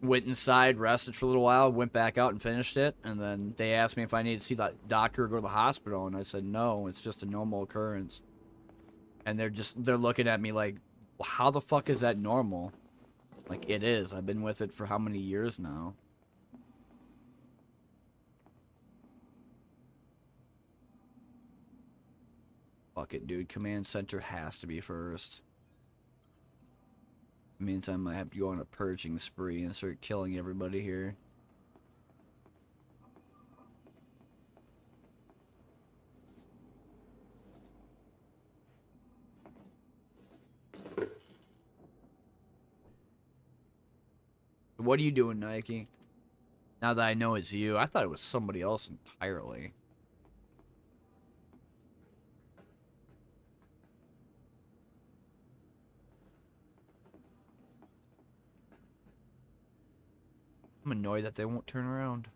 went inside, rested for a little while, went back out and finished it. And then they asked me if I needed to see the doctor or go to the hospital, and I said no, it's just a normal occurrence. And they're looking at me like, well, how the fuck is that normal? Like, it is. I've been with it for how many years now? Fuck it, dude. Command center has to be first. It means I might have to go on a purging spree and start killing everybody here. What are you doing, Nike? Now that I know it's you, I thought it was somebody else entirely. I'm annoyed that they won't turn around.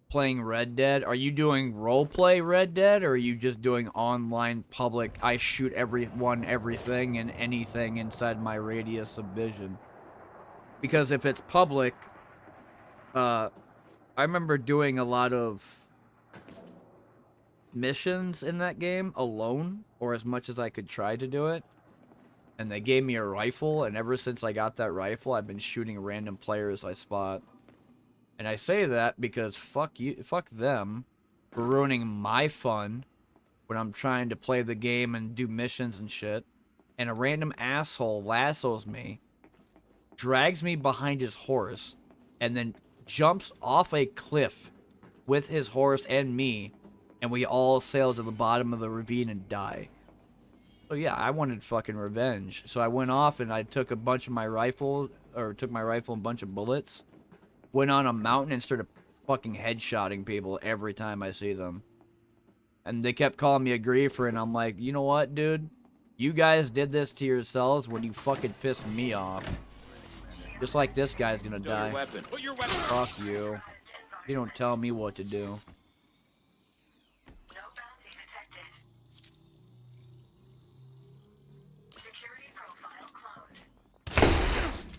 Playing Red Dead? Are you doing roleplay Red Dead, or are you just doing online public, I shoot everyone, everything, and anything inside my radius of vision? Because if it's public, I remember doing a lot of missions in that game alone, or as much as I could try to do it. And they gave me a rifle, and ever since I got that rifle, I've been shooting random players I spot. And I say that because fuck you, fuck them for ruining my fun when I'm trying to play the game and do missions and shit. And a random asshole lassos me, drags me behind his horse, and then jumps off a cliff with his horse and me, and we all sail to the bottom of the ravine and die. So yeah, I wanted fucking revenge. So I went off and I took a bunch of my rifle, or took my rifle and a bunch of bullets, went on a mountain and started fucking headshotting people every time I see them. And they kept calling me a griefer, and I'm like, you know what, dude? You guys did this to yourselves when you fucking pissed me off. Just like this guy's gonna die. Put your weapon. Fuck you. You don't tell me what to do.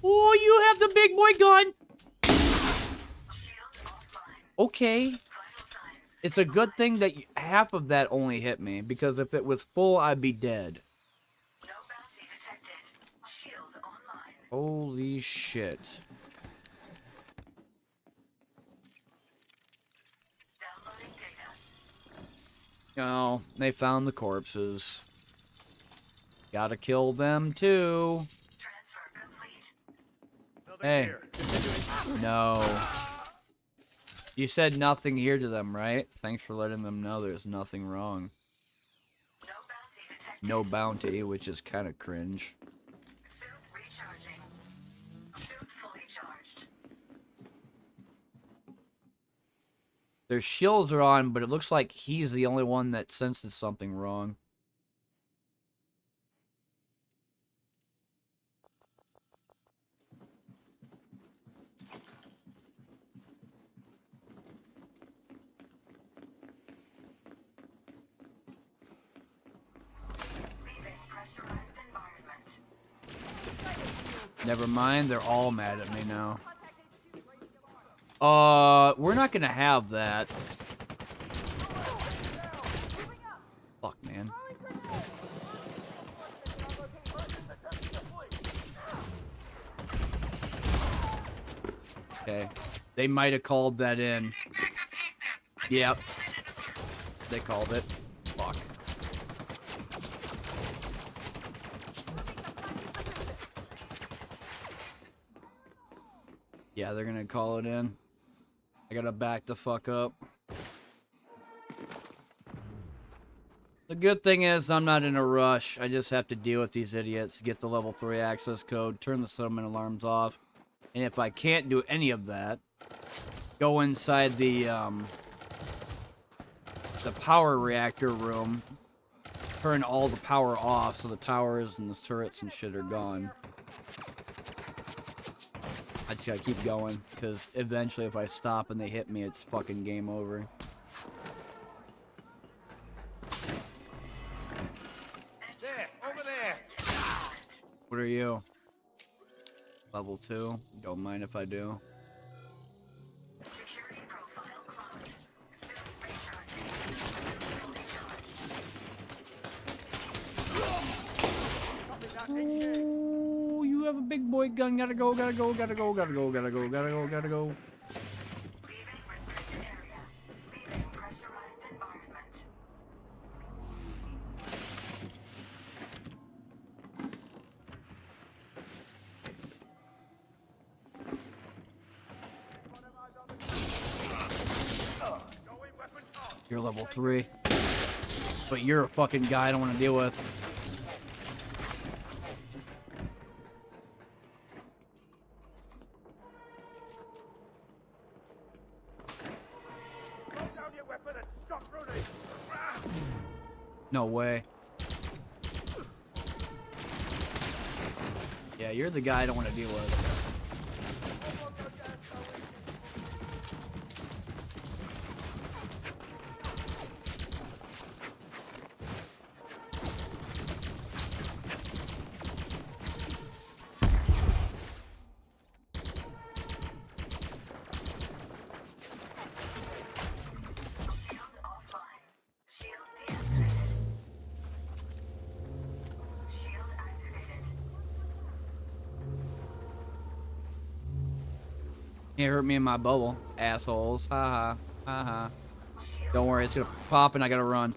Oh, you have the big boy gun. Okay. It's a good thing that half of that only hit me, because if it was full, I'd be dead. Holy shit. Oh, they found the corpses. Gotta kill them too. Hey. No. You said nothing here to them, right? Thanks for letting them know there's nothing wrong. No bounty, which is kind of cringe. Their shields are on, but it looks like he's the only one that senses something wrong. Never mind, they're all mad at me now. We're not gonna have that. Fuck, man. Okay. They might have called that in. Yep. They called it. Fuck. Yeah, they're gonna call it in. I gotta back the fuck up. The good thing is I'm not in a rush. I just have to deal with these idiots, get the level 3 access code, turn the settlement alarms off. And if I can't do any of that, go inside the power reactor room, turn all the power off so the towers and the turrets and shit are gone. I just gotta keep going, because eventually if I stop and they hit me, it's fucking game over. There, over there. What are you? Level 2? Don't mind if I do. Security profile closed. Soon recharging. Oh, you have a big boy gun. Gotta go, gotta go, gotta go, gotta go, gotta go, gotta go, gotta go. Leaving restricted area. Leaving pressurized environment. You're level 3. But you're a fucking guy I don't want to deal with. Put down your weapon and stop running. No way. Yeah, you're the guy I don't want to deal with. Shield offline. Shield deactivated. Shield activated. Can't hurt me in my bubble, assholes. Ha ha. Ha ha. Don't worry, it's gonna pop and I gotta run.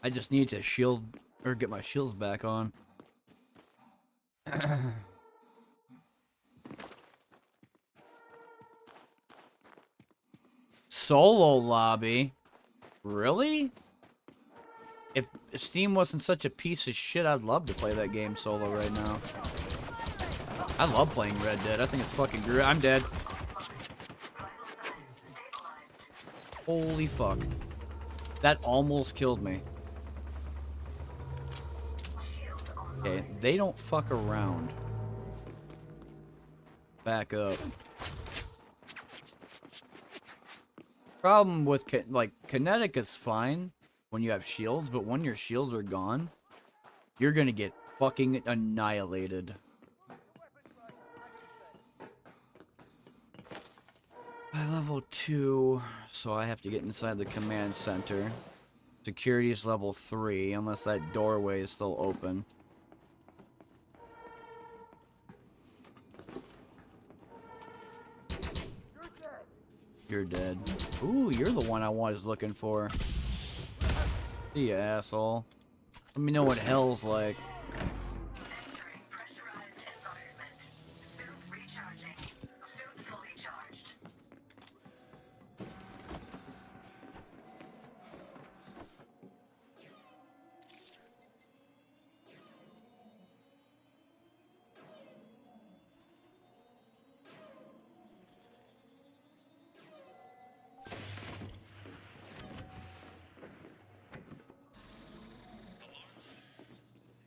I just need to shield, or get my shields back on. Solo lobby? Really? If Steam wasn't such a piece of shit, I'd love to play that game solo right now. I love playing Red Dead. I think it's fucking great. I'm dead. Holy fuck. That almost killed me. Okay, they don't fuck around. Back up. Problem with, kinetic is fine when you have shields, but when your shields are gone, you're gonna get fucking annihilated. I level 2, so I have to get inside the command center. Security is level 3, unless that doorway is still open. You're dead. Ooh, you're the one I was looking for. See ya, asshole. Let me know what hell's like. Entering pressurized environment. Soon recharging. Soon fully charged.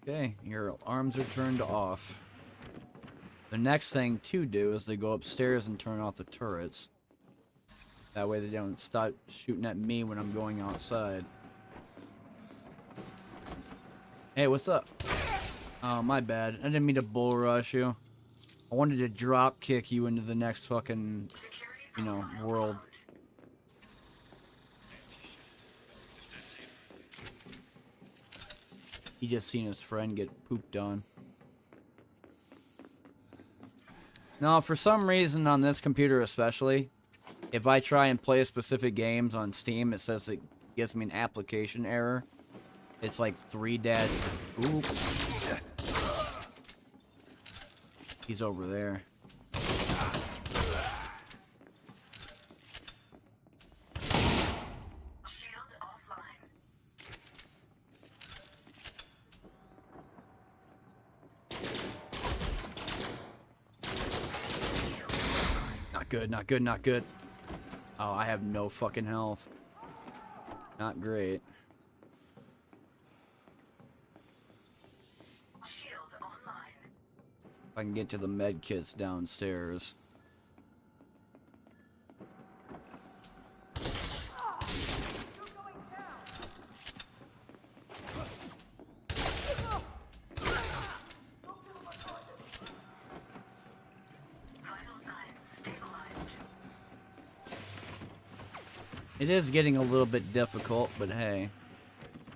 Okay, your arms are turned off. The next thing to do is to go upstairs and turn off the turrets. That way they don't start shooting at me when I'm going outside. Hey, what's up? Oh, my bad. I didn't mean to bull rush you. I wanted to drop kick you into the next fucking, world. He just seen his friend get pooped on. Now, for some reason on this computer especially, if I try and play specific games on Steam, it says it gives me an application error. It's like 3 dash. Oop. He's over there. good, not good, not good. Oh, I have no fucking health. Not great. If I can get to the med kits downstairs. It is getting a little bit difficult, but hey.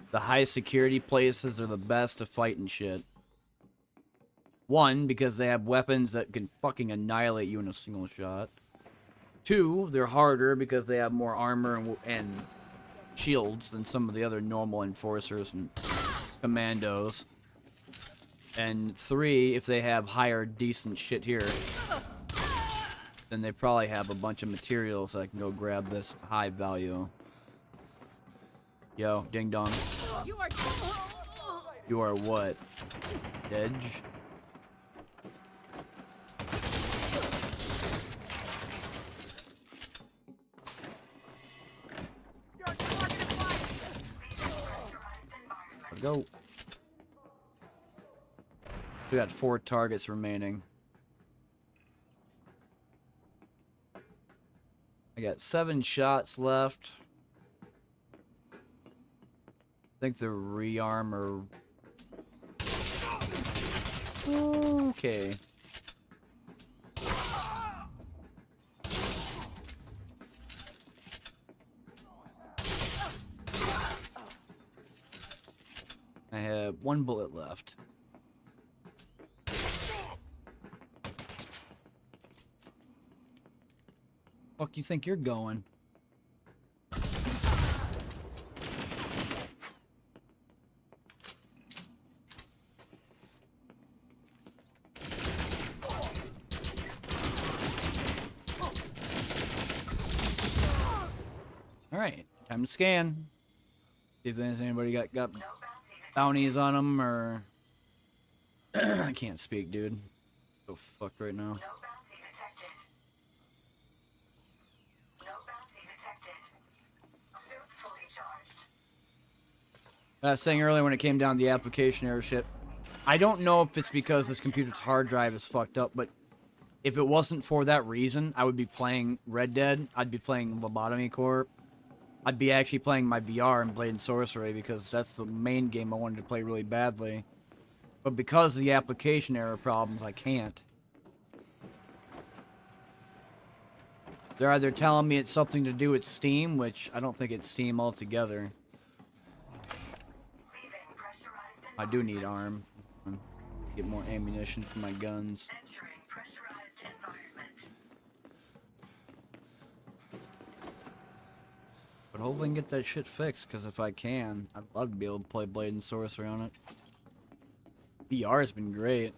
The high security places are the best to fight and shit. One, because they have weapons that can fucking annihilate you in a single shot. Two, they're harder because they have more armor and shields than some of the other normal Enforcers and Commandos. And three, if they have higher decent shit here, then they probably have a bunch of materials that I can go grab this high value. Yo, ding dong. You are what? Edge? Let's go. We got 4 targets remaining. I got 7 shots left. I think the rearm or... Okay. I have 1 bullet left. Fuck you think you're going? Alright, time to scan. See if there's anybody got bounties on them or... I can't speak, dude. So fucked right now. I was saying earlier when it came down to the application error shit, I don't know if it's because this computer's hard drive is fucked up, but if it wasn't for that reason, I would be playing Red Dead, I'd be playing Lobotomy Corp, I'd be actually playing my VR and Blade and Sorcery because that's the main game I wanted to play really badly. But because of the application error problems, I can't. They're either telling me it's something to do with Steam, which I don't think it's Steam altogether. I do need arm. Get more ammunition for my guns. But hopefully I can get that shit fixed, because if I can, I'd love to be able to play Blade and Sorcery on it. VR has been great.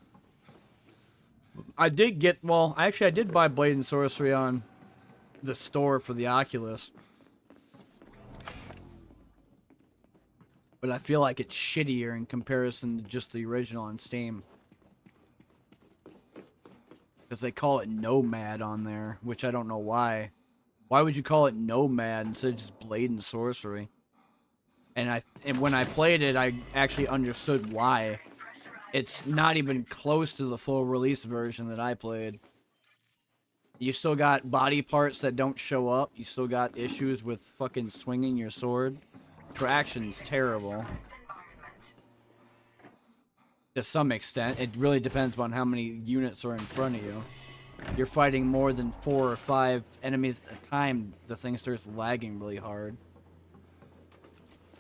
I did buy Blade and Sorcery on the store for the Oculus. But I feel like it's shittier in comparison to just the original on Steam. Because they call it Nomad on there, which I don't know why. Why would you call it Nomad instead of just Blade and Sorcery? And when I played it, I actually understood why. It's not even close to the full release version that I played. You still got body parts that don't show up. You still got issues with fucking swinging your sword. Traction's terrible. To some extent. It really depends on how many units are in front of you. You're fighting more than 4 or 5 enemies at a time, the thing starts lagging really hard.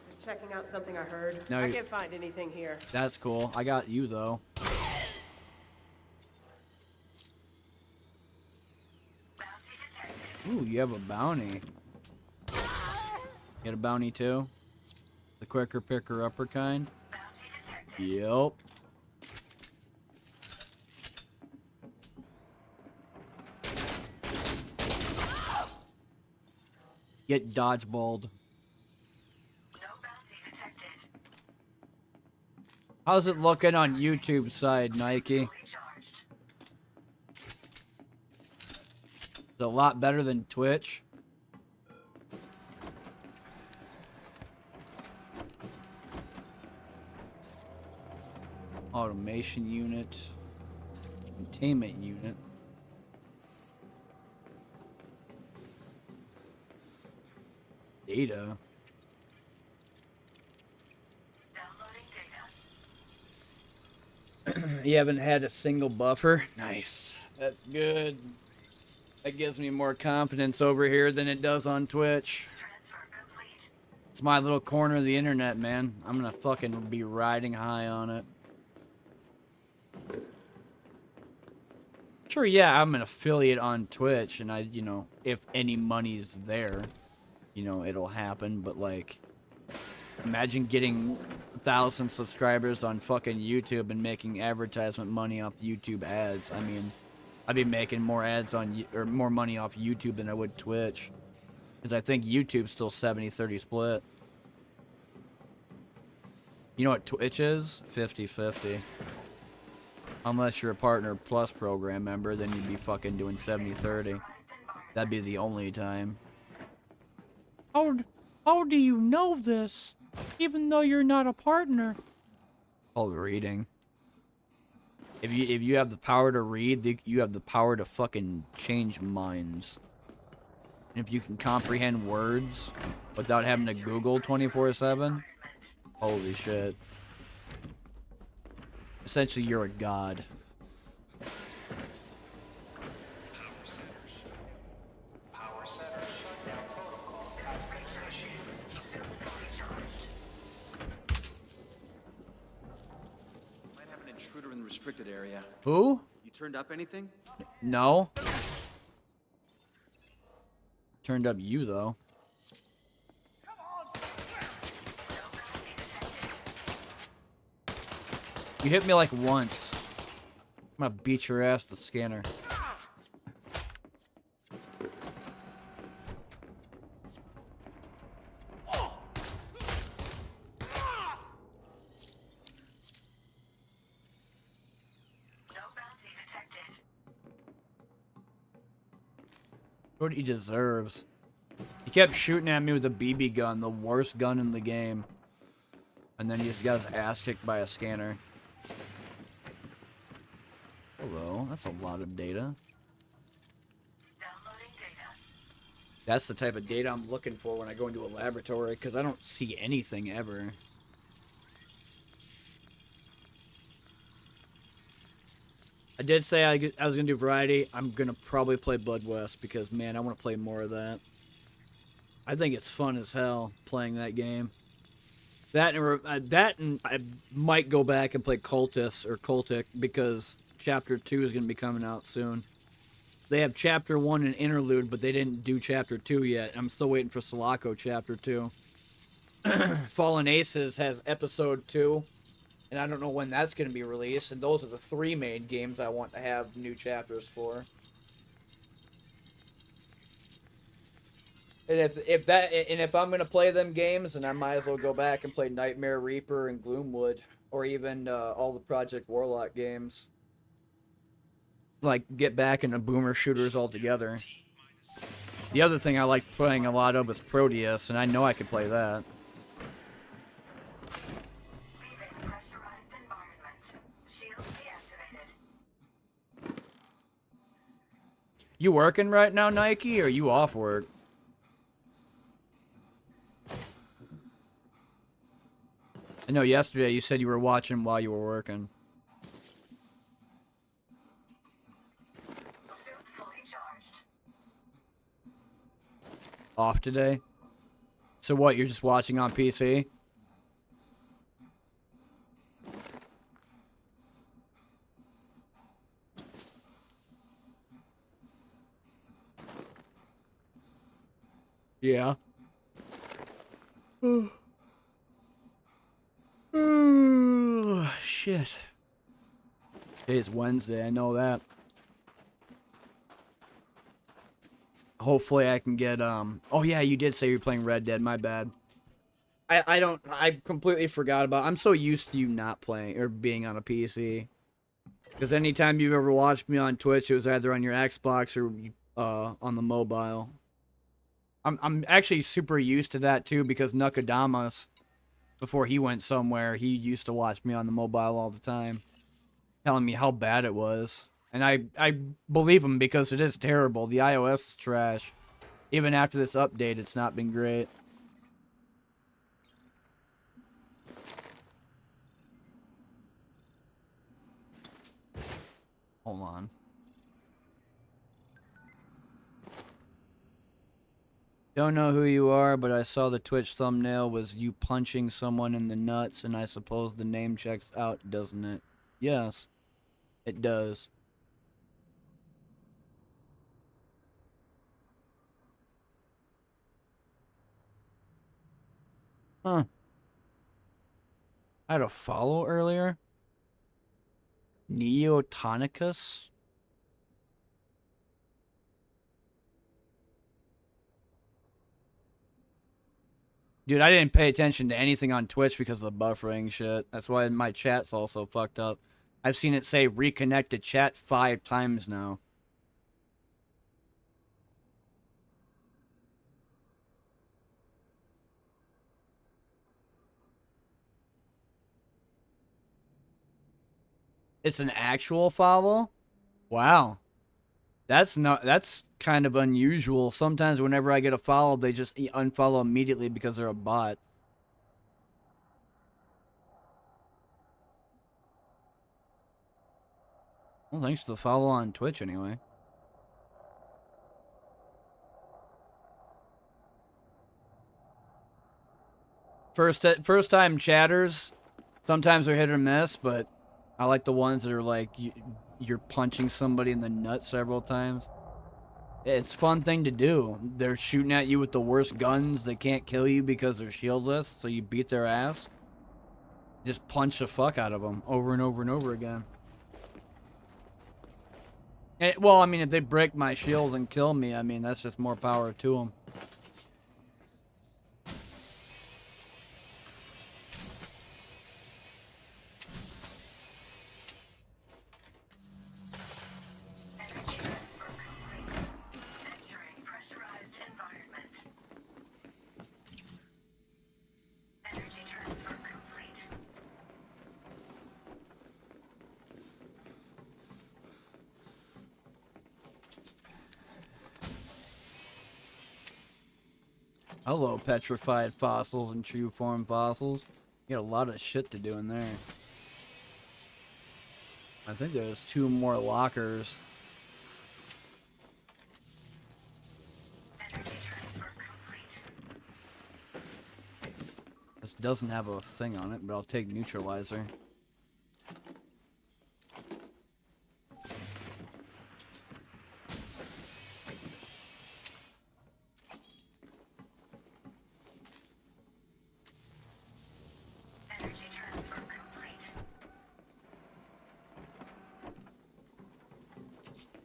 Just checking out something I heard. No, I can't find anything here. That's cool. I got you, though. Ooh, you have a bounty. You got a bounty, too? The quicker picker upper kind? Yep. Get dodgeballed. How's it looking on YouTube side, Nike? a lot better than Twitch. Automation unit. Containment unit. Data. You haven't had a single buffer? Nice. That's good. That gives me more confidence over here than it does on Twitch. It's my little corner of the internet, man. I'm gonna fucking be riding high on it. Sure, yeah, I'm an affiliate on Twitch, and you know, if any money's there, you know, it'll happen, but like, imagine getting 1,000 subscribers on fucking YouTube and making advertisement money off YouTube ads. I mean, I'd be making more ads on, or more money off YouTube than I would Twitch. Because I think YouTube's still 70-30 split. You know what Twitch is? 50-50. Unless you're a Partner Plus program member, then you'd be fucking doing 70-30. That'd be the only time. How do you know this, even though you're not a partner? Called reading. If you have the power to read, you have the power to fucking change minds. And if you can comprehend words without having to Google 24/7, holy shit. Essentially, you're a god. Might have an intruder in the restricted area. Who? You turned up anything? No. Turned up you, though. You hit me like once. I'm gonna beat your ass with the scanner. What he deserves. He kept shooting at me with a BB gun, the worst gun in the game. And then he just got his ass kicked by a scanner. Hello, that's a lot of data. That's the type of data I'm looking for when I go into a laboratory, because I don't see anything ever. I did say I was going to do variety. I'm going to probably play Blood West, because, man, I want to play more of that. I think it's fun as hell playing that game. That and I might go back and play Cultist or Cultic, because Chapter 2 is going to be coming out soon. They have Chapter 1 and Interlude, but they didn't do Chapter 2 yet. I'm still waiting for Sulaco Chapter 2. Fallen Aces has Episode 2, and I don't know when that's going to be released, and those are the 3 main games I want to have new chapters for. And if I'm going to play them games, then I might as well go back and play Nightmare Reaper and Gloomwood, or even all the Project Warlock games. Like, get back into boomer shooters altogether. The other thing I like playing a lot of is Proteus, and I know I could play that. You working right now, Nike, or are you off work? I know yesterday you said you were watching while you were working. Off today? So what, you're just watching on PC? Yeah. Shit. Today's Wednesday, I know that. Hopefully I can get, oh yeah, you did say you're playing Red Dead, my bad. I completely forgot about, I'm so used to you not playing, or being on a PC. Because anytime you've ever watched me on Twitch, it was either on your Xbox or on the mobile. I'm actually super used to that too because Nakadamas, before he went somewhere, he used to watch me on the mobile all the time, telling me how bad it was. And I believe him because it is terrible. The iOS is trash. Even after this update, it's not been great. Hold on. Don't know who you are, but I saw the Twitch thumbnail was you punching someone in the nuts, and I suppose the name checks out, doesn't it? Yes, it does. Huh. I had a follow earlier? Neotonicus? Dude, I didn't pay attention to anything on Twitch because of the buffering shit. That's why my chat's also fucked up. I've seen it say reconnect to chat 5 times now. It's an actual follow? Wow. That's kind of unusual. Sometimes whenever I get a follow, they just unfollow immediately because they're a bot. Well, thanks for the follow on Twitch anyway. First time chatters, sometimes they're hit or miss, but I like the ones that are like you're punching somebody in the nuts several times. It's a fun thing to do. They're shooting at you with the worst guns. They can't kill you because they're shieldless, so you beat their ass. Just punch the fuck out of them over and over and over again. Well, I mean, if they break my shield and kill me, I mean, that's just more power to them. Hello, petrified fossils and true form fossils. You got a lot of shit to do in there. I think there's 2 more lockers. This doesn't have a thing on it, but I'll take neutralizer.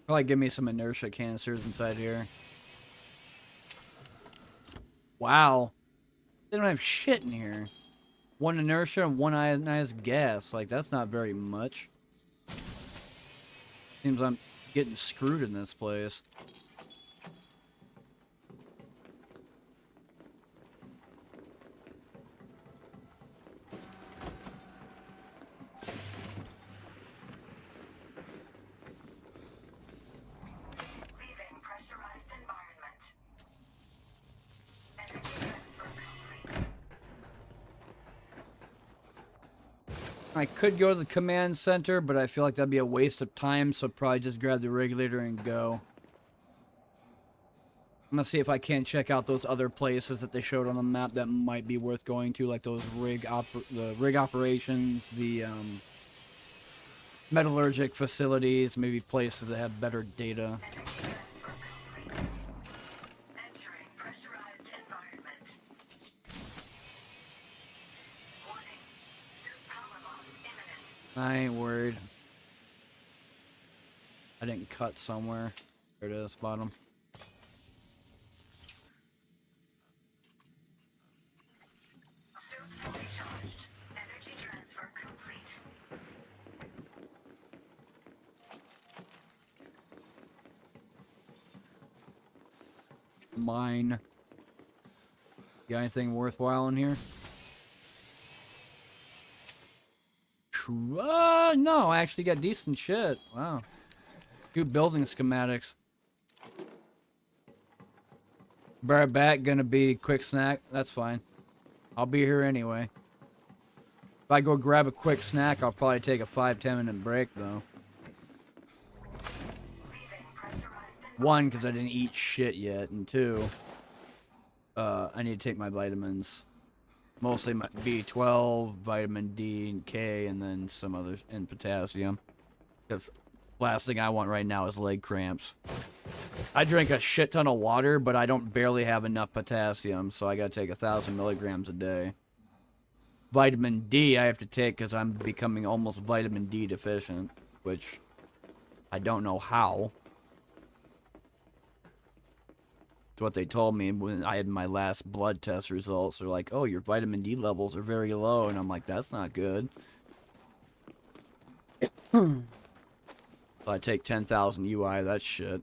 Probably give me some inertia canisters inside here. Wow. They don't have shit in here. 1 inertia and 1 ionized gas. Like, that's not very much. Seems I'm getting screwed in this place. I could go to the command center, but I feel like that'd be a waste of time, so probably just grab the regulator and go. I'm gonna see if I can't check out those other places that they showed on the map that might be worth going to, like those rig operations, the metallurgic facilities, maybe places that have better data. I ain't worried. I didn't cut somewhere. There it is, bottom. mine. Got anything worthwhile in here? No, I actually got decent shit. Wow. 2 building schematics. Right back, gonna be quick snack. That's fine. I'll be here anyway. If I go grab a quick snack, I'll probably take a 5-10 minute break though. 1, because I didn't eat shit yet, and 2, I need to take my vitamins. Mostly my B12, vitamin D and K, and then some others, and potassium. Because last thing I want right now is leg cramps. I drink a shit ton of water, but I don't barely have enough potassium, so I gotta take 1,000 milligrams a day. Vitamin D I have to take because I'm becoming almost vitamin D deficient, which I don't know how. It's what they told me when I had my last blood test results. They're like, oh, your vitamin D levels are very low. And I'm like, that's not good. So I take 10,000 UI, that shit.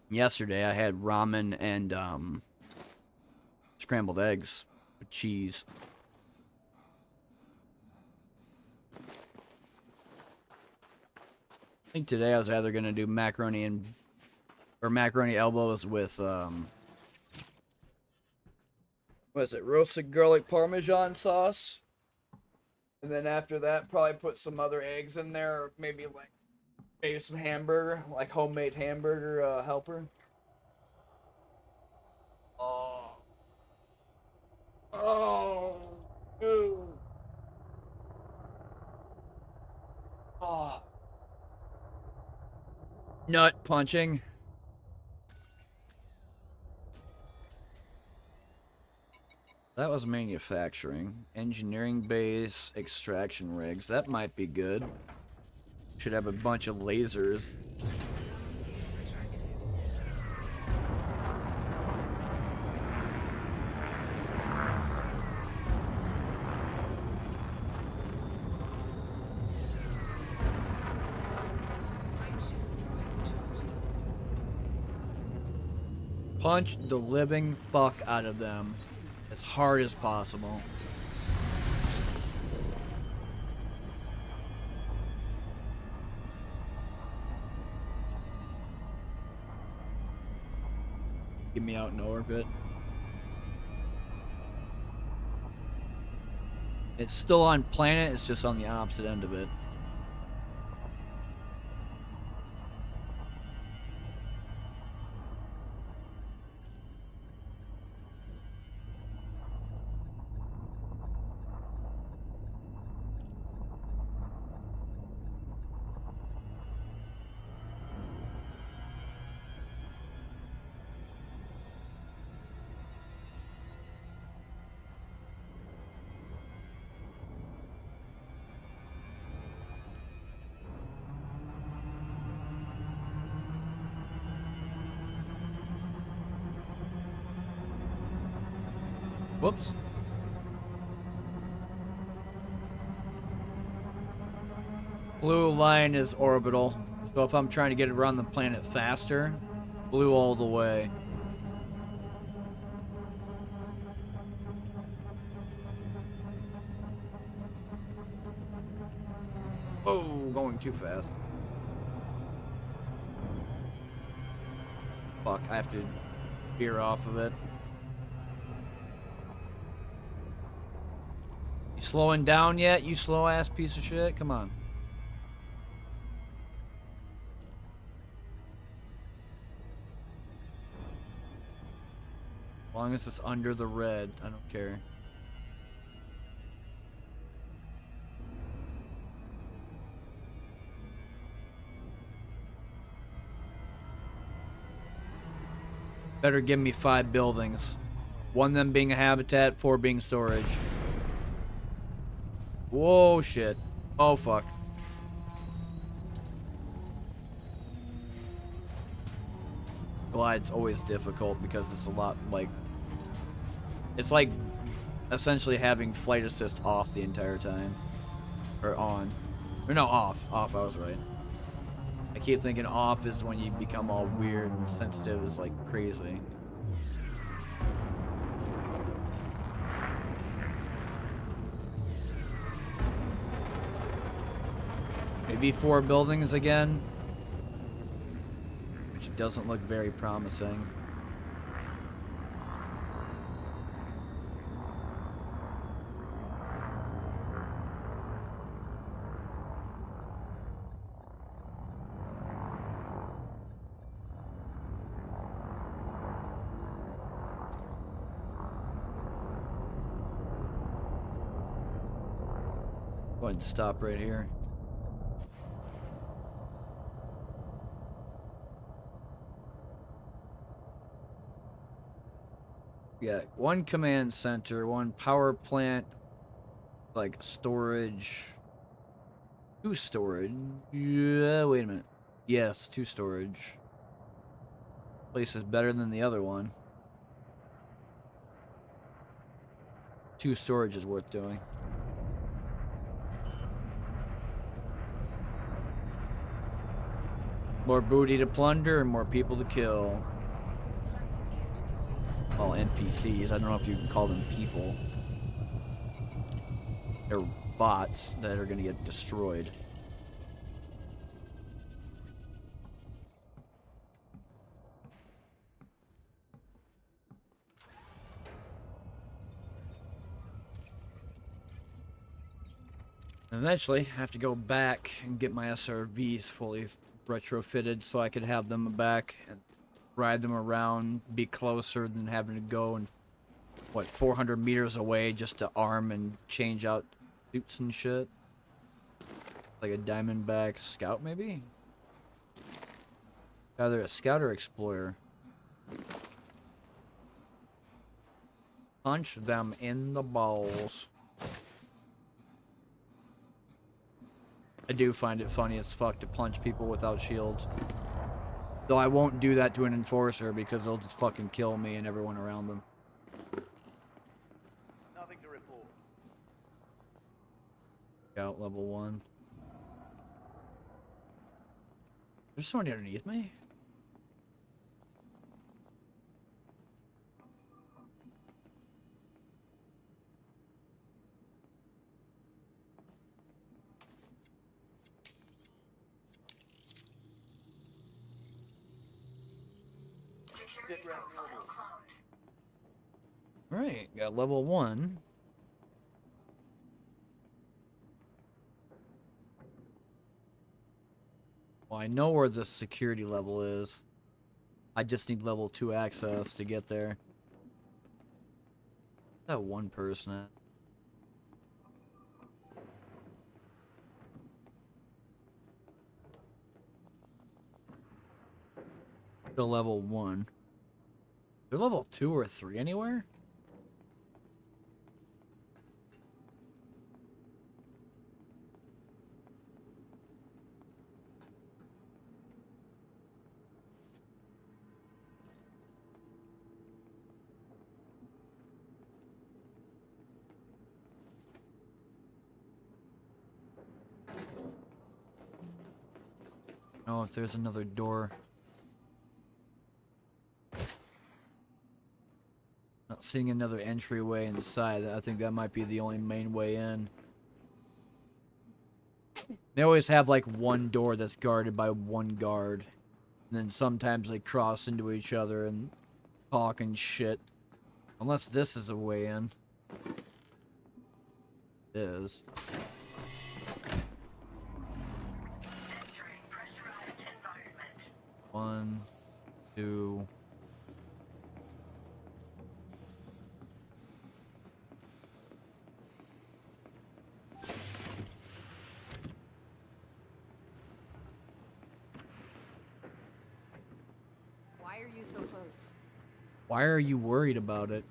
Yesterday I had ramen and scrambled eggs with cheese. I think today I was either gonna do macaroni elbows with what is it, roasted garlic parmesan sauce, and then after that probably put some other eggs in there, or maybe some hamburger, like homemade hamburger helper. Oh, dude. Oh. Nut punching. That was manufacturing. Engineering base, extraction rigs. That might be good. Should have a bunch of lasers. Punch the living fuck out of them as hard as possible. Get me out in orbit. It's still on planet, it's just on the opposite end of it. Whoops. Blue line is orbital. So if I'm trying to get around the planet faster, blue all the way. Oh, going too fast. Fuck, I have to veer off of it. You slowing down yet, you slow ass piece of shit? Come on. As long as it's under the red, I don't care. Better give me 5 buildings. 1 of them being a habitat, 4 being storage. Whoa, shit. Oh, fuck. Glide's always difficult because it's a lot like... It's like essentially having flight assist off the entire time. Or on. Or no, off. Off, I was right. I keep thinking off is when you become all weird and sensitive is like crazy. Maybe 4 buildings again, which doesn't look very promising. Go ahead and stop right here. Yeah, 1 command center, 1 power plant, like storage, 2 storage. Yeah, wait a minute. Yes, 2 storage. Place is better than the other one. 2 storage is worth doing. More booty to plunder and more people to kill. Well, NPCs. I don't know if you can call them people. They're bots that are gonna get destroyed. Eventually, I have to go back and get my SRVs fully retrofitted so I could have them back and ride them around, be closer than having to go and, what, 400 meters away just to arm and change out suits and shit. Like a Diamondback scout, maybe? Either a scout or explorer. Punch them in the balls. I do find it funny as fuck to punch people without shields. Though I won't do that to an enforcer because they'll just fucking kill me and everyone around them. Nothing to report. Scout level 1. There's somebody underneath me? Alright, got level 1. Well, I know where the security level is. I just need level 2 access to get there. That one person at? To level 1. They're level 2 or 3 anywhere? Oh, if there's another door. Not seeing another entryway inside. I think that might be the only main way in. They always have like one door that's guarded by one guard. And then sometimes they cross into each other and talk and shit. Unless this is a way in. It is. One, two. Why are you so close? Why are you worried about it?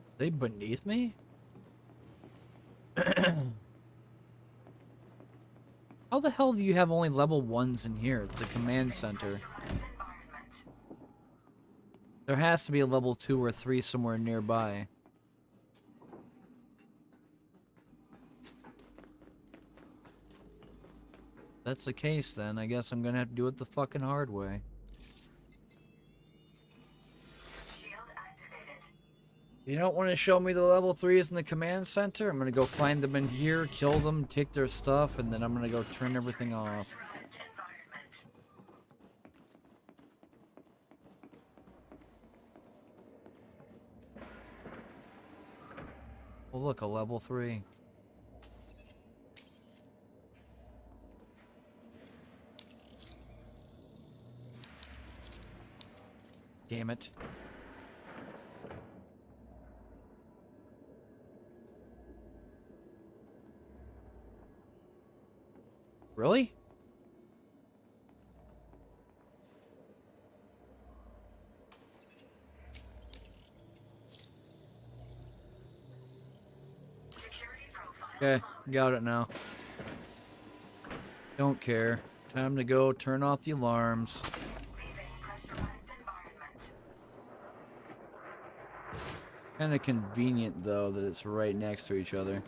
Are they beneath me? How the hell do you have only level 1s in here? It's a command center. There has to be a level 2 or 3 somewhere nearby. If that's the case, then I guess I'm gonna have to do it the fucking hard way. You don't want to show me the level 3s in the command center? I'm gonna go find them in here, kill them, take their stuff, and then I'm gonna go turn everything off. Oh look, a level 3. Damn it. Really? Okay, got it now. Don't care. Time to go turn off the alarms. Kinda convenient though that it's right next to each other.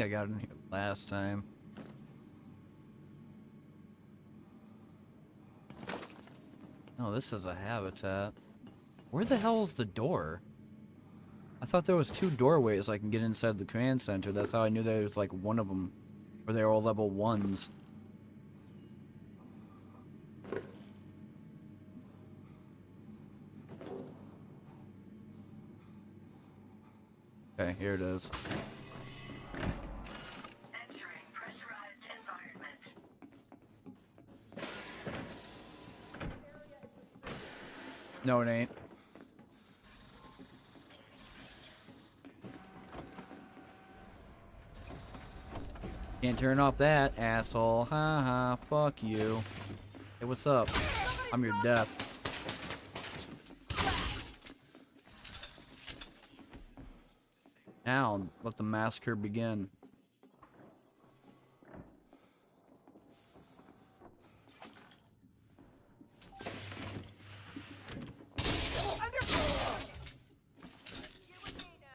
I got in here last time. Oh, this is a habitat. Where the hell is the door? I thought there was 2 doorways I can get inside the command center. That's how I knew there was like one of them. Where they were all level 1s. Okay, here it is. No, it ain't. Can't turn off that, asshole. Ha ha, fuck you. Hey, what's up? I'm your death. Now, let the massacre begin.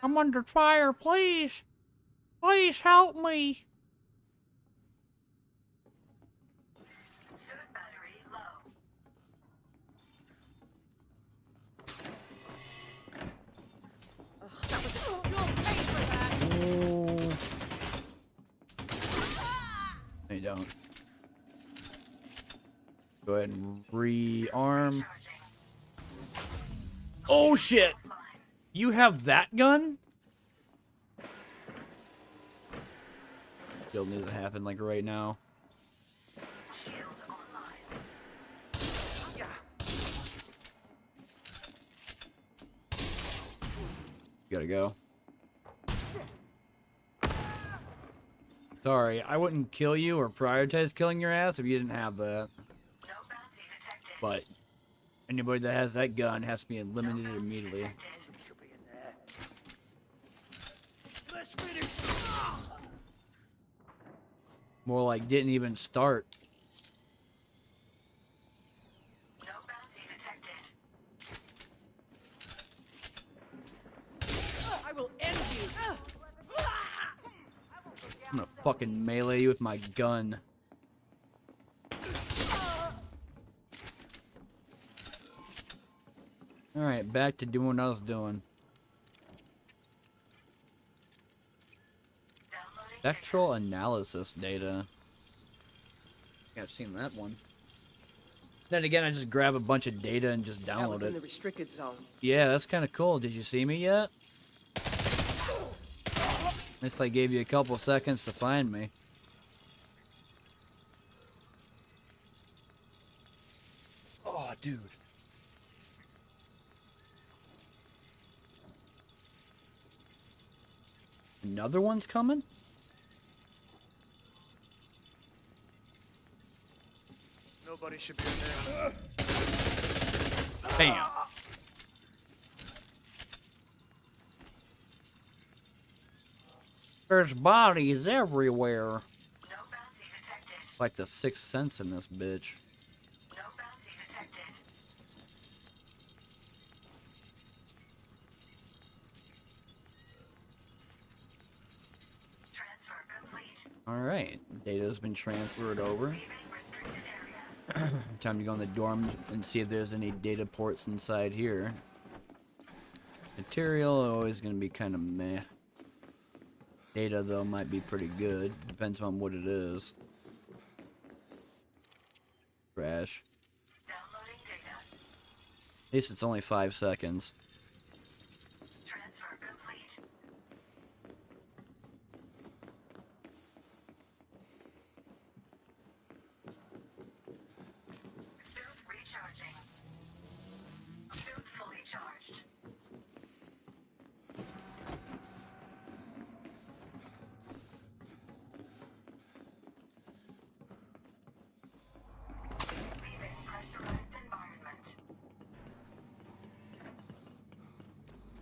I'm under fire, please. Please help me. No, you don't. Go ahead and rearm. Oh shit! You have that gun? Still needs to happen like right now. Gotta go. Sorry, I wouldn't kill you or prioritize killing your ass if you didn't have that. But anybody that has that gun has to be eliminated immediately. More like didn't even start. I will end you. I'm gonna fucking melee you with my gun. Alright, back to doing what I was doing. Spectral analysis data. Yeah, I've seen that one. Then again, I just grab a bunch of data and just That was download in the it. restricted zone. Yeah, that's kind of cool. Did you see me yet? It's like gave you a couple seconds to find me. Oh, dude. Another one's coming? Nobody should be in there. Bam. There's bodies everywhere. Like the sixth sense in this bitch. Alright, data's been transferred over. Time to go in the dorm and see if there's any data ports inside here. Material always gonna be kind of meh. Data though might be pretty good. Depends on what it is. Trash. At least it's only 5 seconds.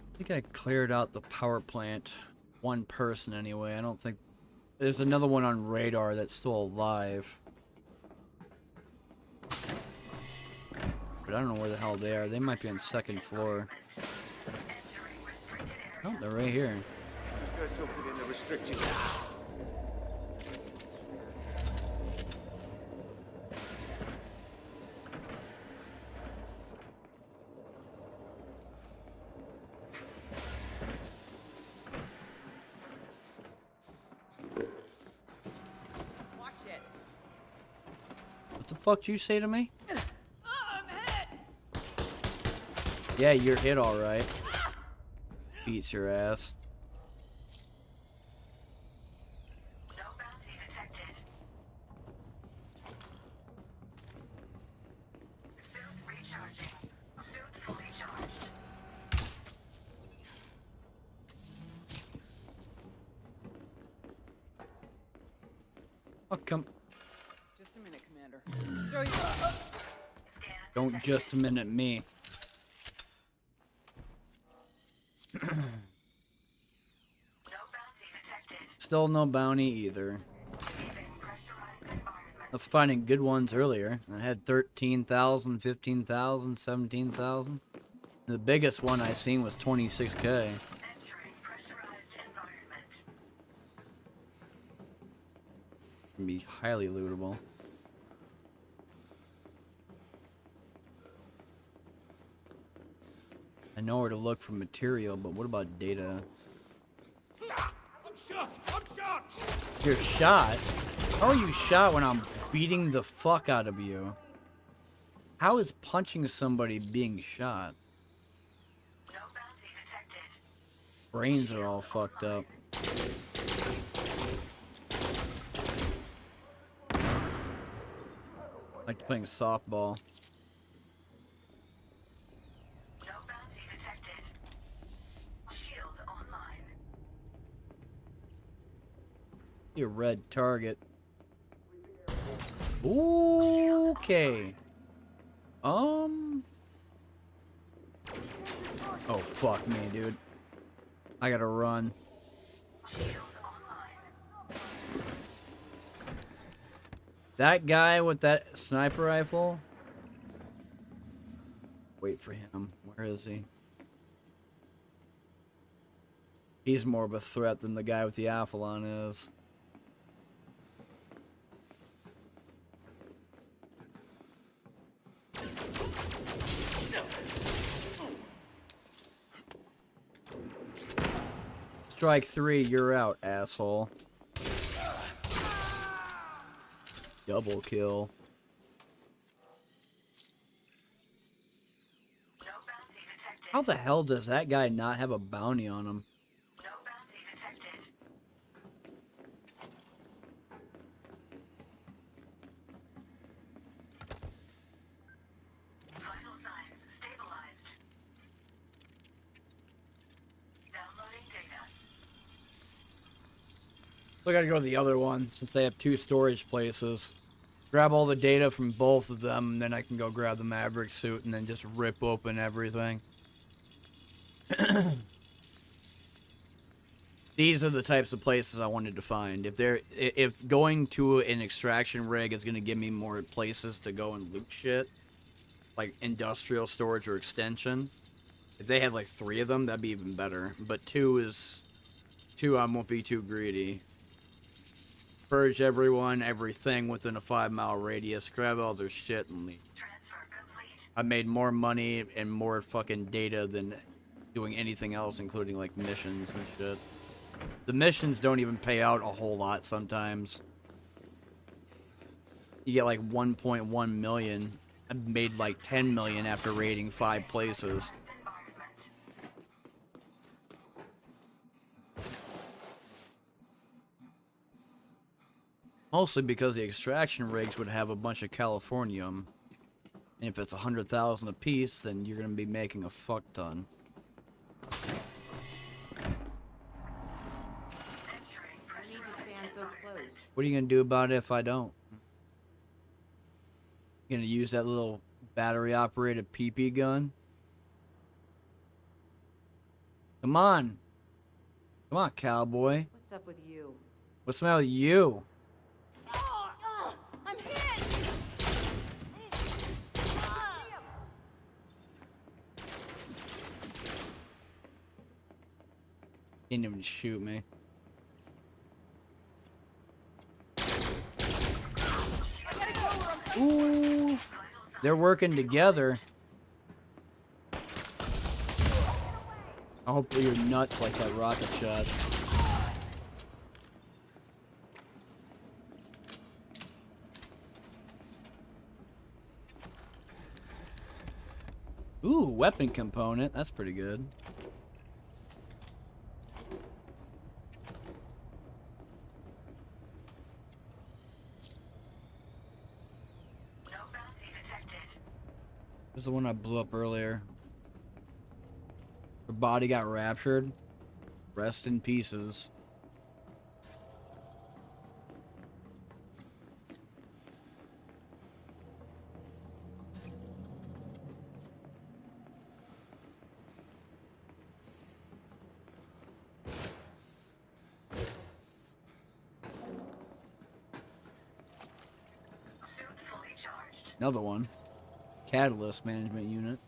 I think I cleared out the power plant. One person anyway. I don't think... There's another one on radar that's still alive. But I don't know where the hell they are. They might be on 2nd floor. Oh, they're right here. Just go something in the restricted. What the fuck did you say to me? Yeah, you're hit alright. Beats your ass. Oh, come. Just a minute, Commander. Don't just a minute me. Still no bounty either. I was finding good ones earlier. I had 13,000, 15,000, 17,000. The biggest one I seen was 26K. Can be highly lootable. I know where to look for material, but what about data? I'm shot! I'm shot! You're shot? How are you shot when I'm beating the fuck out of you? How is punching somebody being shot? Brains are all fucked up. Like playing softball. Your red target. Okay. Oh fuck me, dude. I gotta run. That guy with that sniper rifle. Wait for him. Where is he? He's more of a threat than the guy with the Athlon is. Strike 3, you're out, asshole. Double kill. How the hell does that guy not have a bounty on him? I gotta go to the other one since they have 2 storage places. Grab all the data from both of them, and then I can go grab the Maverick suit and then just rip open everything. These are the types of places I wanted to find. If going to an extraction rig is gonna give me more places to go and loot shit, like industrial storage or extension, if they had like 3 of them, that'd be even better. But 2 I won't be too greedy. Purge everyone, everything within a 5-mile radius. Grab all their shit and leave. I made more money and more fucking data than doing anything else, including like missions and shit. The missions don't even pay out a whole lot sometimes. You get like 1.1 million. I made like 10 million after raiding 5 places. Mostly because the extraction rigs would have a bunch of Californium. And if it's 100,000 a piece, then you're gonna be making a fuck ton. What are you gonna do about it if I don't? You gonna use that little battery-operated PP gun? Come on. Come on, cowboy. What's up with you? What's the matter with you? I'm hit! Didn't even shoot me. Ooh, they're working together. I hope you're nuts like that rocket shot. Ooh, weapon component. That's pretty good. This is the one I blew up earlier. Her body got raptured. Rest in pieces. Another one. Catalyst management unit.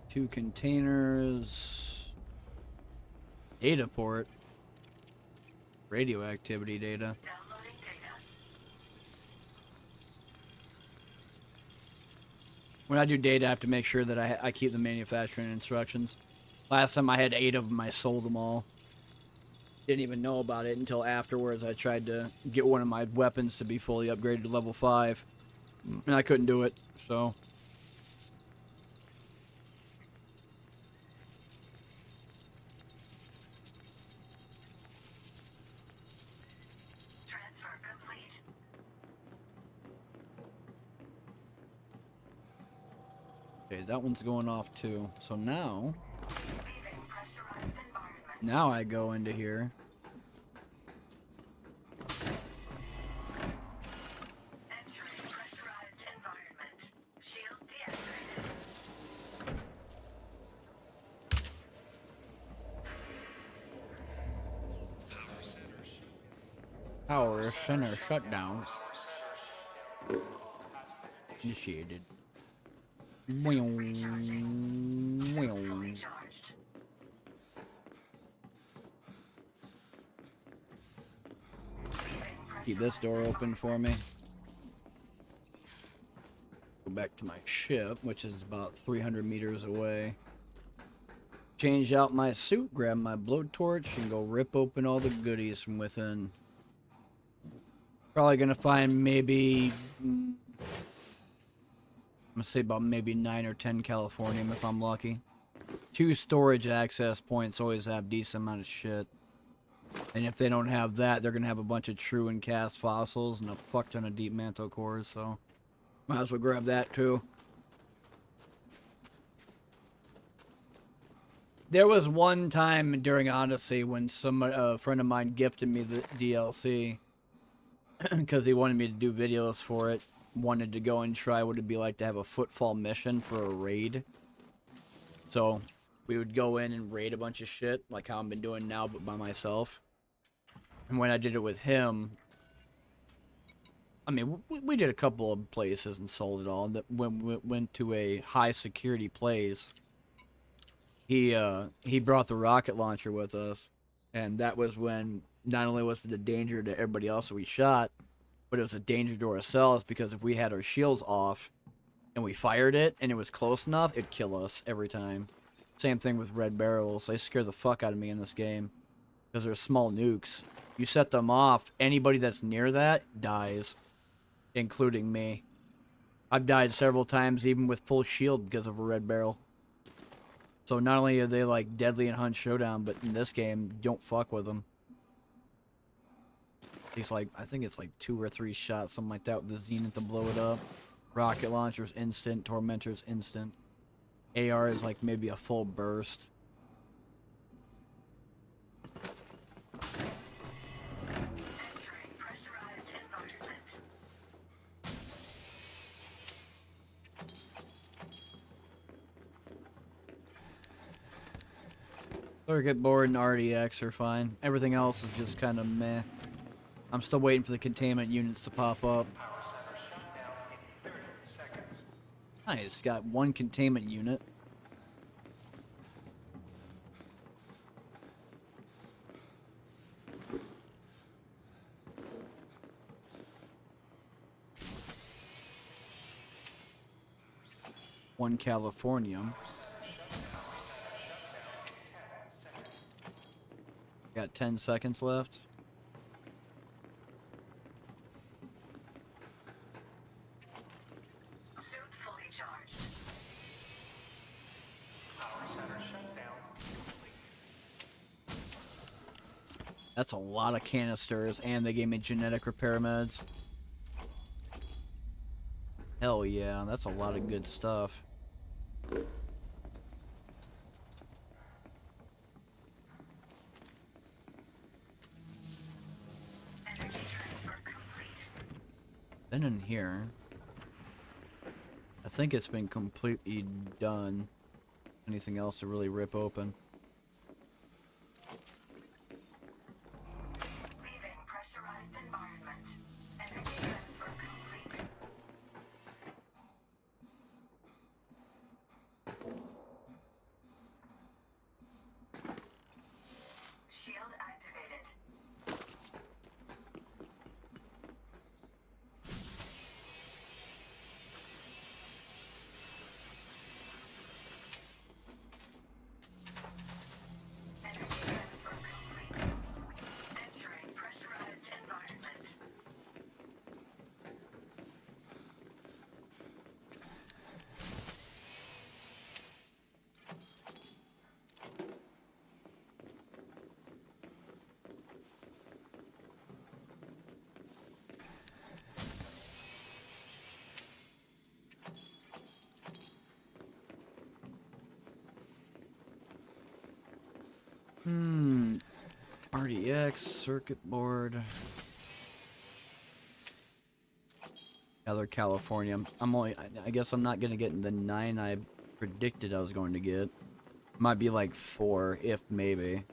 2 containers. Data port. Radioactivity data. When I do data, I have to make sure that I keep the manufacturing instructions. Last time I had 8 of them, I sold them all. Didn't even know about it until afterwards. I tried to get one of my weapons to be fully upgraded to level 5. And I couldn't do it, so. Transfer complete. Okay, that one's going off too. So now I go into here. Entering pressurized environment. Shield deactivated. Power center shutdown. Initiated. Keep this door open for me. Go back to my ship, which is about 300 meters away. Change out my suit, grab my blowtorch, and go rip open all the goodies from within. Probably gonna find maybe, I'm gonna say about maybe 9 or 10 Californium if I'm lucky. 2 storage access points always have decent amount of shit. And if they don't have that, they're gonna have a bunch of true and cast fossils and a fuck ton of deep mantle cores, so might as well grab that too. There was one time during Odyssey when a friend of mine gifted me the DLC because he wanted me to do videos for it. Wanted to go and try what it'd be like to have a footfall mission for a raid. So we would go in and raid a bunch of shit, like how I've been doing now, but by myself. And when I did it with him, I mean, we did a couple of places and sold it all. And when we went to a high security place, he brought the rocket launcher with us, and that was when not only was it a danger to everybody else that we shot, but it was a danger to ourselves because if we had our shields off and we fired it and it was close enough, it'd kill us every time. Same thing with red barrels. They scare the fuck out of me in this game because they're small nukes. You set them off, anybody that's near that dies, including me. I've died several times even with full shield because of a red barrel. So not only are they like deadly in Hunt Showdown, but in this game, don't fuck with them. He's like, I think it's like 2 or 3 shots, something like that, with the Zenith to blow it up. Rocket launcher's instant, Tormentor's instant. AR is like maybe a full burst. Circuit board and RDX are fine. Everything else is just kind of meh. I'm still waiting for the containment units to pop up. Nice, got 1 containment unit. One Californium. Got 10 seconds left. That's a lot of canisters, and they gave me genetic repair meds. Hell yeah, that's a lot of good stuff. Been in here. I think it's been completely done. Anything else to really rip open? RDX, circuit board. Other California. I guess I'm not gonna get the 9 I predicted I was going to get. Might be like 4, if maybe.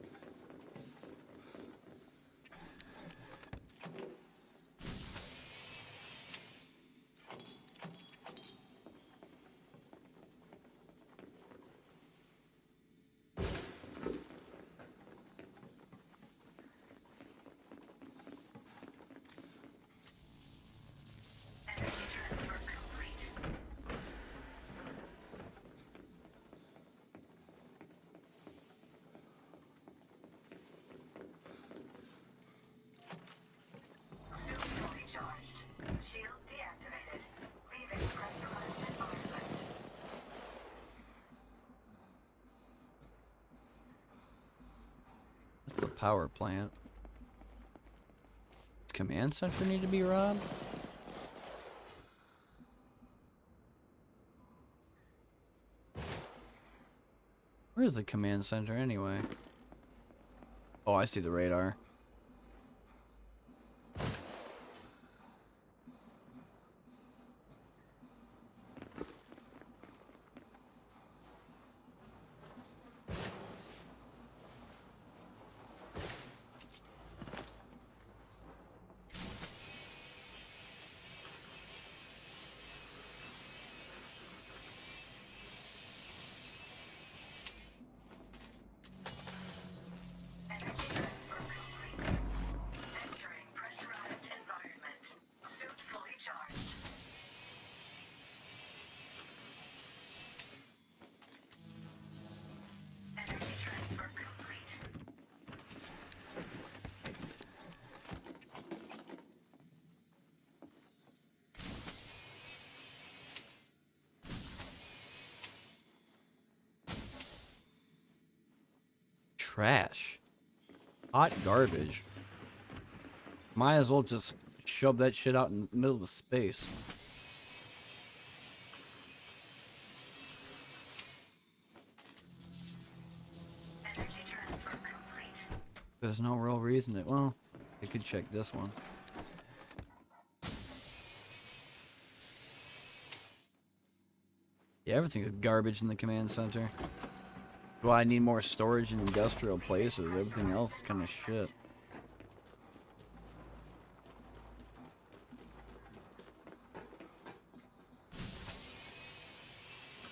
That's the power plant. Command center need to be robbed? Where's the command center anyway? Oh, I see the radar. Trash. Hot garbage. Might as well just shove that shit out in the middle of space. There's no real reason that, well, I could check this one. Yeah, everything is garbage in the command center. Well, I need more storage in industrial places. Everything else is kind of shit.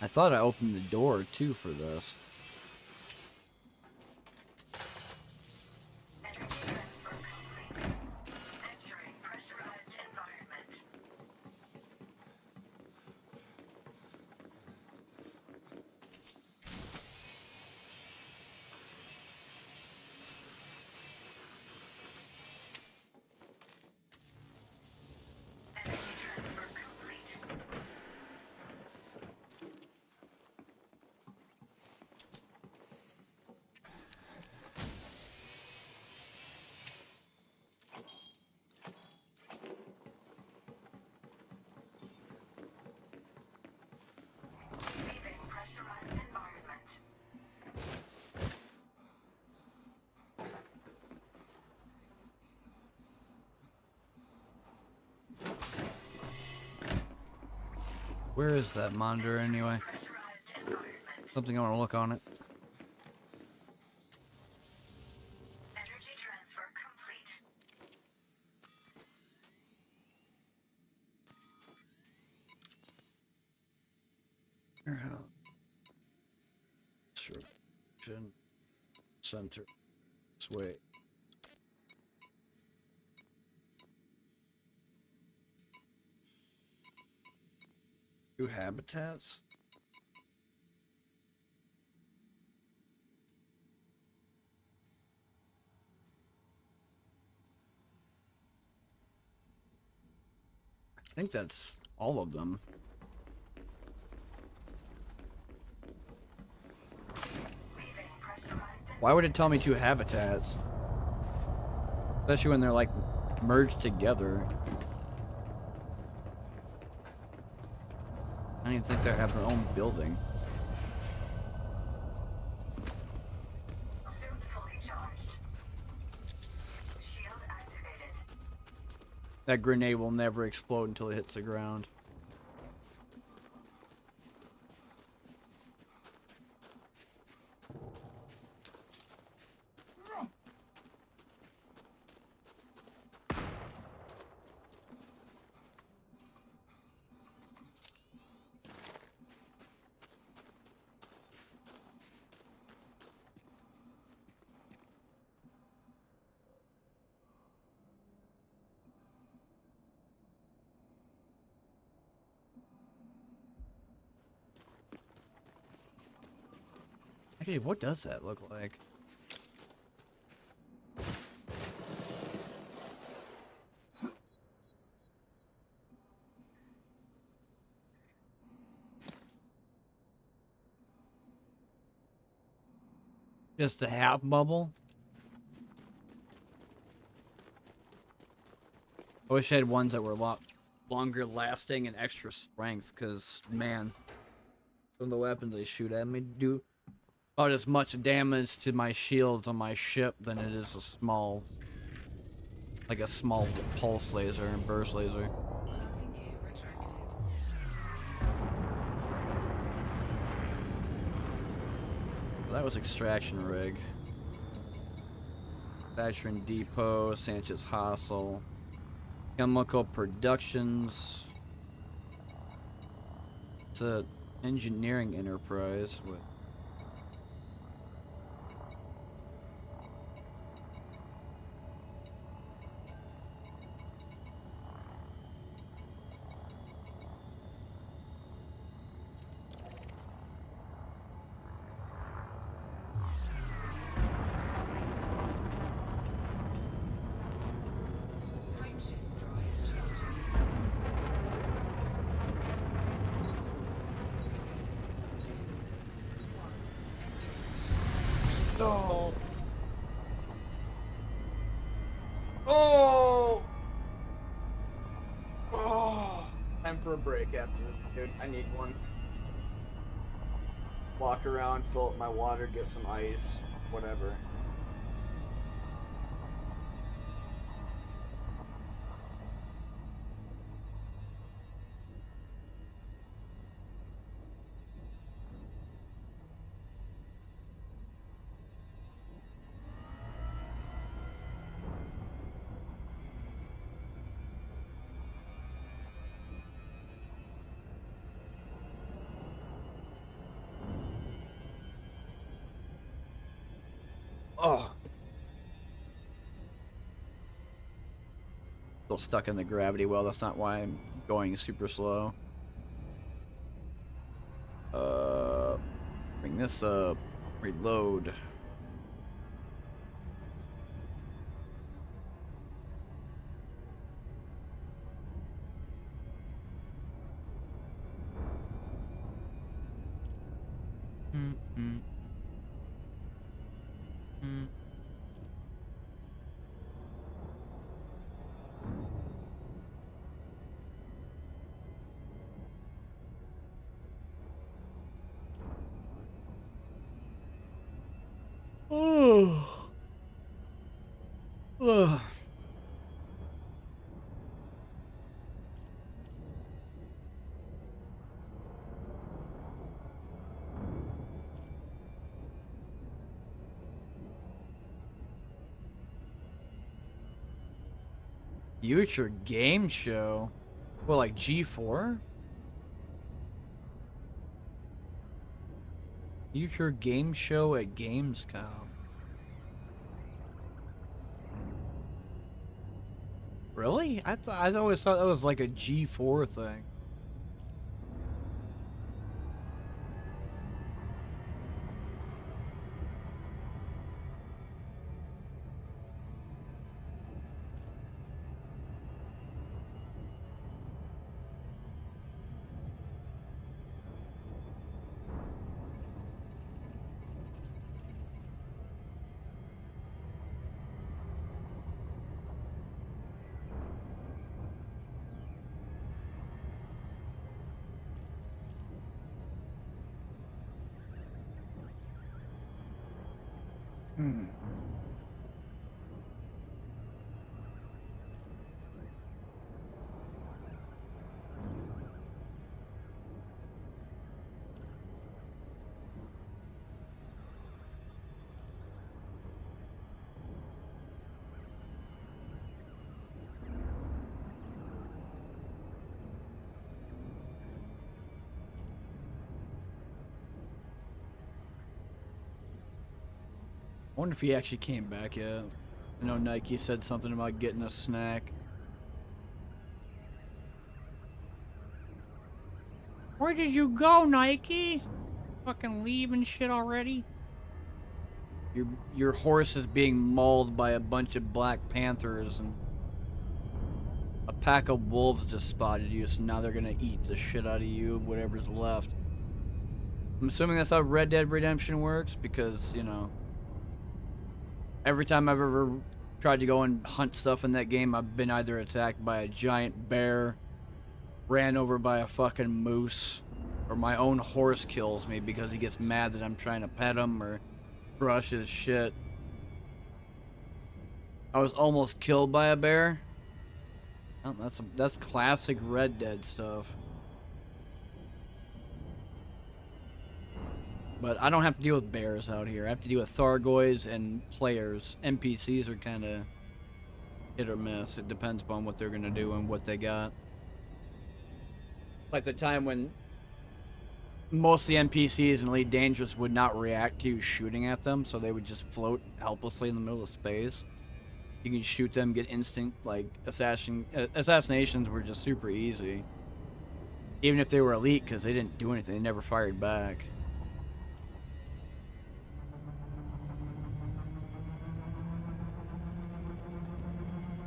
I thought I opened the door too for this. Where is that monitor anyway? Something I want to look on it. Energy transfer complete. Center. This way. New habitats? I think that's all of them. Why would it tell me two habitats? Especially when they're like merged together. I don't even think they have their own building. Suit fully charged. Shield activated. That grenade will never explode until it hits the ground. Actually, what does that look like? Just a half bubble? I wish I had ones that were a lot longer lasting and extra strength, because, man, some of the weapons they shoot at me do about as much damage to my shields on my ship than it is a small, like a small pulse laser and burst laser. Loading gear retracted. That was extraction rig. Manufacturing depot, Sanchez Hostel, chemical productions. It's a engineering enterprise with. Frameshift drive charging. Three, two, one. Engage. No. Oh. Oh. Time for a break after this, dude. I need one. Walk around, fill up my water, get some ice, whatever. Oh. Still stuck in the gravity well. That's not why I'm going super slow. Bring this up. Reload. Mm-mm. Mm. Oh. Ugh. Future game show? Well, like G4? Future game show at Gamescom. Really? I always thought that was like a G4 thing. Hmm. I wonder if he actually came back yet. I know Nike said something about getting a snack. Where did you go, Nike? Fucking leave and shit already? Your horse is being mauled by a bunch of Black Panthers, and a pack of wolves just spotted you, so now they're gonna eat the shit out of you, whatever's left. I'm assuming that's how Red Dead Redemption works, because, you know, every time I've ever tried to go and hunt stuff in that game, I've been either attacked by a giant bear, ran over by a fucking moose, Or my own horse kills me because he gets mad that I'm trying to pet him or brush his shit. I was almost killed by a bear. Oh, that's classic Red Dead stuff. But I don't have to deal with bears out here. I have to deal with Thargoids and players. NPCs are kind of hit or miss. It depends upon what they're going to do and what they got. Like the time when most of the NPCs in Elite Dangerous would not react to you shooting at them, so they would just float helplessly in the middle of space. You can shoot them, get instant, like, assassinations were just super easy. Even if they were elite, because they didn't do anything. They never fired back.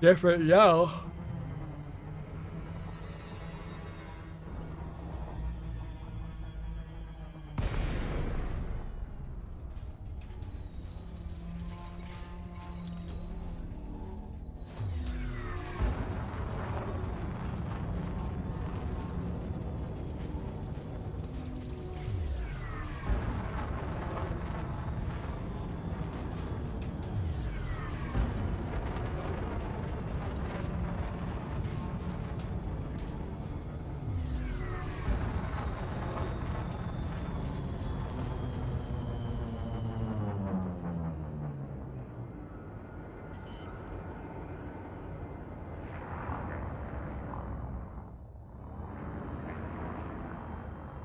Different now.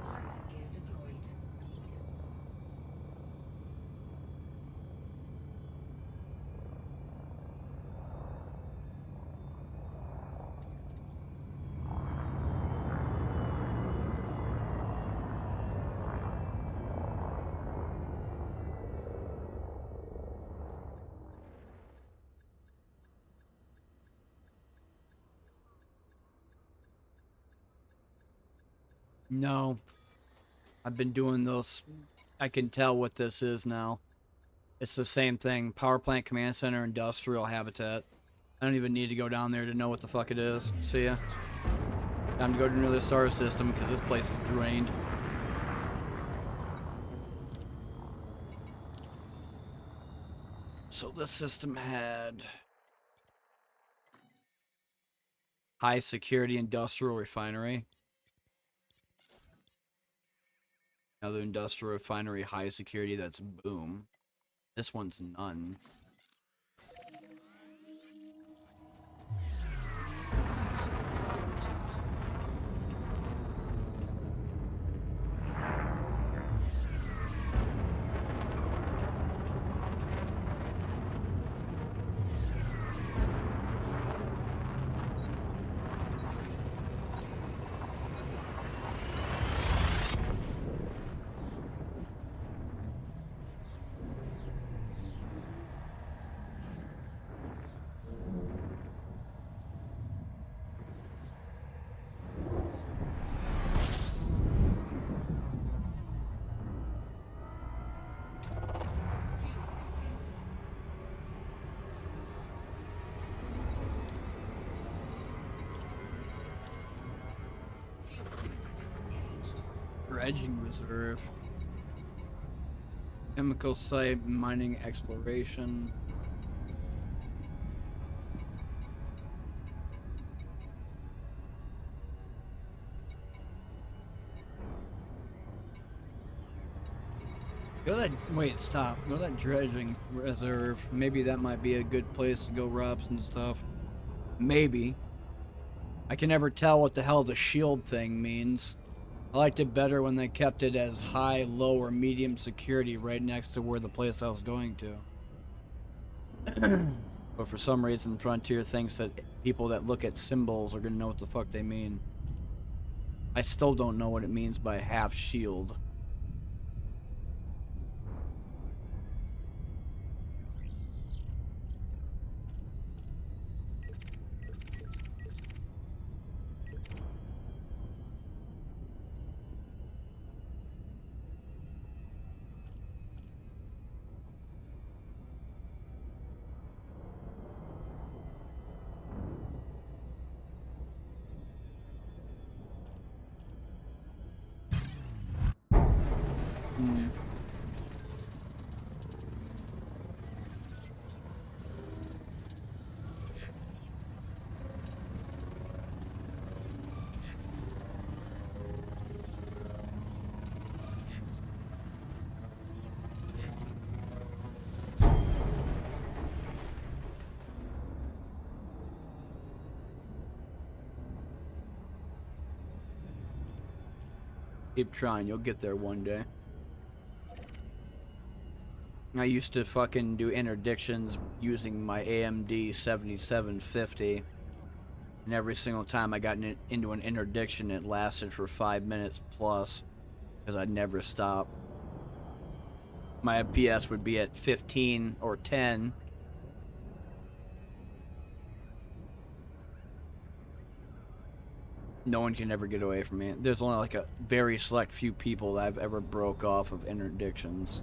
Landing gear deployed. No. I've been doing those. I can tell what this is now. It's the same thing. Power plant, command center, industrial habitat. I don't even need to go down there to know what the fuck it is. See ya. Time to go to another star system because this place is drained. So this system had high security industrial refinery. Another industrial refinery, high security, that's boom. This one's none. Dredging reserve. Chemical site, mining exploration. Go that. Wait, stop. Go that dredging reserve. Maybe that might be a good place to go rob some stuff. Maybe. I can never tell what the hell the shield thing means. I liked it better when they kept it as high, low, or medium security right next to where the place I was going to. But for some reason, Frontier thinks that people that look at symbols are gonna know what the fuck they mean. I still don't know what it means by half shield. Keep trying, you'll get there one day. I used to fucking do interdictions using my AMD 7750. And every single time I got into an interdiction, it lasted for 5 minutes plus. Because I'd never stop. My FPS would be at 15 or 10. No one can ever get away from me. There's only like a very select few people that I've ever broke off of interdictions.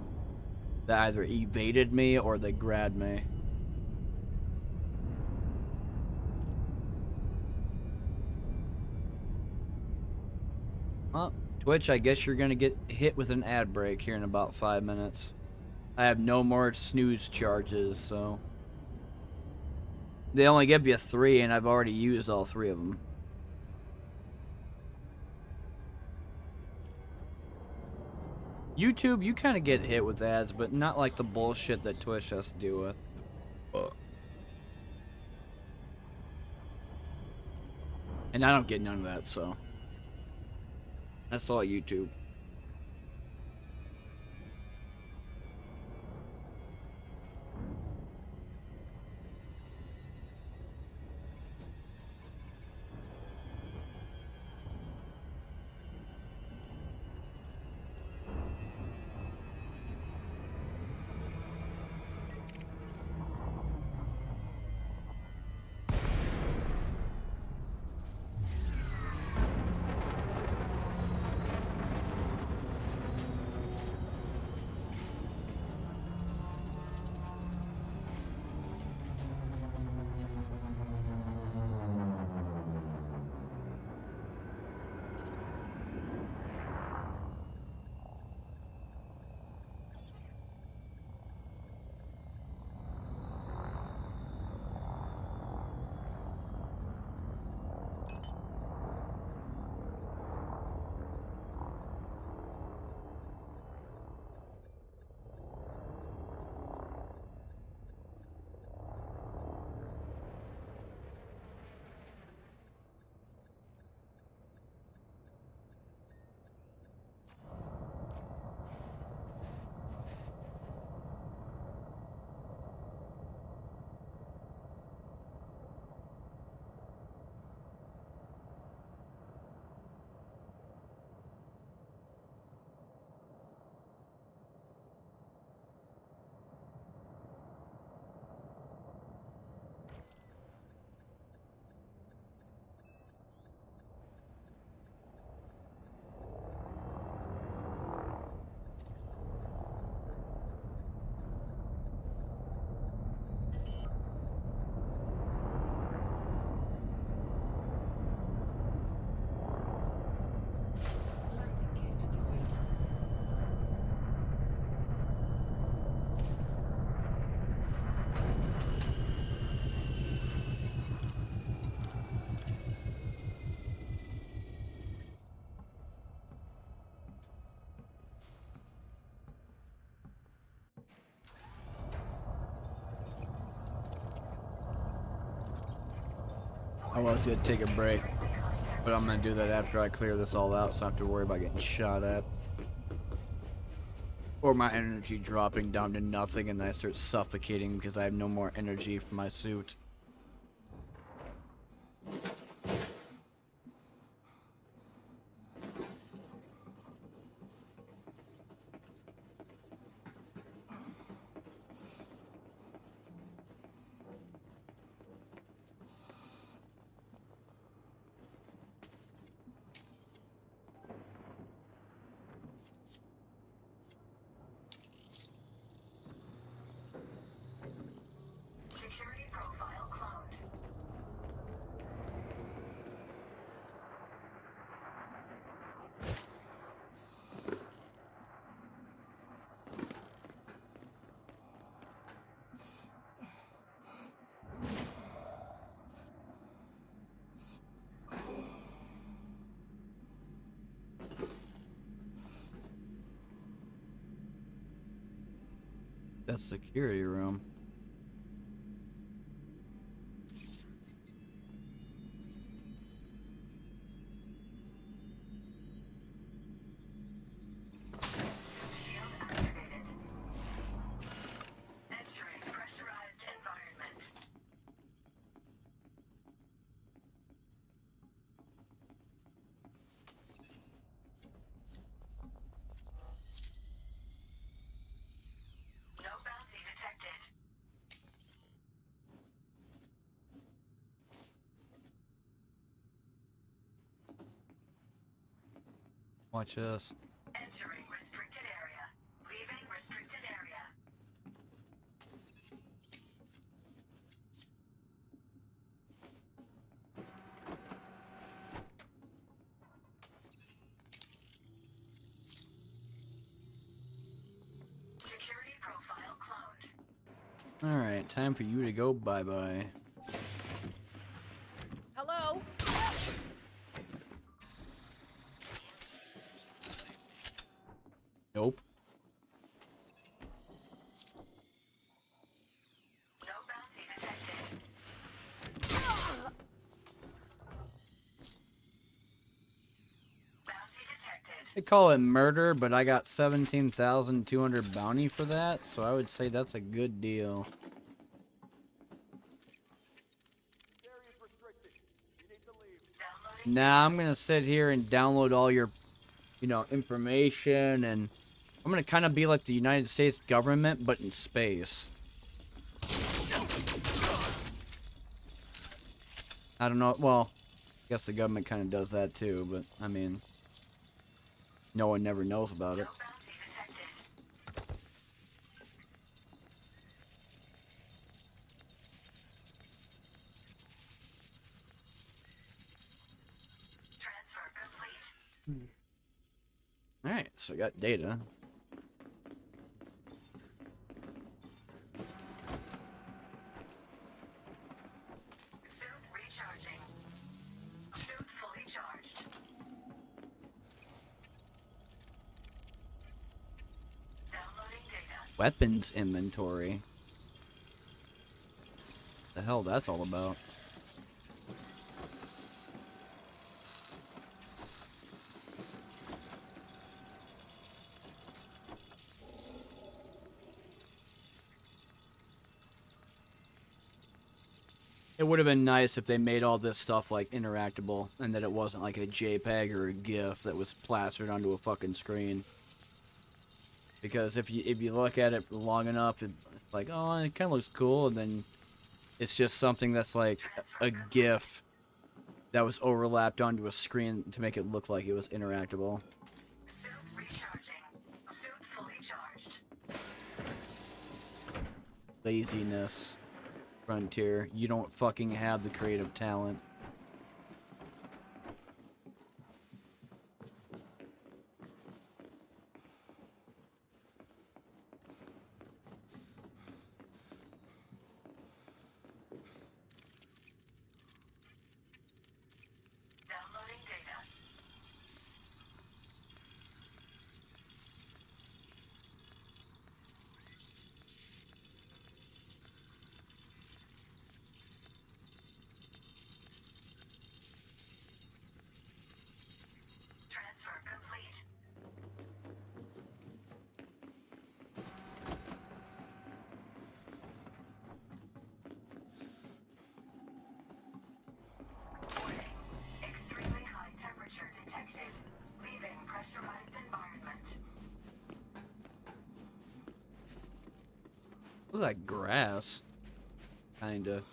That either evaded me or they grabbed me. Well, Twitch, I guess you're gonna get hit with an ad break here in about 5 minutes. I have no more snooze charges, so... They only give you 3, and I've already used all 3 of them. YouTube, you kind of get hit with ads, but not like the bullshit that Twitch has to deal with. And I don't get none of that, so... That's all YouTube. Landing gear deployed. I was gonna take a break, but I'm gonna do that after I clear this all out, so I don't have to worry about getting shot at. Or my energy dropping down to nothing and then I start suffocating because I have no more energy for my suit. Security profile cloned. That's security room. Watch this. Entering restricted area. Leaving restricted area. Security profile cloned. Alright, time for you to go bye-bye. Hello? Nope. No bounty detected. Bounty detected. They call it murder, but I got 17,200 bounty for that, so I would say that's a good deal. Nah, I'm gonna sit here and download all your, you know, information, and I'm gonna kind of be like the United States government, but in space. I don't know, well, I guess the government kind of does that too, but, I mean, no one never knows about it. Alright, so I got data. Suit recharging. Suit fully charged. Downloading data. Weapons inventory. The hell that's all about. It would have been nice if they made all this stuff like interactable and that it wasn't like a JPEG or a GIF that was plastered onto a fucking screen. Because if you look at it long enough, it's like, oh, it kind of looks cool, and then it's just something that's like a GIF that was overlapped onto a screen to make it look like it was interactable. Suit recharging. Suit fully charged. Laziness. Frontier, you don't fucking have the creative talent. Downloading data. Transfer complete. Warning. Extremely high temperature detected. Leaving pressurized environment. Looks like grass. Kinda.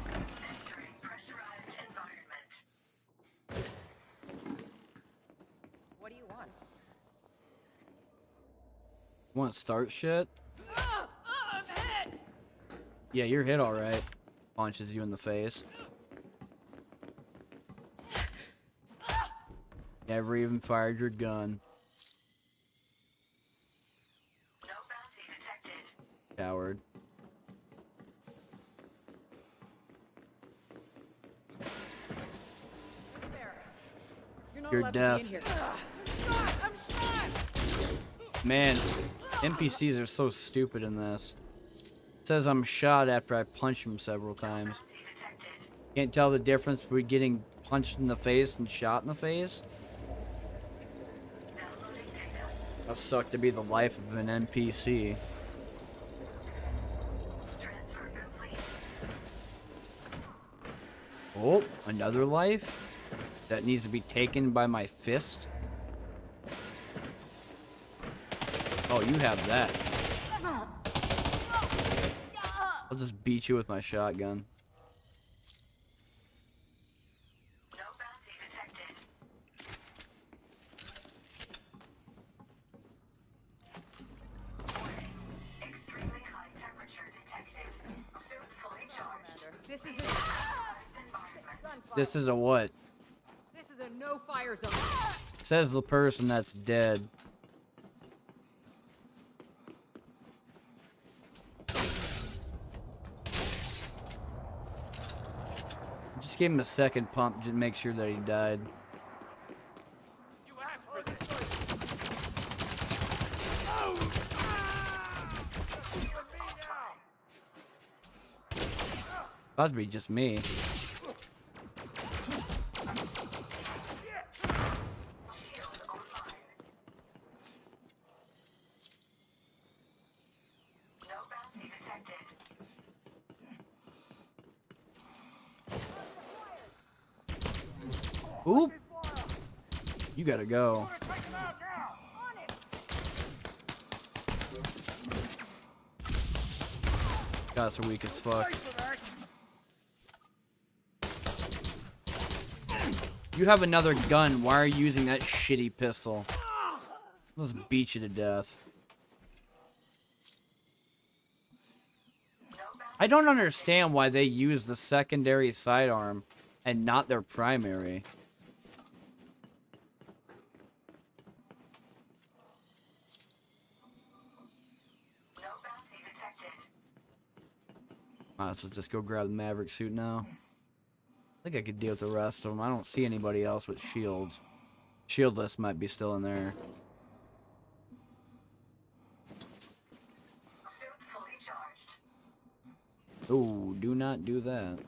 Entering pressurized environment. What do you want? You want to start shit? Yeah, you're hit alright. Punches you in the face. Never even fired your gun. No bounty detected. Coward. You're not You're allowed deaf. to be in here. I'm shot! Man, NPCs are so stupid in this. It says I'm shot after I punched him several times. Bounty detected. Can't tell the difference between getting punched in the face and shot in the face. Downloading data. Must suck to be the life of an NPC. Transfer complete. Oh, another life? That needs to be taken by my fist? Oh, you have that. I'll just beat you with my shotgun. This is a what? This is a no-fire zone. Says the person that's dead. Just gave him a second pump to make sure that he died. You asked for this. About to be just me. Oop! You gotta go. Guys are weak as fuck. You have another gun. Why are you using that shitty pistol? Let's beat you to death. I don't understand why they use the secondary sidearm and not their primary. Alright, so just go grab the Maverick suit now. I think I could deal with the rest of them. I don't see anybody else with shields. Shieldless might be still in there. Ooh, do not do that.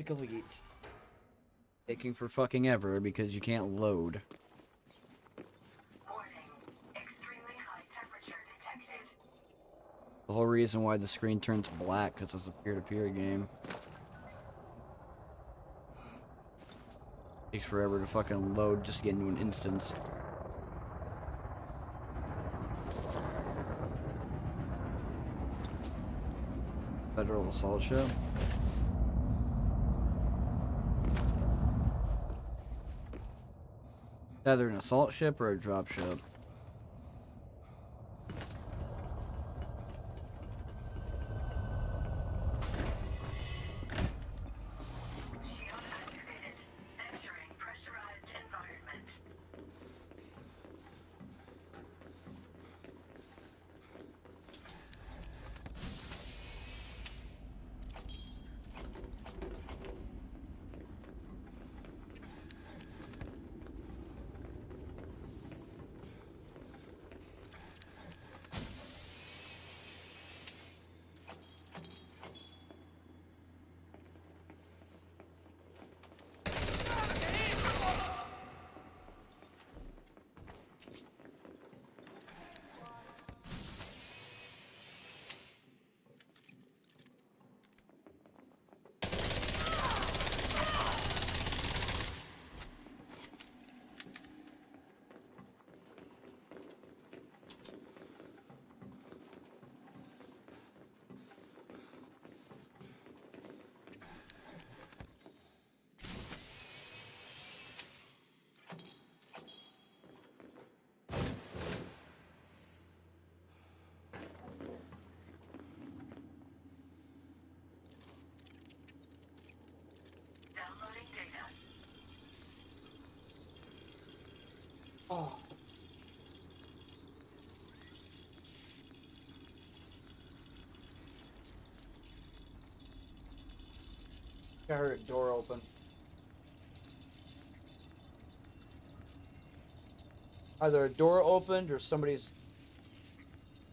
Delete. Taking for fucking ever because you can't load. Warning. Extremely high temperature detected. The whole reason why the screen turns black because it's a peer-to-peer game. Takes forever to fucking load just to get into an instance. Federal assault ship. Either an assault ship or a drop ship. Shield activated. Entering pressurized environment. Downloading data. Oh. I heard a door open. Either a door opened or somebody's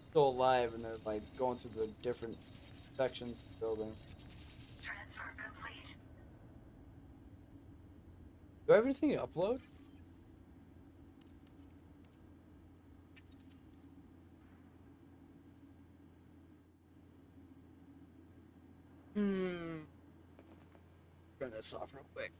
still alive and they're like going through the different sections of the building. Transfer complete. Do I have anything to upload? Turn this off real quick.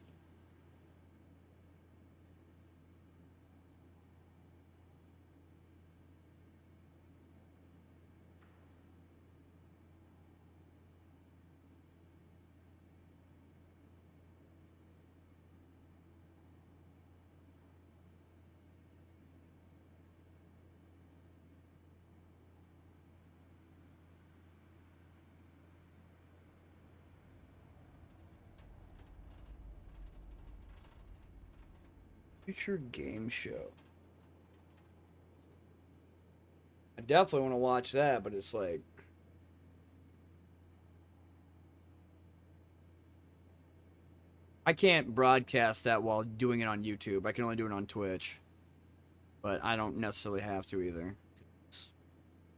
Future game show. I definitely want to watch that, but it's like I can't broadcast that while doing it on YouTube. I can only do it on Twitch. But I don't necessarily have to either.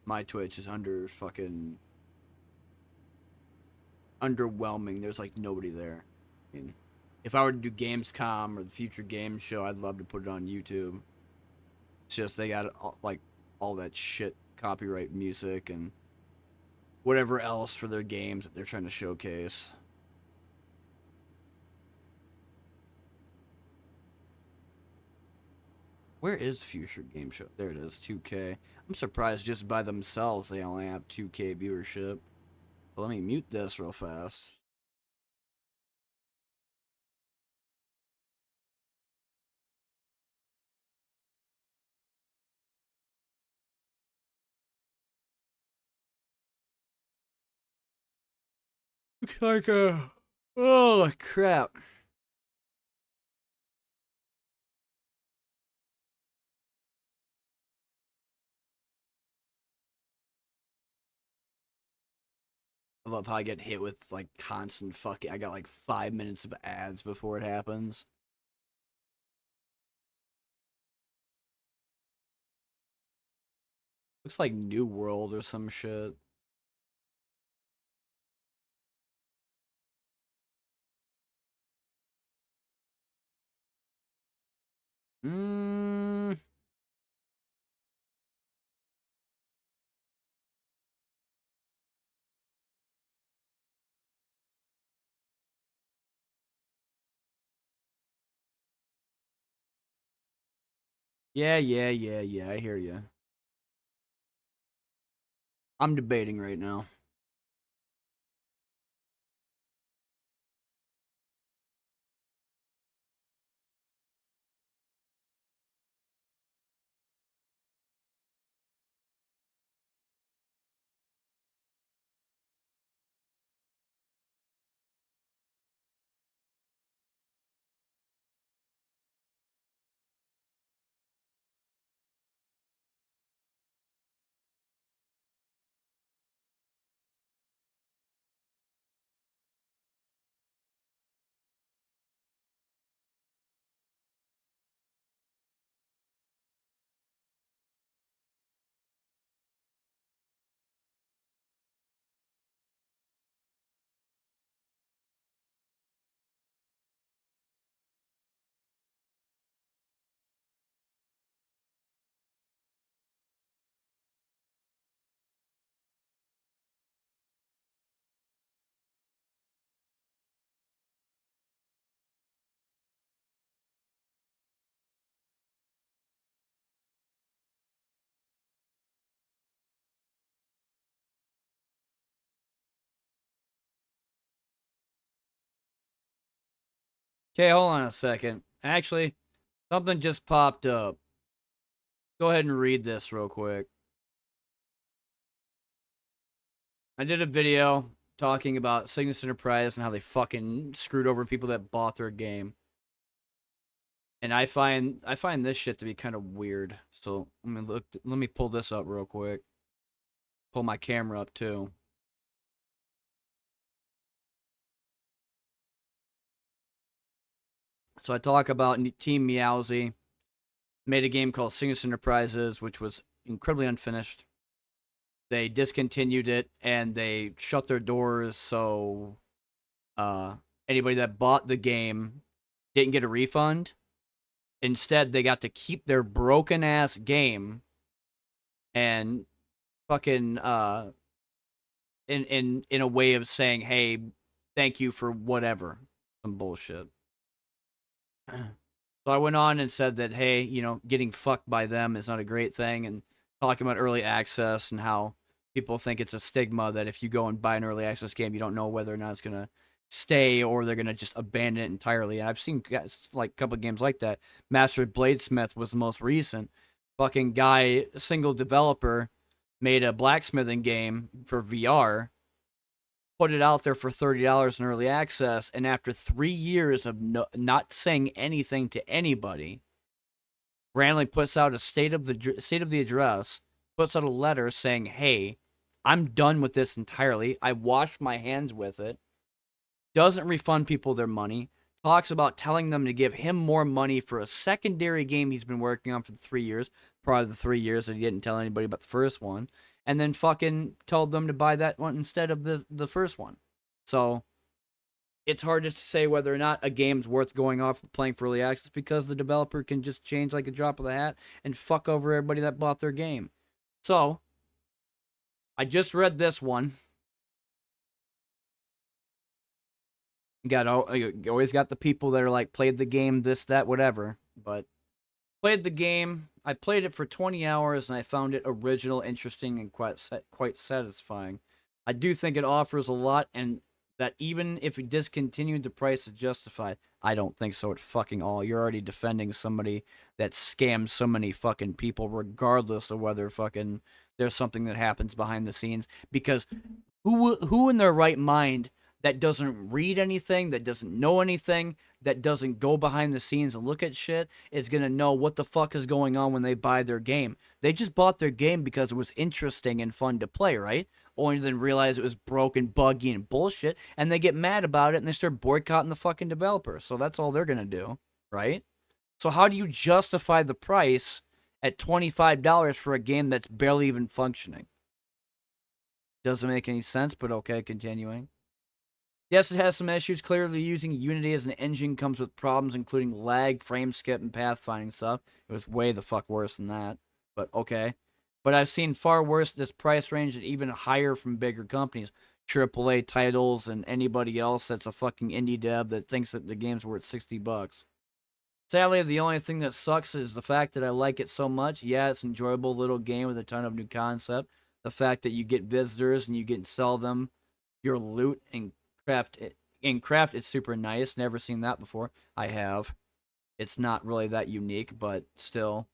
My Twitch is under fucking underwhelming. There's like nobody there. I mean, if I were to do Gamescom or the Future Game Show, I'd love to put it on YouTube. It's just they got like all that shit copyright music and whatever else for their games that they're trying to showcase. Where is Future Game Show? There it is, 2K. I'm surprised just by themselves they only have 2K viewership. But let me mute this real fast. Looks like a... Oh, crap. I love how I get hit with like constant fucking... I got like 5 minutes of ads before it happens. Looks like New World or some shit. Yeah, I hear you. I'm debating right now. Okay, hold on a second. Actually, something just popped up. Go ahead and read this real quick. I did a video talking about Cygnus Enterprise and how they fucking screwed over people that bought their game. And I find this shit to be kind of weird. So let me pull this up real quick. Pull my camera up too. So I talk about Team Meowsy made a game called Cygnus Enterprises, which was incredibly unfinished. They discontinued it and they shut their doors, so anybody that bought the game didn't get a refund. Instead, they got to keep their broken ass game and fucking in a way of saying, hey, thank you for whatever, some bullshit. So I went on and said that, hey, getting fucked by them is not a great thing, and talking about early access and how people think it's a stigma that if you go and buy an early access game, you don't know whether or not it's gonna stay or they're gonna just abandon it entirely. And I've seen like a couple of games like that. Master Bladesmith was the most recent. Fucking guy, single developer, made a blacksmithing game for VR, put it out there for $30 in early access, and after 3 years of not saying anything to anybody, randomly puts out a state of the address, puts out a letter saying, "Hey, I'm done with this entirely. I washed my hands with it." Doesn't refund people their money. Talks about telling them to give him more money for a secondary game he's been working on for 3 years, probably the 3 years that he didn't tell anybody about the first one, and then fucking told them to buy that one instead of the first one. So it's hard to say whether or not a game's worth going off playing for early access because the developer can just change like a drop of the hat and fuck over everybody that bought their game. So I just read this one. You always got the people that are like, played the game, this, that, whatever. But played the game. I played it for 20 hours, and I found it original, interesting, and quite satisfying. I do think it offers a lot, and that even if it discontinued, the price is justified. I don't think so at fucking all. You're already defending somebody that scams so many fucking people, regardless of whether fucking there's something that happens behind the scenes. Because who in their right mind that doesn't read anything, that doesn't know anything, that doesn't go behind the scenes and look at shit, is going to know what the fuck is going on when they buy their game? They just bought their game because it was interesting and fun to play, right? Only to then realize it was broken, buggy, and bullshit, and they get mad about it, and they start boycotting the fucking developer. So that's all they're going to do, right? So how do you justify the price at $25 for a game that's barely even functioning? Doesn't make any sense, but okay, continuing. Yes, it has some issues. Clearly, using Unity as an engine comes with problems, including lag, frame skip, and pathfinding stuff. It was way the fuck worse than that, but okay. But I've seen far worse this price range and even higher from bigger companies. AAA titles and anybody else that's a fucking indie dev that thinks that the game's worth $60. Sadly, the only thing that sucks is the fact that I like it so much. Yeah, it's an enjoyable little game with a ton of new concept. The fact that you get visitors and you get to sell them your loot and craft is super nice. Never seen that before. I have. It's not really that unique, but still.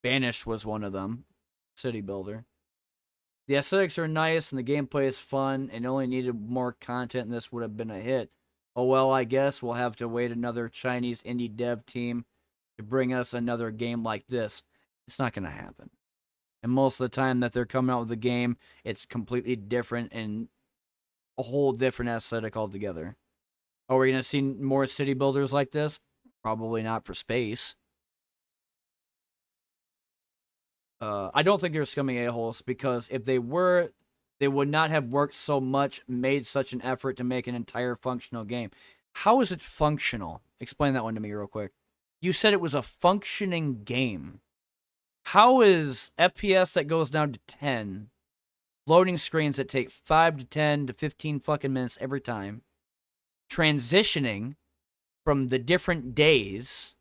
Banished was one of them. City builder. The aesthetics are nice and the gameplay is fun and only needed more content and this would have been a hit. Oh well, I guess we'll have to wait another Chinese indie dev team to bring us another game like this. It's not going to happen. And most of the time that they're coming out with a game, it's completely different and a whole different aesthetic altogether. Are we going to see more city builders like this? Probably not for space. I don't think they're scumming a-holes, because if they were, they would not have worked so much, made such an effort to make an entire functional game. How is it functional? Explain that one to me real quick. You said it was a functioning game. How is FPS that goes down to 10, loading screens that take 5 to 10 to 15 fucking minutes every time, transitioning from the different days,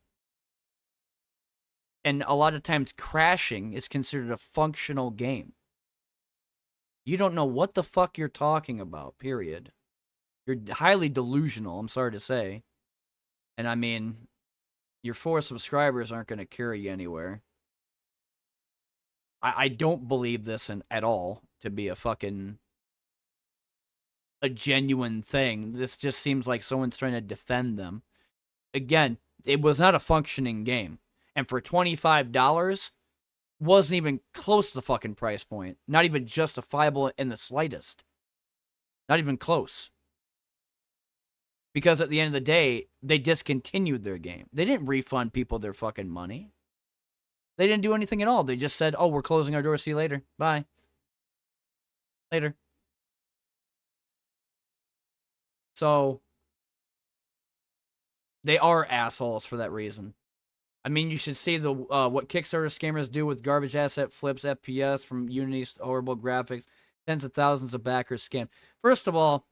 and a lot of times crashing is considered a functional game? You don't know what the fuck you're talking about, period. You're highly delusional, I'm sorry to say. And I mean, your 4 subscribers aren't going to carry you anywhere. I don't believe this at all to be a genuine thing. This just seems like someone's trying to defend them. Again, it was not a functioning game. And for $25, wasn't even close to the fucking price point. Not even justifiable in the slightest. Not even close. Because at the end of the day, they discontinued their game. They didn't refund people their fucking money. They didn't do anything at all. They just said, oh, we're closing our doors. See you later. Bye. Later. So, they are assholes for that reason. I mean, you should see the what Kickstarter scammers do with garbage asset flips, FPS from Unity's horrible graphics. Tens of thousands of backers scammed. First of all,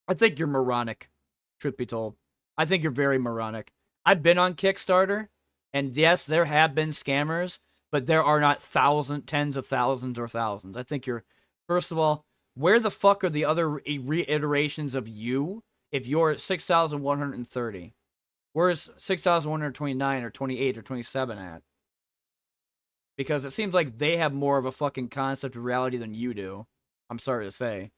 I think you're moronic, truth be told. I think you're very moronic. I've been on Kickstarter, and yes, there have been scammers, but there are not tens of thousands or thousands. I think you're, first of all, where the fuck are the other reiterations of you if you're at 6,130? Where's 6,129 or 28 or 27 at? Because it seems like they have more of a fucking concept of reality than you do. I'm sorry to say.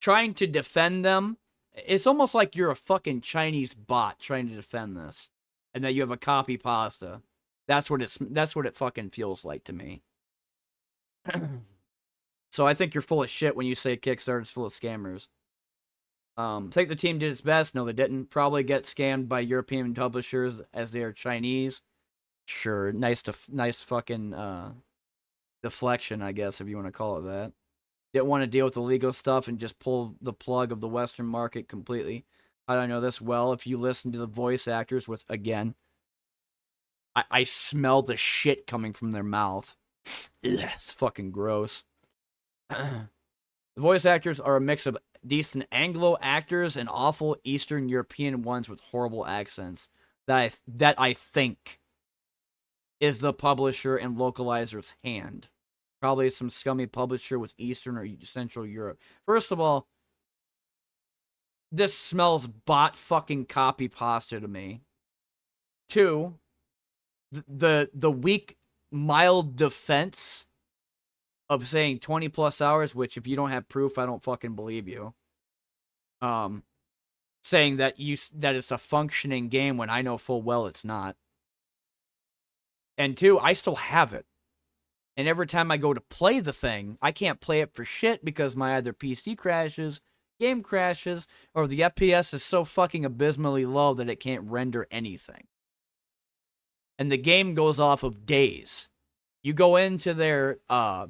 Trying to defend them, it's almost like you're a fucking Chinese bot trying to defend this. And that you have a copy pasta. That's what it fucking feels like to me. So I think you're full of shit when you say Kickstarter's full of scammers. Think the team did its best? No, they didn't. Probably get scammed by European publishers as they are Chinese. Sure, nice fucking deflection, I guess, if you want to call it that. Didn't want to deal with the legal stuff and just pull the plug of the Western market completely. How do I know this? Well, if you listen to the voice actors with, again, I smell the shit coming from their mouth. Ugh, it's fucking gross. The voice actors are a mix of decent Anglo actors and awful Eastern European ones with horrible accents. That I think is the publisher and localizer's hand. Probably some scummy publisher with Eastern or Central Europe. First of all, this smells bot fucking copy pasta to me. Two, the weak, mild defense of saying 20 plus hours, which if you don't have proof, I don't fucking believe you. Saying that it's a functioning game when I know full well it's not. And two, I still have it. And every time I go to play the thing, I can't play it for shit because my either PC crashes, game crashes, or the FPS is so fucking abysmally low that it can't render anything. And the game goes off of days. You go into their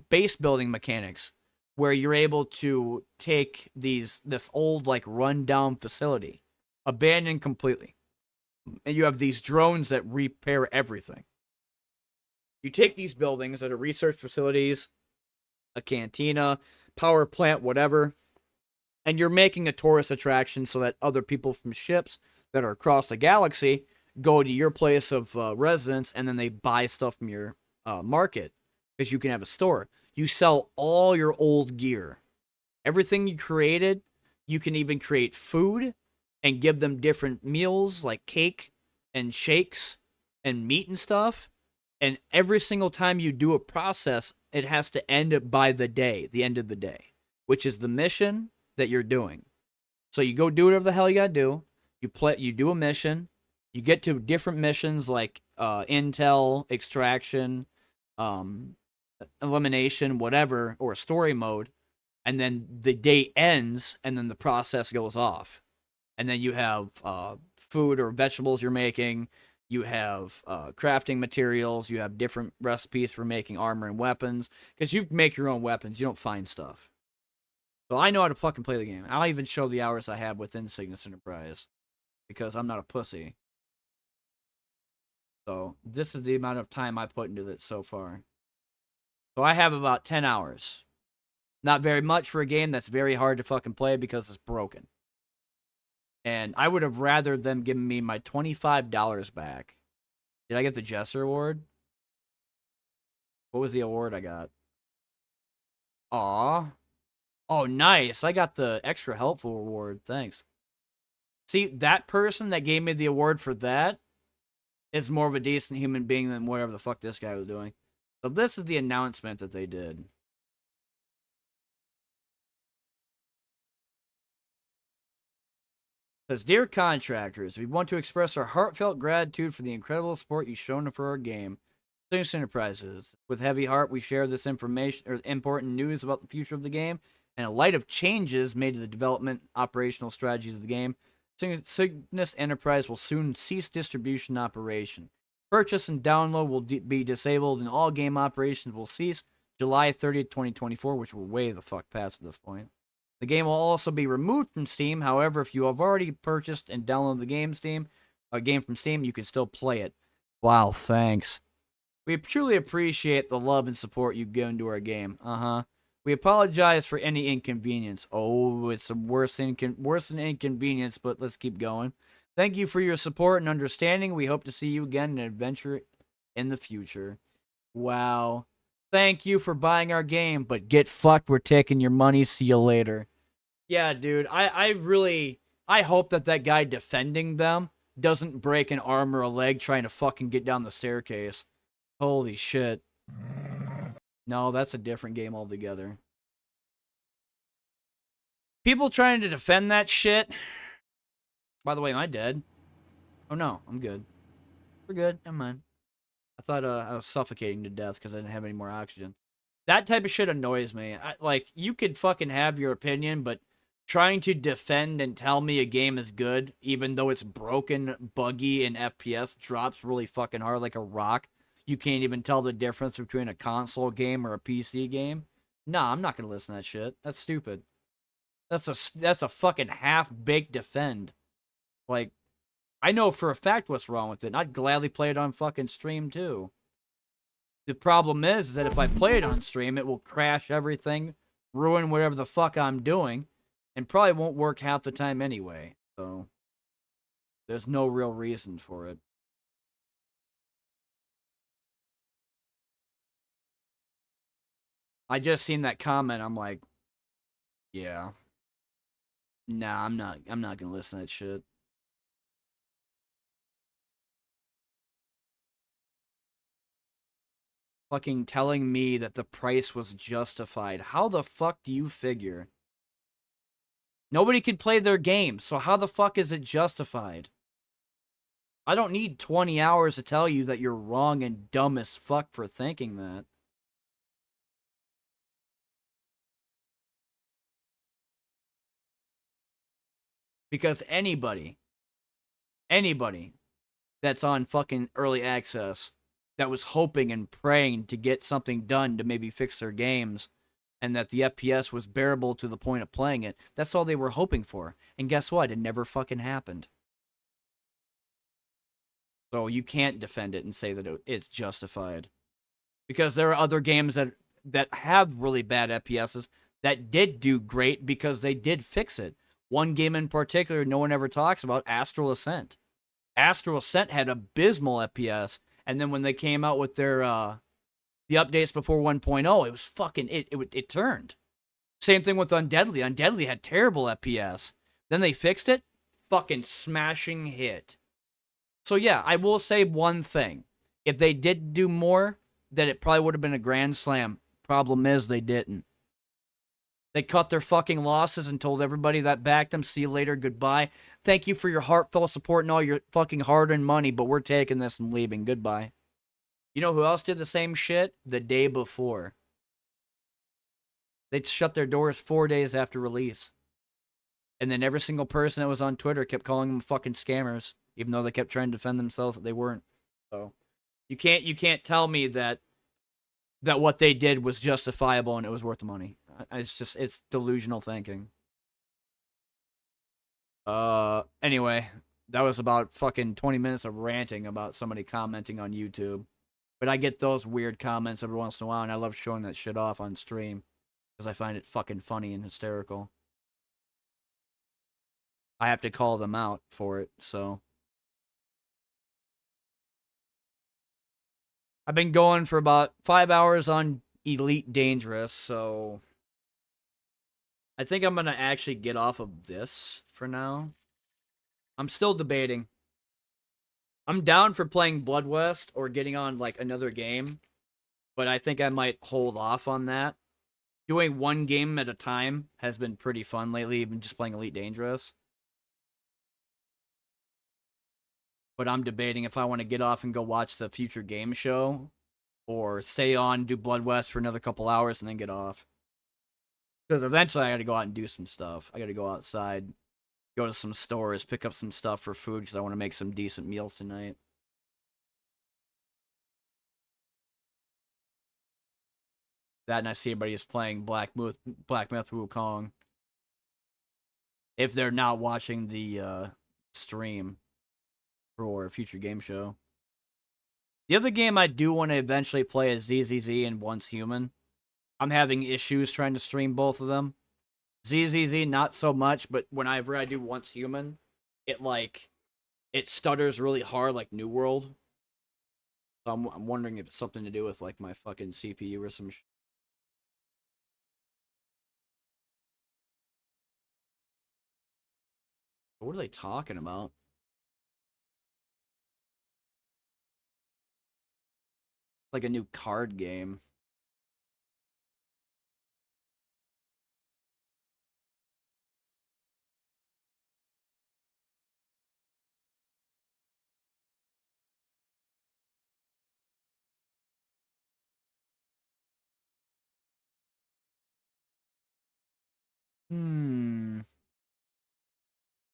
base building mechanics where you're able to take this old, like, rundown facility, abandoned completely. And you have these drones that repair everything. You take these buildings that are research facilities, a cantina, power plant, whatever, and you're making a tourist attraction so that other people from ships that are across the galaxy go to your place of residence, and then they buy stuff from your market, because you can have a store. You sell all your old gear. Everything you created, you can even create food and give them different meals like cake and shakes and meat and stuff. And every single time you do a process, it has to end by the end of the day, which is the mission that you're doing. So you go do whatever the hell you gotta do. You do a mission. You get to different missions like intel, extraction, elimination, whatever, or story mode. And then the day ends, and then the process goes off. And then you have food or vegetables you're making. You have crafting materials. You have different recipes for making armor and weapons. Because you make your own weapons. You don't find stuff. So I know how to fucking play the game. I'll even show the hours I have within Cygnus Enterprise. Because I'm not a pussy. So this is the amount of time I put into it so far. So I have about 10 hours. Not very much for a game that's very hard to fucking play because it's broken. And I would have rather them given me my $25 back. Did I get the Jester Award? What was the award I got? Aw. Oh, nice. I got the extra helpful award. Thanks. See, that person that gave me the award for that is more of a decent human being than whatever the fuck this guy was doing. So this is the announcement that they did. Says, dear contractors, we want to express our heartfelt gratitude for the incredible support you've shown for our game. Cygnus Enterprises. With heavy heart, we share this information or important news about the future of the game, and in light of changes made to the development operational strategies of the game, Cygnus Enterprise will soon cease distribution operation. Purchase and download will be disabled, and all game operations will cease July 30th, 2024, which we're way the fuck past at this point. The game will also be removed from Steam. However, if you have already purchased and downloaded the game from Steam, you can still play it. Wow, thanks. We truly appreciate the love and support you've given to our game. We apologize for any inconvenience. Oh, it's worse than inconvenience, but let's keep going. Thank you for your support and understanding. We hope to see you again in an adventure in the future. Wow. Thank you for buying our game, but get fucked. We're taking your money. See you later. Yeah, dude. I hope that guy defending them doesn't break an arm or a leg trying to fucking get down the staircase. Holy shit. No, that's a different game altogether. People trying to defend that shit. By the way, am I dead? Oh no, I'm good. We're good. Never mind. I thought I was suffocating to death because I didn't have any more oxygen. That type of shit annoys me. Like, you could fucking have your opinion, but trying to defend and tell me a game is good, even though it's broken, buggy, and FPS drops really fucking hard like a rock. You can't even tell the difference between a console game or a PC game. Nah, I'm not gonna listen to that shit. That's stupid. That's a fucking half-baked defend. Like, I know for a fact what's wrong with it, and I'd gladly play it on fucking stream too. The problem is that if I play it on stream, it will crash everything, ruin whatever the fuck I'm doing, and probably won't work half the time anyway. So, there's no real reason for it. I just seen that comment, I'm like, yeah. Nah, I'm not gonna listen to that shit. Fucking telling me that the price was justified. How the fuck do you figure? Nobody could play their game, so how the fuck is it justified? I don't need 20 hours to tell you that you're wrong and dumb as fuck for thinking that. Because anybody that's on fucking early access that was hoping and praying to get something done to maybe fix their games and that the FPS was bearable to the point of playing it, that's all they were hoping for. And guess what? It never fucking happened. So you can't defend it and say that it's justified. Because there are other games that have really bad FPSs that did do great because they did fix it. One game in particular no one ever talks about, Astral Ascent. Astral Ascent had abysmal FPS, and then when they came out with their the updates before 1.0, it was fucking it turned. Same thing with Undeadly. Undeadly had terrible FPS. Then they fixed it, fucking smashing hit. So yeah, I will say one thing. If they did do more, then it probably would have been a grand slam. Problem is they didn't. They cut their fucking losses and told everybody that backed them, see you later, goodbye. Thank you for your heartfelt support and all your fucking hard-earned money, but we're taking this and leaving. Goodbye. You know who else did the same shit? The day before. They shut their doors 4 days after release. And then every single person that was on Twitter kept calling them fucking scammers, even though they kept trying to defend themselves that they weren't. So, you can't tell me that what they did was justifiable and it was worth the money. It's delusional thinking. Anyway, that was about fucking 20 minutes of ranting about somebody commenting on YouTube. But I get those weird comments every once in a while, and I love showing that shit off on stream. Because I find it fucking funny and hysterical. I have to call them out for it, so. I've been going for about 5 hours on Elite Dangerous, so I think I'm going to actually get off of this for now. I'm still debating. I'm down for playing Blood West or getting on, like, another game, but I think I might hold off on that. Doing one game at a time has been pretty fun lately, even just playing Elite Dangerous. But I'm debating if I want to get off and go watch the future game show or stay on, do Blood West for another couple hours, and then get off. Because eventually I got to go out and do some stuff. I got to go outside, go to some stores, pick up some stuff for food because I want to make some decent meals tonight. That and I see everybody is playing Black Myth Wukong. If they're not watching the stream for a future game show. The other game I do want to eventually play is ZZZ and Once Human. I'm having issues trying to stream both of them. ZZZ, not so much, but whenever I do Once Human, it stutters really hard like New World. So I'm wondering if it's something to do with like my fucking CPU or some shit. What are they talking about? Like a new card game.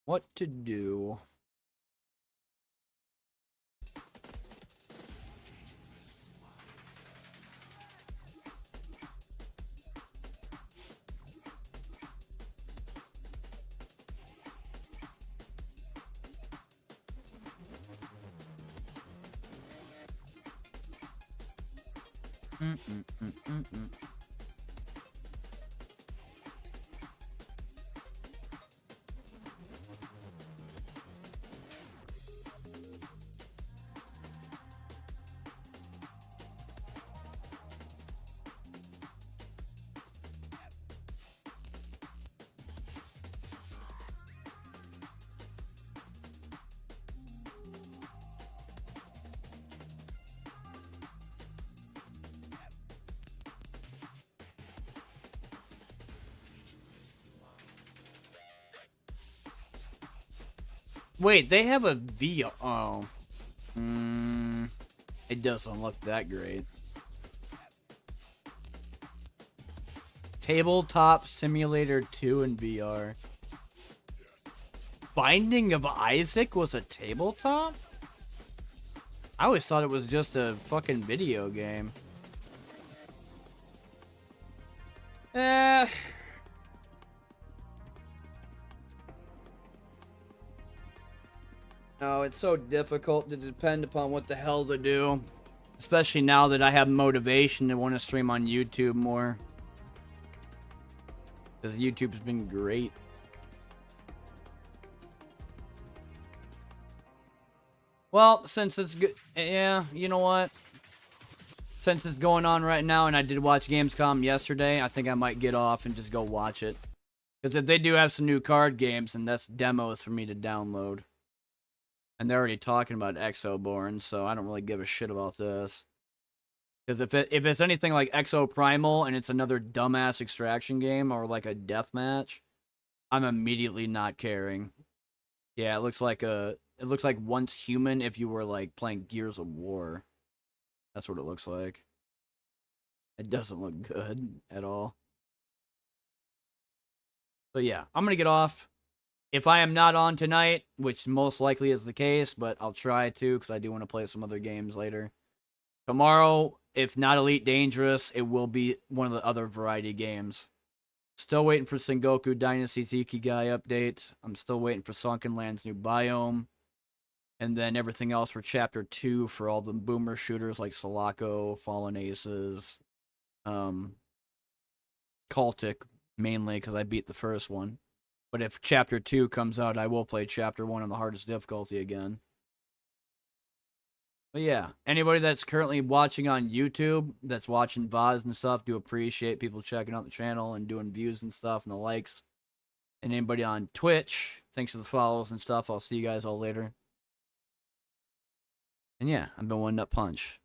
What to do? Wait, they have a VR. Oh. It doesn't look that great. Tabletop Simulator 2 in VR. Binding of Isaac was a tabletop? I always thought it was just a fucking video game. No, it's so difficult to depend upon what the hell to do. Especially now that I have motivation to want to stream on YouTube more. Because YouTube's been great. Well, since it's good, yeah, you know what? Since it's going on right now, and I did watch Gamescom yesterday, I think I might get off and just go watch it. Because if they do have some new card games, then that's demos for me to download. And they're already talking about Exoborn, so I don't really give a shit about this. Because if it's anything like Exo Primal and it's another dumbass extraction game or like a deathmatch, I'm immediately not caring. Yeah, it looks like Once Human if you were like playing Gears of War. That's what it looks like. It doesn't look good at all. So yeah, I'm gonna get off. If I am not on tonight, which most likely is the case, but I'll try to because I do want to play some other games later. Tomorrow, if not Elite Dangerous, it will be one of the other variety games. Still waiting for Sengoku Dynasty's Ikigai update. I'm still waiting for Sunken Land's new biome. And then everything else for Chapter 2 for all the boomer shooters like Sulaco, Fallen Aces, Cultic, mainly because I beat the first one. But if Chapter 2 comes out, I will play Chapter 1 on the hardest difficulty again. But yeah, anybody that's currently watching on YouTube, that's watching VODs and stuff, do appreciate people checking out the channel and doing views and stuff and the likes. And anybody on Twitch, thanks for the follows and stuff. I'll see you guys all later. And yeah, I've been One Nut Punch.